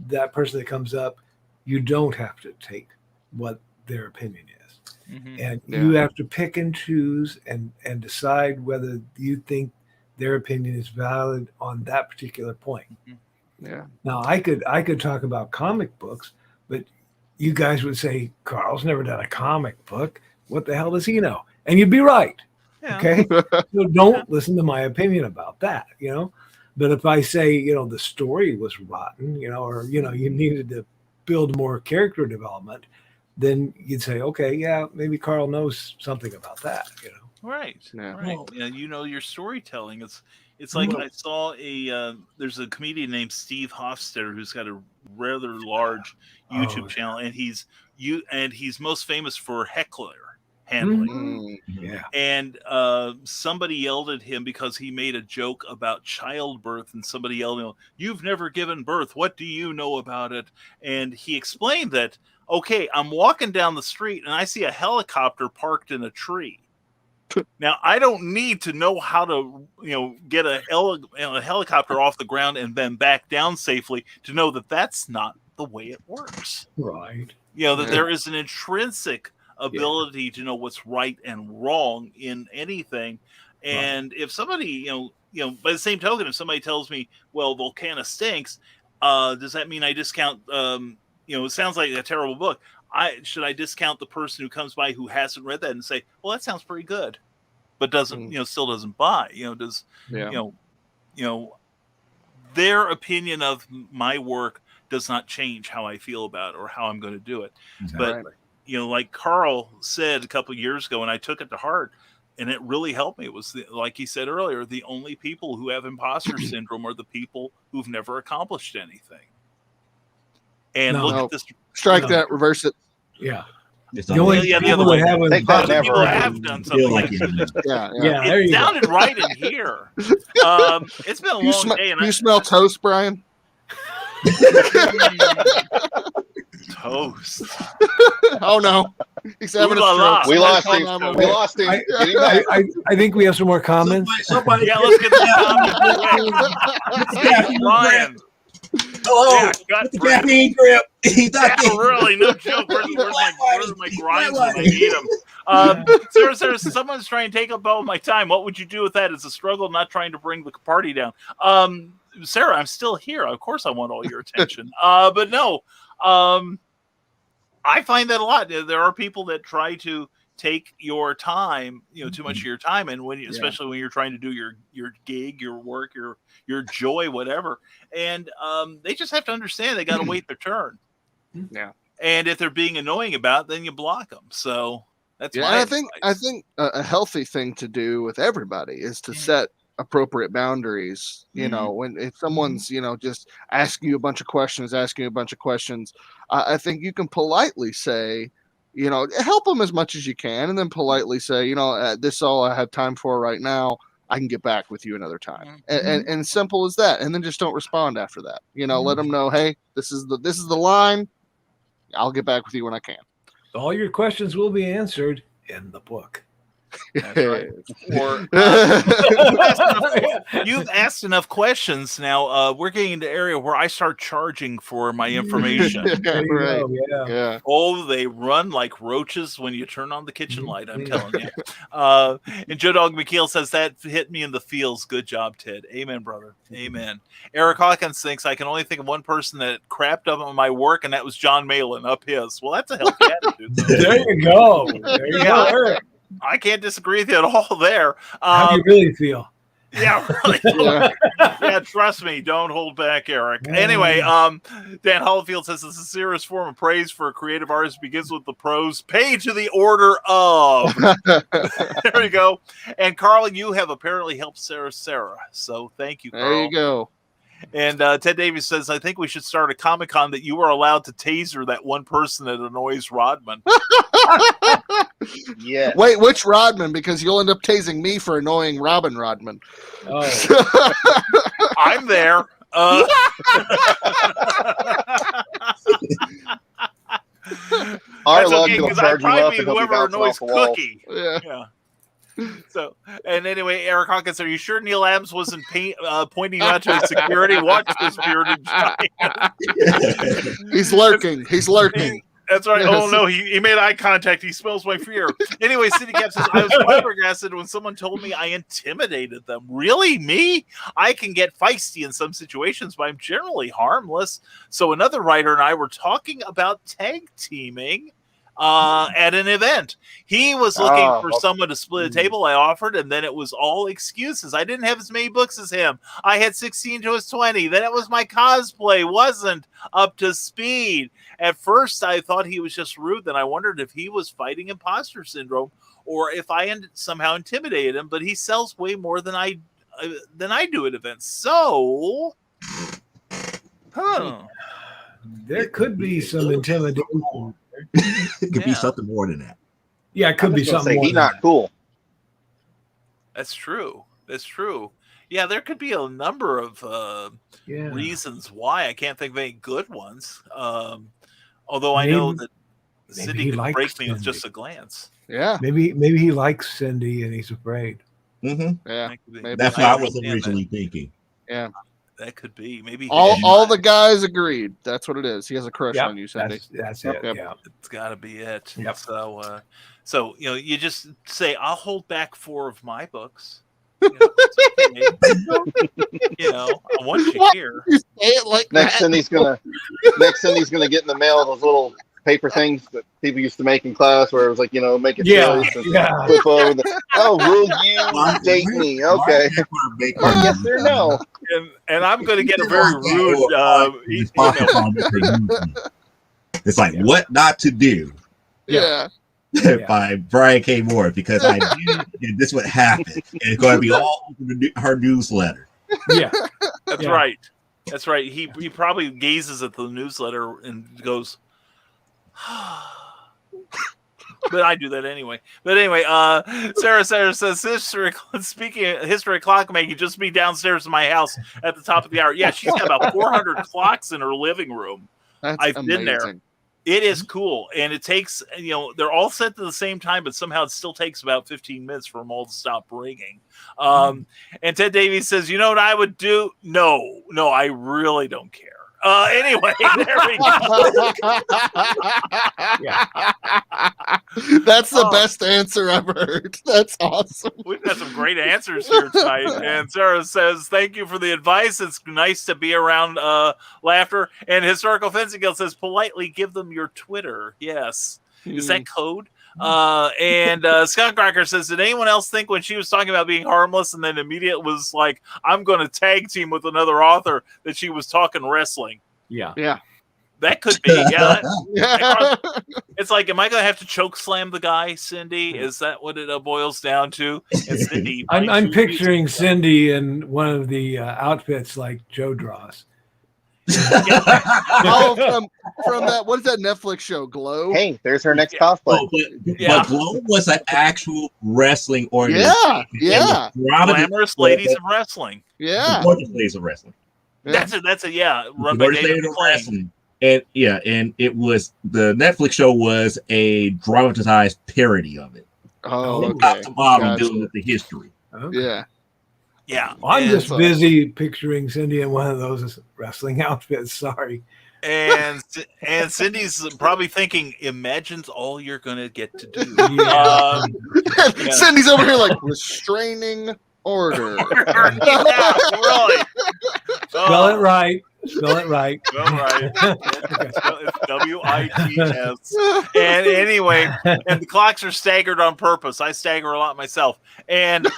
that person that comes up, you don't have to take what their opinion is. Mm-hmm. And you have to pick and choose and decide whether you think their opinion is valid on that particular point. Mm-hmm. Yeah. Now I could talk about comic books, but you guys would say, Karl's never done a comic book. What the hell does he know? And you'd be right. Yeah. Okay. So don't listen to my opinion about that, But if I say, the story was rotten, or, you needed to build more character development, then you'd say, okay, yeah, maybe Karl knows something about that, Right. Yeah. Right. Well- Your storytelling. It's like I saw there's a comedian named Steve Hofstetter who's got a rather large YouTube channel, and he's most famous for heckler handling. Mm-hmm. Yeah. And somebody yelled at him because he made a joke about childbirth, and somebody yelled at him, "You've never given birth. What do you know about it?" And he explained that, okay, I'm walking down the street and I see a helicopter parked in a tree. Now, I don't need to know how to, get a helicopter off the ground and then back down safely to know that that's not the way it works. Right. That there is an intrinsic ability to know what's right and wrong in anything. And if somebody, by the same token, if somebody tells me, well, Volcana stinks, does that mean I discount, it sounds like a terrible book. Should I discount the person who comes by who hasn't read that and say, well, that sounds pretty good, but doesn't, still doesn't buy, their opinion of my work does not change how I feel about it or how I'm going to do it. Exactly. But, like Karl said a couple of years ago, and I took it to heart, and it really helped me. It was, like he said earlier, the only people who have imposter syndrome are the people who've never accomplished anything. And look at this. Strike that, reverse it. Yeah. The other way. Take that never. People have done something like Yeah. It sounded right in here. It's been a long day. And you smell toast, Brian? Toast. Oh no, he's having a stroke. We lost him. We lost him. Get him back. I think we have some more comments. Somebody Let's get the comments. Brian. Oh, the caffeine drip. He's not really, no joke. Where's my grinds when I need them? Sarah, someone's trying to take up all my time. What would you do with that? It's a struggle not trying to bring the party down. Sarah, I'm still here. Of course I want all your attention. But no, I find that a lot. There are people that try to take your time, too much of your time, and especially when you're trying to do your gig, your work, your joy, whatever, and they just have to understand they got to wait their turn. Yeah, and if they're being annoying about it, then you block them. So that's my advice. I think a healthy thing to do with everybody is to set appropriate boundaries. When if someone's just asking you a bunch of questions, I think you can politely say, help them as much as you can, and then politely say, this is all I have time for right now. I can get back with you another time. And simple as that. And then just don't respond after that. Let them know, hey, this is the line. I'll get back with you when I can. All your questions will be answered in the book. That's right. Or you've asked enough questions. Now we're getting into the area where I start charging for my information. Right. Yeah. Oh, they run like roaches when you turn on the kitchen light. I'm telling you. And Joe Dog McKeel says that hit me in the feels. Good job, Ted. Amen, brother. Amen. Eric Hawkins thinks I can only think of one person that crapped up on my work, and that was John Malin up his. Well, that's a healthy attitude. There you go. There you go, Eric. I can't disagree with you at all there. How do you really feel? Yeah, really. Yeah, trust me. Don't hold back, Eric. Anyway, Dan Hollifield says the sincerest form of praise for a creative artist begins with the prose, pay to the order of. There you go. And Karl, you have apparently helped Sarah. So thank you, Karl. There you go. And Ted Davies says, I think we should start a Comic-Con that you are allowed to taser that one person that annoys Rodman. Yeah. Wait, which Rodman? Because you'll end up tasing me for annoying Robin Rodman. Oh. I'm there. Our That's luck okay, will because I'd charge you probably up be and help you whoever bounce annoys off the wall. Cookie. Yeah. So, and anyway, Eric Hawkins, are you sure Neil Adams wasn't pointing out to his security? Watch this bearded giant. He's lurking. He's lurking. That's right. Oh no, he made eye contact. He smells my fear. Anyway, City Cap says, I was flabbergasted when someone told me I intimidated them. Really? Me? I can get feisty in some situations, but I'm generally harmless. So another writer and I were talking about tag teaming. at an event. He was looking for well- someone to split a table. I offered, and then it was all excuses. I didn't have as many books as him. I had 16 to his 20. Then it was my cosplay wasn't up to speed. At first, I thought he was just rude. Then I wondered if he was fighting imposter syndrome or if I somehow intimidated him. But he sells way more than I do at events. So, There could be some intimidation. It could be something more than that. Yeah, it could be something more He's than not that. cool. That's true. That's true. Yeah, there could be a number of Yeah. reasons why. I can't think of any good ones. Although I know that maybe Cindy he could likes break me with Cindy. just a glance. Yeah. Maybe he likes Mm-hmm. Cindy and he's afraid. Yeah. That could be. Maybe. That's what I was understand originally thinking. Yeah. That could be. Maybe All the guys agreed. That's what it is. He has a crush Yep, on you, Cindy. that's Yep, it. yep. Yeah. it's got to be it. Yep. So you just say, I'll hold back 4 of my books. It's okay. I want you What? here. You say it like Next that. Cindy's gonna get in the mail those little paper things that people used to make in class, where it was like, make it Yeah, choice and yeah. flip over. Oh, will you date me? Okay. Yes or no? And I'm going to get a very rude email. It's like what not to do Yeah. by Brian K. Moore, because I knew and this would happen. And it's going to be all over her newsletter. Yeah. That's Yeah. right. That's right. He probably gazes at the newsletter and goes, but I do that anyway. But anyway, Sarah says, speaking of history of clockmaking, just be downstairs in my house at the top of the hour. Yeah, she's got about 400 clocks in her living room. That's I've amazing. been there. It is cool. And it takes, they're all set to the same time, but somehow it still takes about 15 minutes for them all to stop ringing. And Ted Davies says, you know what I would do? No, I really don't care. Anyway, there we go. That's the best answer I've heard. That's awesome. We've got some great answers here tonight. And Sarah says, thank you for the advice. It's nice to be around laughter. And Historical Fencing Guild says, politely give them your Twitter. Yes. Is that code? And Scott Cracker says, did anyone else think when she was talking about being harmless and then immediately was like, I'm going to tag team with another author, that she was talking wrestling? Yeah. Yeah. That could be. Yeah. Yeah. It's like, am I going to have to choke slam the guy, Cindy? Is that what it boils down to? And Cindy, I'm picturing Cindy in one of the outfits like Joe draws. Oh, from that, what is that Netflix show, Glow? Hey, there's her next cosplay. But Glow was an actual wrestling organization. Yeah. Glamorous Ladies of Wrestling. Yeah. Gorgeous Ladies of Wrestling. That's a run by Gorgeous David Ladies of McLean. Wrestling. And it was, the Netflix show was a dramatized parody of it. Oh, From top okay. to bottom, Gotcha. dealing with the history. Okay. Yeah. Yeah. Well, I'm And just busy picturing Cindy in one of those wrestling outfits. Sorry. And Cindy's probably thinking, imagine all you're going to get to do. Yeah. Yeah. Cindy's over here like restraining order. Yeah, really. Spell it right. Spell it right. All right. It's WITS. And anyway, and the clocks are staggered on purpose. I stagger a lot myself. And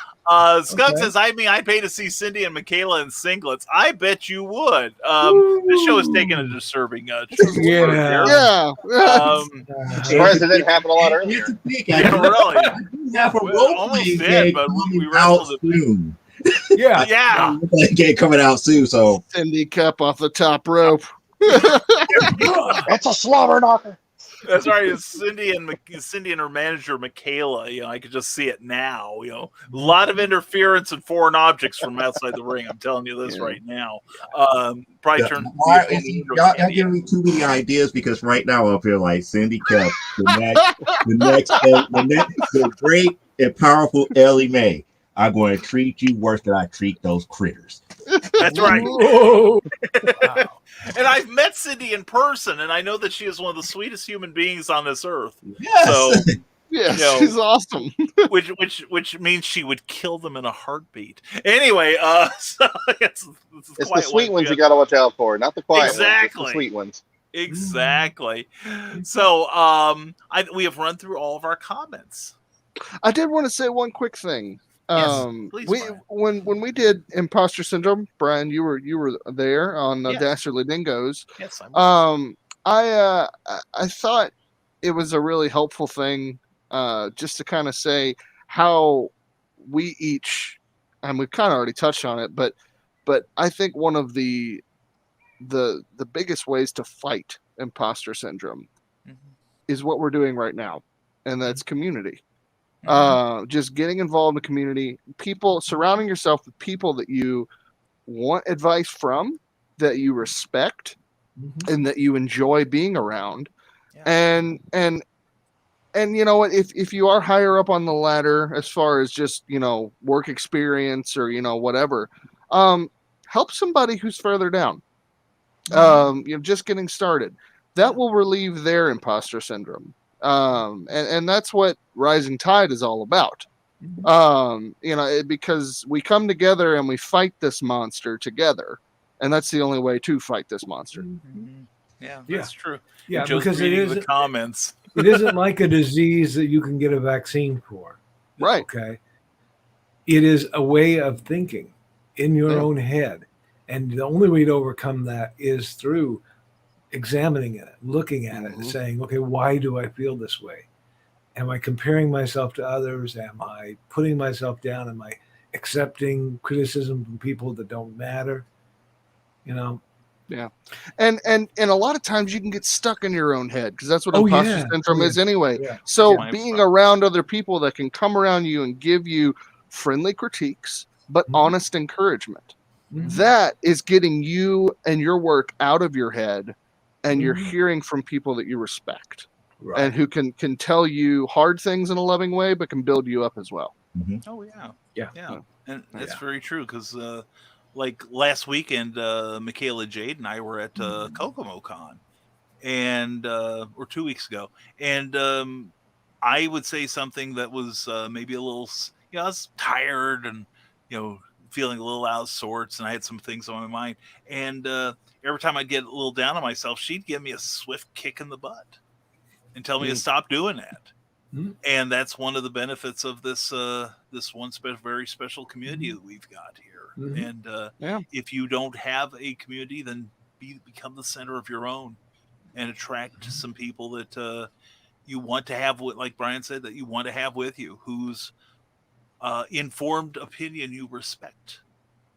Skunk says, I'd pay to see Cindy and Michaela in singlets. I bet you would. This show is taking a disturbing Yeah. Yeah. Surprised it didn't happen a lot earlier. Yeah, really. Have a We role almost playing did, game but we coming wrestled out it. soon. Yeah. Yeah. Game coming out soon, so Cindy Cup off the top rope. That's a slobber knocker. That's right. It's Cindy and her manager Michaela. I could just see it now. A lot of interference and foreign objects from outside the ring. I'm telling you this right now. Probably turn. Y'all giving me too many ideas, because right now up here like Cindy Cup, the great and powerful Ellie Mae. I'm going to treat you worse than I treat those critters. That's right. Whoa. Wow. And I've met Cindy in person, and I know that she is one of the sweetest human beings on this earth. Yes. So, Yeah, Yo. she's awesome. which means she would kill them in a heartbeat. Anyway, so it's It's the sweet ones you got to watch out for, not the quiet ones. It's Exactly. the sweet ones. Exactly. So, we have run through all of our comments. I did want to say one quick thing. Yes, please, Brian. When we did Imposter Syndrome, Brian, you were there on Yes. Dastardly Dingoes. Yes, I was. I thought it was a really helpful thing, just to kind of say how we each, and we've kind of already touched on it, but I think one of the biggest ways to fight imposter syndrome is what we're doing right now, and that's community. Just getting involved in the community, people, surrounding yourself with people that you want advice from, that you respect, and that you enjoy being around. And you know what, if you are higher up on the ladder as far as just, you know, work experience or, you know, whatever, help somebody who's further down. You know, just getting started. That will relieve their imposter syndrome. And that's what Rising Tide is all about. You know, because we come together and we fight this monster together, and that's the only way to fight this monster. Yeah, that's true. Yeah, Joe's because reading the comments. It isn't like a disease that you can get a vaccine for. Right. Okay. It is a way of thinking in your own head. And the only way to overcome that is through examining it, looking at it, and saying, okay, why do I feel this way? Am I comparing myself to others? Am I putting myself down? Am I accepting criticism from people that don't matter? You know? Yeah. And a lot of times you can get stuck in your own head, because that's what imposter syndrome is anyway. Yeah. So being around other people that can come around you and give you friendly critiques, but honest encouragement, that is getting you and your work out of your head, and you're hearing from people that you respect, and who can tell you hard things in a loving way, but can build you up as well. Oh yeah. And that's very true, because like last weekend, Michaela Jade and I were at KokomoCon, and or 2 weeks ago, and I would say something that was maybe a little, you know, I was tired and, you know, feeling a little out of sorts, and I had some things on my mind, and every time I'd get a little down on myself, she'd give me a swift kick in the butt and tell me to stop doing that. And that's one of the benefits of this this one very special community that we've got here. And if you don't have a community, then become the center of your own and attract some people that you want to have, like Brian said, that you want to have with you, whose informed opinion you respect.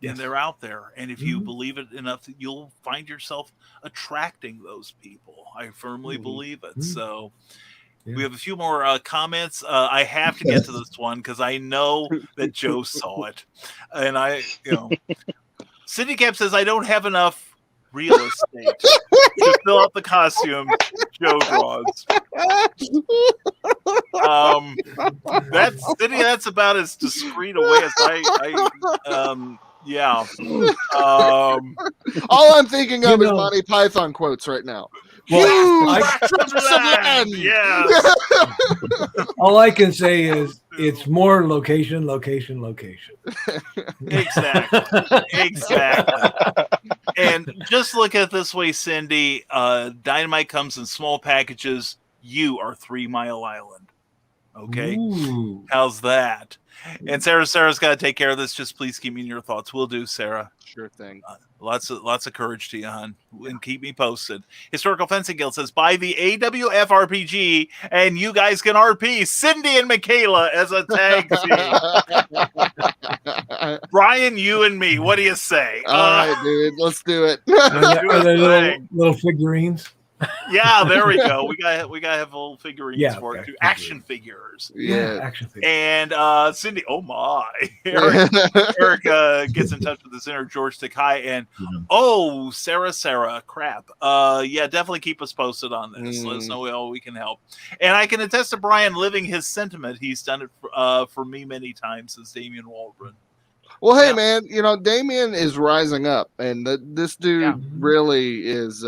And they're out there. And if you believe it enough, you'll find yourself attracting those people. I firmly believe it. So we have a few more comments. I have to get to this one because I know that Joe saw it. And Cindy Cap says, I don't have enough real estate to fill out the costume Joe draws. That's about as discreet a way as all I'm thinking of is Monty Python quotes right now. Well, yes. All I can say is it's more location. Exactly. And just look at it this way, Cindy. Dynamite comes in small packages. You are 3 Mile Island. Okay. Ooh. How's that? And Sarah's got to take care of this. Just please keep me in your thoughts. We'll do, Sarah. Sure thing. Lots of courage to you, hon. And keep me posted. Historical Fencing Guild says, buy the AWF RPG and you guys can RP Cindy and Michaela as a tag team. Brian, you and me. What do you say? All right, dude. Let's do it. Are there little figurines? Yeah, there we go. We gotta have little figurines for it too. Action figures. Yeah, action figures. And Cindy, oh my, Eric gets in touch with his inner George Takei, and Sarah, crap. Definitely keep us posted on this. Let us know how we can help. And I can attest to Brian living his sentiment. He's done it for me many times as Damian Waldron. Well, hey, man, Damian is rising up, and this dude really is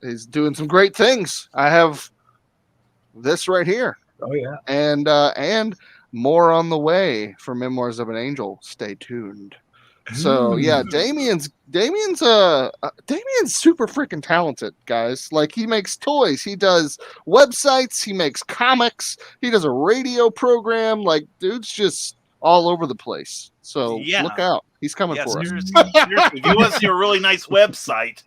he's doing some great things. I have this right here. Oh, yeah. And more on the way for Memoirs of an Angel. Stay tuned. So yeah, Damien's super freaking talented, guys. Like, he makes toys, he does websites, he makes comics, he does a radio program. Like, dude's just all over the place. So Yeah. look out, he's coming for us. Seriously, if you want to see a really nice website,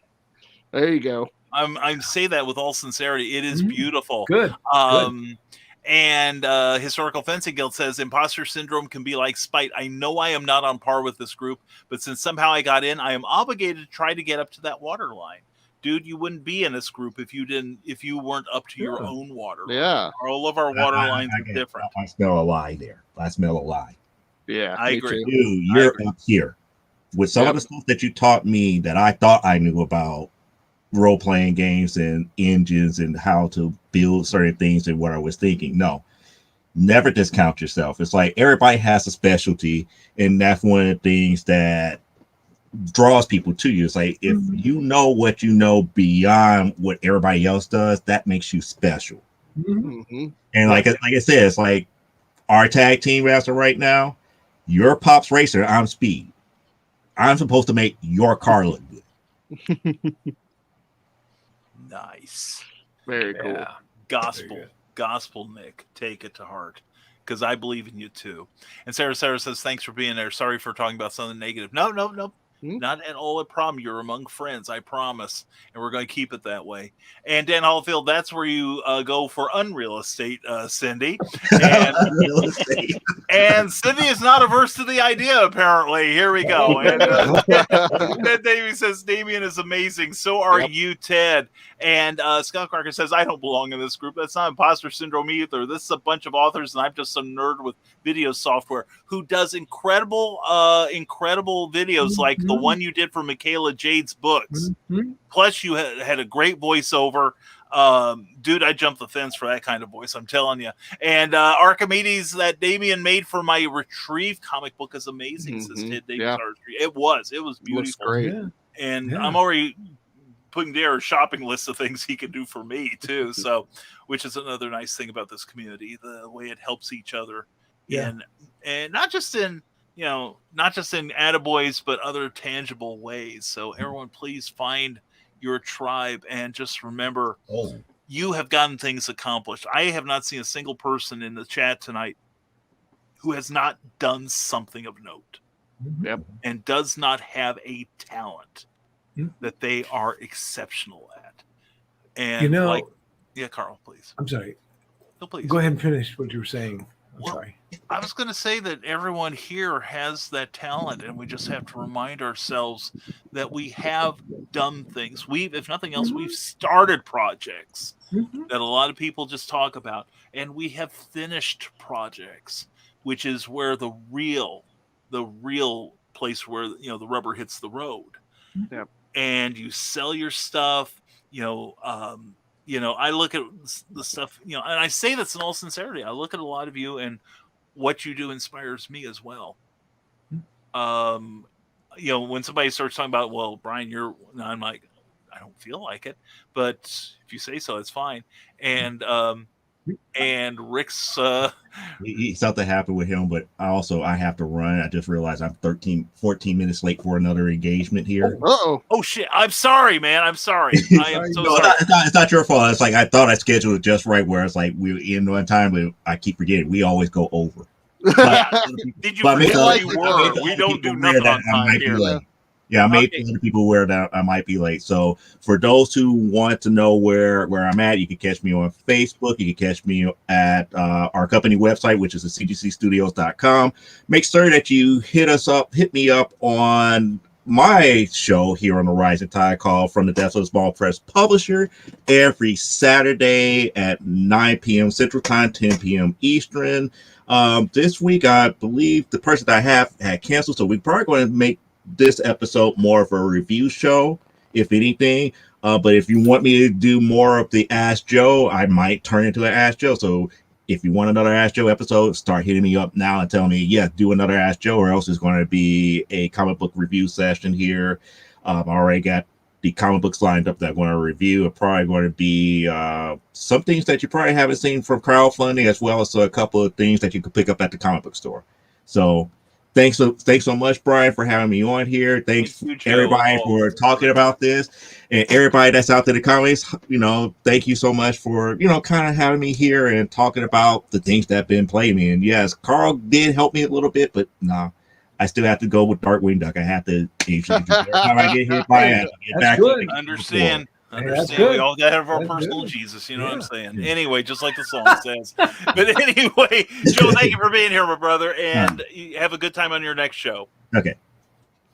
There you go. I'm say that with all sincerity. It is beautiful. Good. And Historical Fencing Guild says Imposter Syndrome can be like spite. I know I am not on par with this group, but since somehow I got in, I am obligated to try to get up to that water line. Dude, you wouldn't be in this group if you weren't up to your own water line. Yeah. All of our water lines are different. I smell a lie there. I smell a lie. Yeah, I agree. You're up here with some of the stuff that you taught me that I thought I knew about role-playing games and engines and how to build certain things and what I was thinking. No, never discount yourself. It's like everybody has a specialty, and that's one of the things that draws people to you. It's like, if you know what you know beyond what everybody else does, that makes you special. And like I said, it's like our tag team wrestler right now. You're Pops Racer, I'm Speed. I'm supposed to make your car look good. Nice. Very cool. Gospel, Nick. Take it to heart, because I believe in you too. And Sarah says, thanks for being there. Sorry for talking about something negative. No. Not at all a problem. You're among friends, I promise. And we're going to keep it that way. And Dan Hallfield, that's where you go for unreal estate, Cindy. And, Real estate. and Cindy is not averse to the idea, apparently. Here we go. And Ted Davey says, Damien is amazing. So are you, Ted. And Scott Clarker says, I don't belong in this group. That's not Imposter Syndrome either. This is a bunch of authors, and I'm just some nerd with video software who does incredible videos like the one you did for Michaela Jade's books. Plus, you had a great voiceover. Dude, I jumped the fence for that kind of voice, I'm telling you. And Archimedes that Damien made for my Retrieve comic book is amazing, says Ted Davis Artistry. It was beautiful. Looks great. And I'm already putting together a shopping list of things he can do for me too. So, which is another nice thing about this community, the way it helps each other. And not just in attaboys, but other tangible ways. So everyone, please find your tribe and just remember, you have gotten things accomplished. I have not seen a single person in the chat tonight who has not done something of note and does not have a talent that they are exceptional at. And Karl, please. I'm sorry. No, please. Go ahead and finish what you were saying. I'm sorry. I was going to say that everyone here has that talent, and we just have to remind ourselves that we have done things. If nothing else, we've started projects that a lot of people just talk about, and we have finished projects, which is where the real place where the rubber hits the road. And you sell your stuff. I look at the stuff, and I say this in all sincerity. I look at a lot of you, and what you do inspires me as well. When somebody starts talking about, well, Brian, I'm like, I don't feel like it, but if you say so, it's fine. And Rick's something happened with him, but I have to run. I just realized I'm 14 minutes late for another engagement here. Oh shit, I'm sorry, man. I'm sorry. I am so sorry. It's not your fault. It's like I thought I scheduled it just right, where it's like we were in on time, but I keep forgetting we always go over. Did you forget where you were? We don't do nothing on time here. I made other people aware that I might be late. So for those who want to know where I'm at, you can catch me on Facebook. You can catch me at our company website, which is cgcstudios.com. Make sure that you hit me up on my show here on the Rising Tide, called From the Depths of the Small Press Publisher, every Saturday at 9 p.m. Central Time, 10 p.m. Eastern. This week, I believe the person that I have had canceled, so we're probably going to make this episode more of a review show, if anything. But if you want me to do more of the Ask Joe, I might turn into an Ask Joe. So if you want another Ask Joe episode, start hitting me up now and tell me, do another Ask Joe, or else it's going to be a comic book review session here. I already got the comic books lined up that I'm going to review. It's probably going to be some things that you probably haven't seen from crowdfunding, as well as a couple of things that you could pick up at the comic book store. So thanks so much, Brian, for having me on here. Thanks Thank you, Joe. everybody for talking about this, and everybody that's out there in the comments. Thank you so much for kind of having me here and talking about the things that have been playing me. And yes, Karl did help me a little bit, but no, I still have to go with Darkwing Duck. I have to every time I get hit by it, I have to get back. Good. Understand. That's We good. all gotta have our That's personal good. Jesus, you know what I'm saying? Yeah. Anyway, just like the song says. But anyway, Joe, thank you for being here, my brother, and you have a good time on your next show. Okay.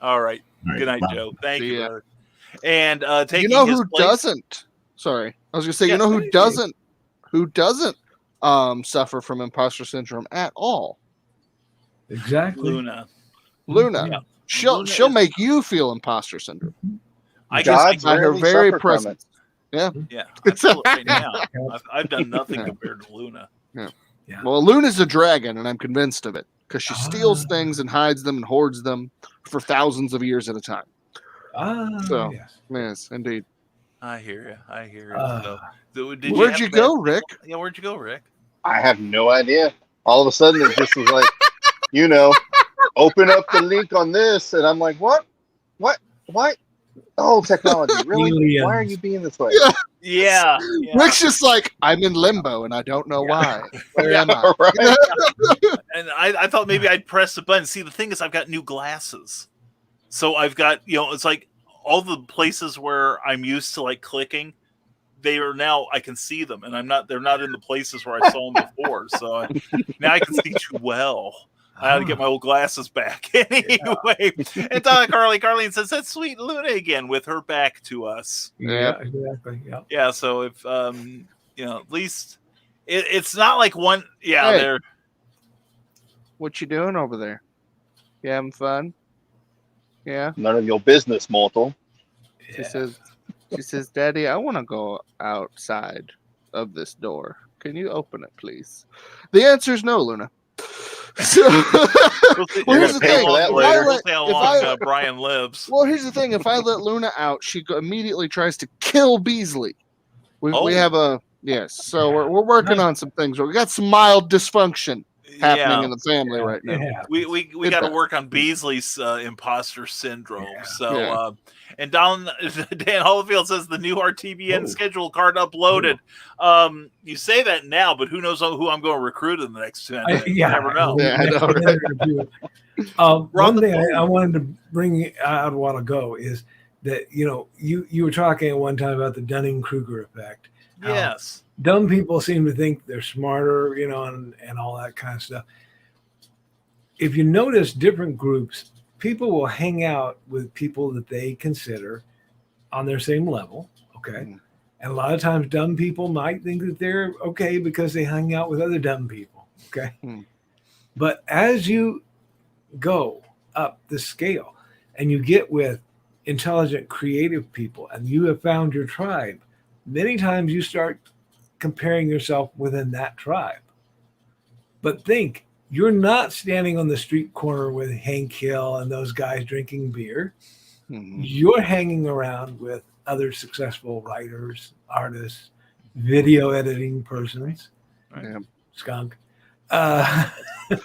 All right. All right. Good night, Bye. Joe. Thank See you, ya. brother. And taking You know his who place, doesn't? Sorry, I was gonna say, Yeah, you know who hey. doesn't? Who doesn't suffer from imposter syndrome at all? Exactly. Luna. Luna. Yeah. She'll Luna she'll is- make you feel imposter syndrome. I guess Gods By her rarely very suffer from it. presence. Yeah. yeah, I feel it right now. I've done nothing Yeah. compared to Luna. Yeah. Well, Luna's a dragon, and I'm convinced of it because she steals Ah. things and hides them and hoards them for thousands of years at a time. So- Yes. Yes, indeed. I hear you. I hear you. Ah. Did Where'd have you a go, bad- Rick? Yeah, where'd you go, Rick? I have no idea. All of a sudden, it just was like, open up the link on this, and I'm like, what? Oh, technology, really? Aliens. Why are you being this way? Yeah. Rick's just like, I'm in limbo and I don't know why. Where am I? Right? And I thought maybe I'd press the button. See, the thing is, I've got new glasses, so I've got it's like all the places where I'm used to like clicking, they are now I can see them, and they're not in the places where I saw them before. So now I can see too well. I had to get my old glasses back anyway. And Carlene says that's sweet Luna again with her back to us. Yeah, exactly. Yeah. Yeah, so if at least it's not like one. Yeah, Hey. they're. What you doing over there? You having fun? Yeah. None of your business, mortal. She says, Daddy, I want to go outside of this door. Can you open it, please? The answer is no, Luna. So, well, here's the pay thing. for that If later. I We'll let- see how if long I- Brian lives. Well, here's the thing. If I let Luna out, she immediately tries to kill Beasley. We Oh. have a yes. So we're working on some things. We got some mild dysfunction happening in the family right now. Yeah. We It got to does. work on Beasley's imposter syndrome. Yeah. So Yeah. and Dan Holofield says the new RTBN Whoa. schedule card uploaded. You say that now, but who knows who I'm going to recruit in the next 10 minutes? You never know. Yeah, I know, right? One thing I wanted to bring out a while ago is that you were talking at one time about the Dunning-Kruger effect. How Yes. dumb people seem to think they're smarter, and all that kind of stuff. If you notice different groups, people will hang out with people that they consider on their same level. Okay. Mhm. And a lot of times dumb people might think that they're okay because they hang out with other dumb people. Okay. Mhm. But as you go up the scale and you get with intelligent, creative people and you have found your tribe, many times you start comparing yourself within that tribe. But think, you're not standing on the street corner with Hank Hill and those guys drinking beer. Mhm. You're hanging around with other successful writers, artists, video editing persons, Yeah. skunk.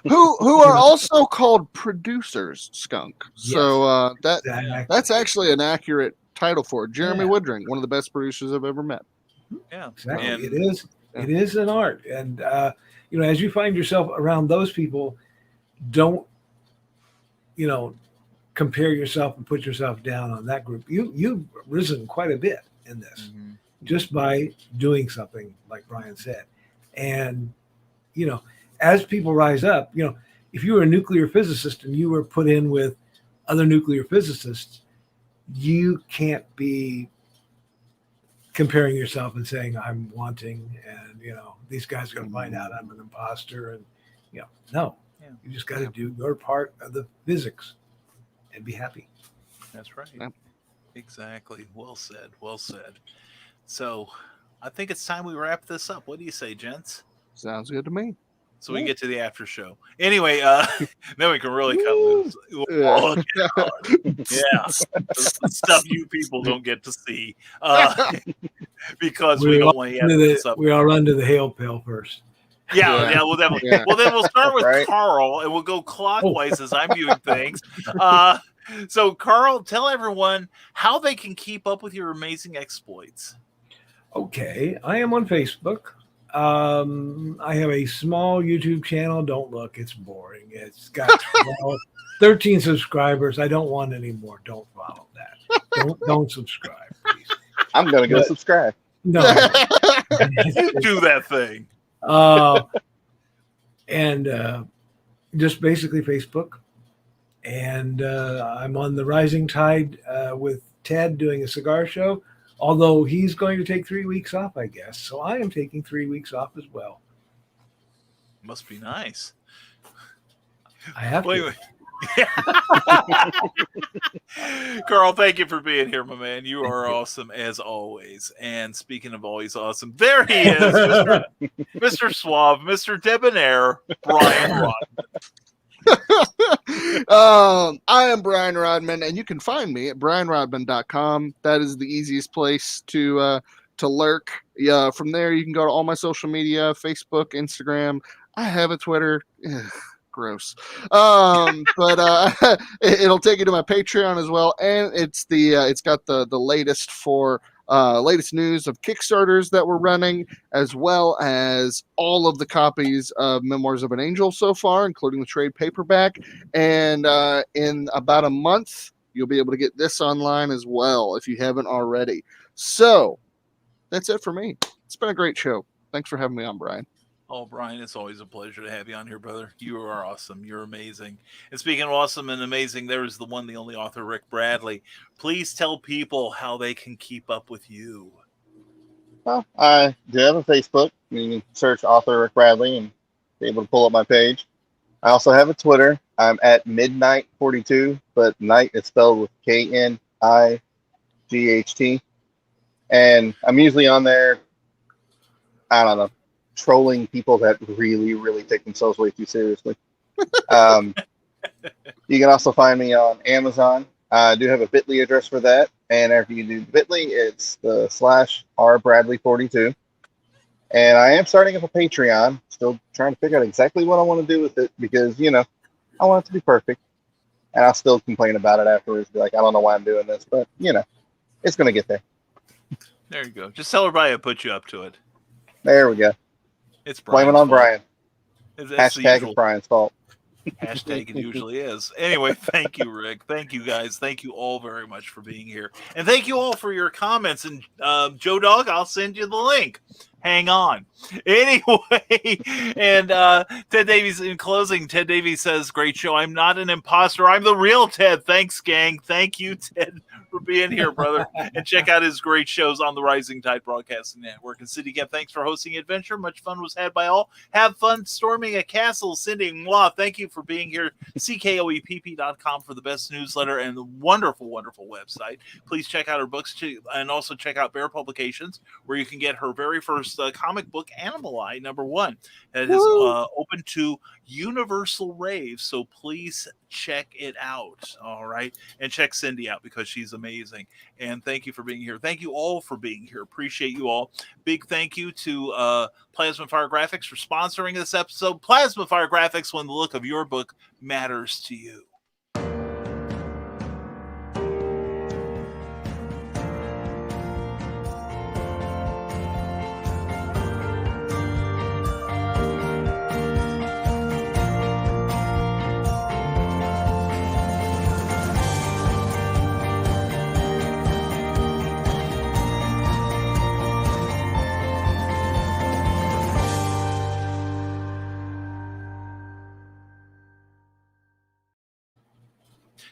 Who are also called producers, Skunk. So Exactly. that's actually an accurate title for it. Jeremy Yeah. Woodring, one of the best producers I've ever met. Yeah. Exactly. And- It is an art. And, as you find yourself around those people, don't, compare yourself and put yourself down on that group. You've risen quite a bit in this just by doing something like Brian said. And, as people rise up, if you were a nuclear physicist and you were put in with other nuclear physicists, you can't be comparing yourself and saying I'm wanting and these guys are going to find out I'm an imposter and no. Yeah. You just got to do your part of the physics and be happy. That's right. Yep. Exactly. Well said. Well said. So I think it's time we wrap this up. What do you say, gents? Sounds good to me. So we can get to the after show. Anyway, then we can really cut loose. Yeah. Oh, yeah. The stuff you people don't get to see. Because we don't want to have this up. We all run to the hail pail first. Yeah, we'll definitely. Yeah. Well, then we'll start with Right. Karl, and we'll go clockwise as I'm viewing things. So, Karl, tell everyone how they can keep up with your amazing exploits. Okay, I am on Facebook. I have a small YouTube channel. Don't look, it's boring. It's got 13 subscribers. I don't want any more. Don't follow that. Don't subscribe, please. I'm gonna go But- subscribe. No. Do that thing. And just basically Facebook. And I'm on the Rising Tide with Ted doing a cigar show. Although he's going to take 3 weeks off, I guess. So I am taking 3 weeks off as well. Must be nice. I have Wait, to. wait. Karl, thank you for being here, my man. You are awesome as always. And speaking of always awesome, there he is, Mr. Suave, Mr. Debonair, Brian Rodman. I am Brian Rodman, and you can find me at brianrodman.com. That is the easiest place to lurk. Yeah, from there you can go to all my social media: Facebook, Instagram. I have a Twitter. Ugh, gross. But it'll take you to my Patreon as well, and it's got the latest for latest news of Kickstarters that we're running, as well as all of the copies of Memoirs of an Angel so far, including the trade paperback. And in about a month, you'll be able to get this online as well if you haven't already. So that's it for me. It's been a great show. Thanks for having me on, Brian. Oh, Brian, it's always a pleasure to have you on here, brother. You are awesome. You're amazing. And speaking of awesome and amazing, there is the one, the only author, Rick Bradley. Please tell people how they can keep up with you. Well, I do have a Facebook. You can search author Rick Bradley and be able to pull up my page. I also have a Twitter. I'm at midnight42, but night is spelled with KNIGHT. And I'm usually on there, I don't know, trolling people that really, really take themselves way too seriously. You can also find me on Amazon. I do have a Bitly address for that. And after you do Bitly, it's the /RBradley42. And I am starting up a Patreon. Still trying to figure out exactly what I want to do with it because, I want it to be perfect. And I'll still complain about it afterwards. Be like, I don't know why I'm doing this, but, it's going to get there. There you go. Just tell everybody I put you up to it. There we go. It's Blame it Brian's on fault. Brian. It's the Hashtag usual. it's Brian's fault. Hashtag it usually is. Anyway, thank you, Rick. Thank you, guys. Thank you all very much for being here. And thank you all for your comments. And Joe Dog, I'll send you the link. Hang on. Anyway, and Ted Davies, in closing, Ted Davies says, great show. I'm not an imposter. I'm the real Ted. Thanks, gang. Thank you, Ted, for being here, brother. And check out his great shows on the Rising Tide Broadcasting Network. And City Gap, thanks for hosting Adventure. Much fun was had by all. Have fun storming a castle. Cindy, mwah, thank you for being here. CKOEPP.com for the best newsletter and the wonderful, wonderful website. Please check out her books too, and also check out Bear Publications, where you can get her very first comic book, Animali #1. It is open to universal rave, so please check it out. All right, and check Cindy out because she's amazing. And thank you for being here. Thank you all for being here. Appreciate you all. Big thank you to Plasma Fire Graphics for sponsoring this episode. Plasma Fire Graphics, when the look of your book matters to you.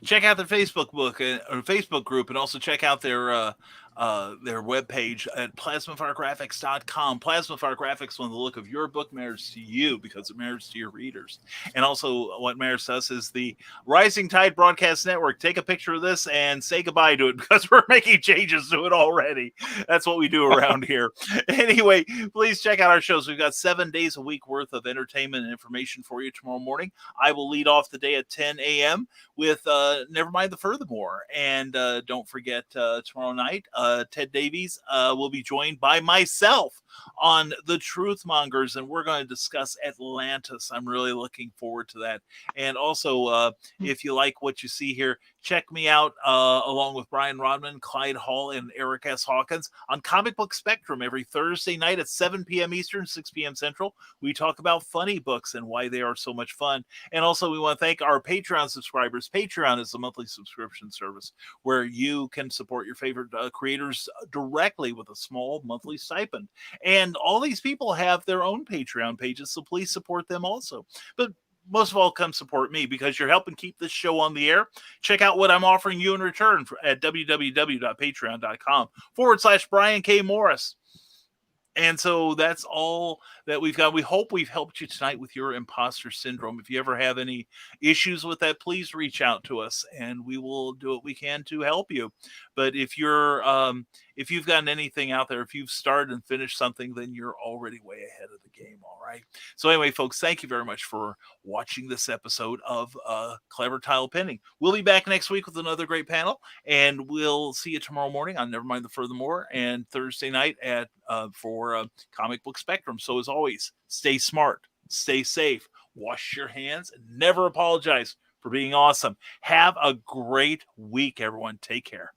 Check out their Facebook book or Facebook group, and also check out their webpage at plasmafiregraphics.com. Plasma Fire Graphics, when the look of your book matters to you because it matters to your readers. And also what matters to us is the Rising Tide Broadcast Network. Take a picture of this and say goodbye to it because we're making changes to it already. That's what we do around here. Anyway, please check out our shows. We've got 7 days a week worth of entertainment and information for you tomorrow morning. I will lead off the day at 10 a.m. with Never Mind the Furthermore. And don't forget tomorrow night, Ted Davies will be joined by myself on the Truth Mongers, and we're going to discuss Atlantis. I'm really looking forward to that. And also, if you like what you see here, check me out along with Brian Rodman, Clyde Hall, and Eric S. Hawkins on Comic Book Spectrum every Thursday night at 7 p.m. Eastern, 6 p.m. Central. We talk about funny books and why they are so much fun. And also, we want to thank our Patreon subscribers. Patreon is a monthly subscription service where you can support your favorite creators directly with a small monthly stipend. And all these people have their own Patreon pages, so please support them also. But most of all, come support me because you're helping keep this show on the air. Check out what I'm offering you in return at www.patreon.com/Brian K. Morris. And so that's all that we've got. We hope we've helped you tonight with your imposter syndrome. If you ever have any issues with that, please reach out to us and we will do what we can to help you. But if you've gotten anything out there, if you've started and finished something, then you're already way ahead of the game. All right. So anyway, folks, thank you very much for watching this episode of Clever Title Pending. We'll be back next week with another great panel, and we'll see you tomorrow morning on Never Mind the Furthermore and Thursday night for Comic Book Spectrum. So as always, stay smart, stay safe, wash your hands, and never apologize for being awesome. Have a great week, everyone. Take care.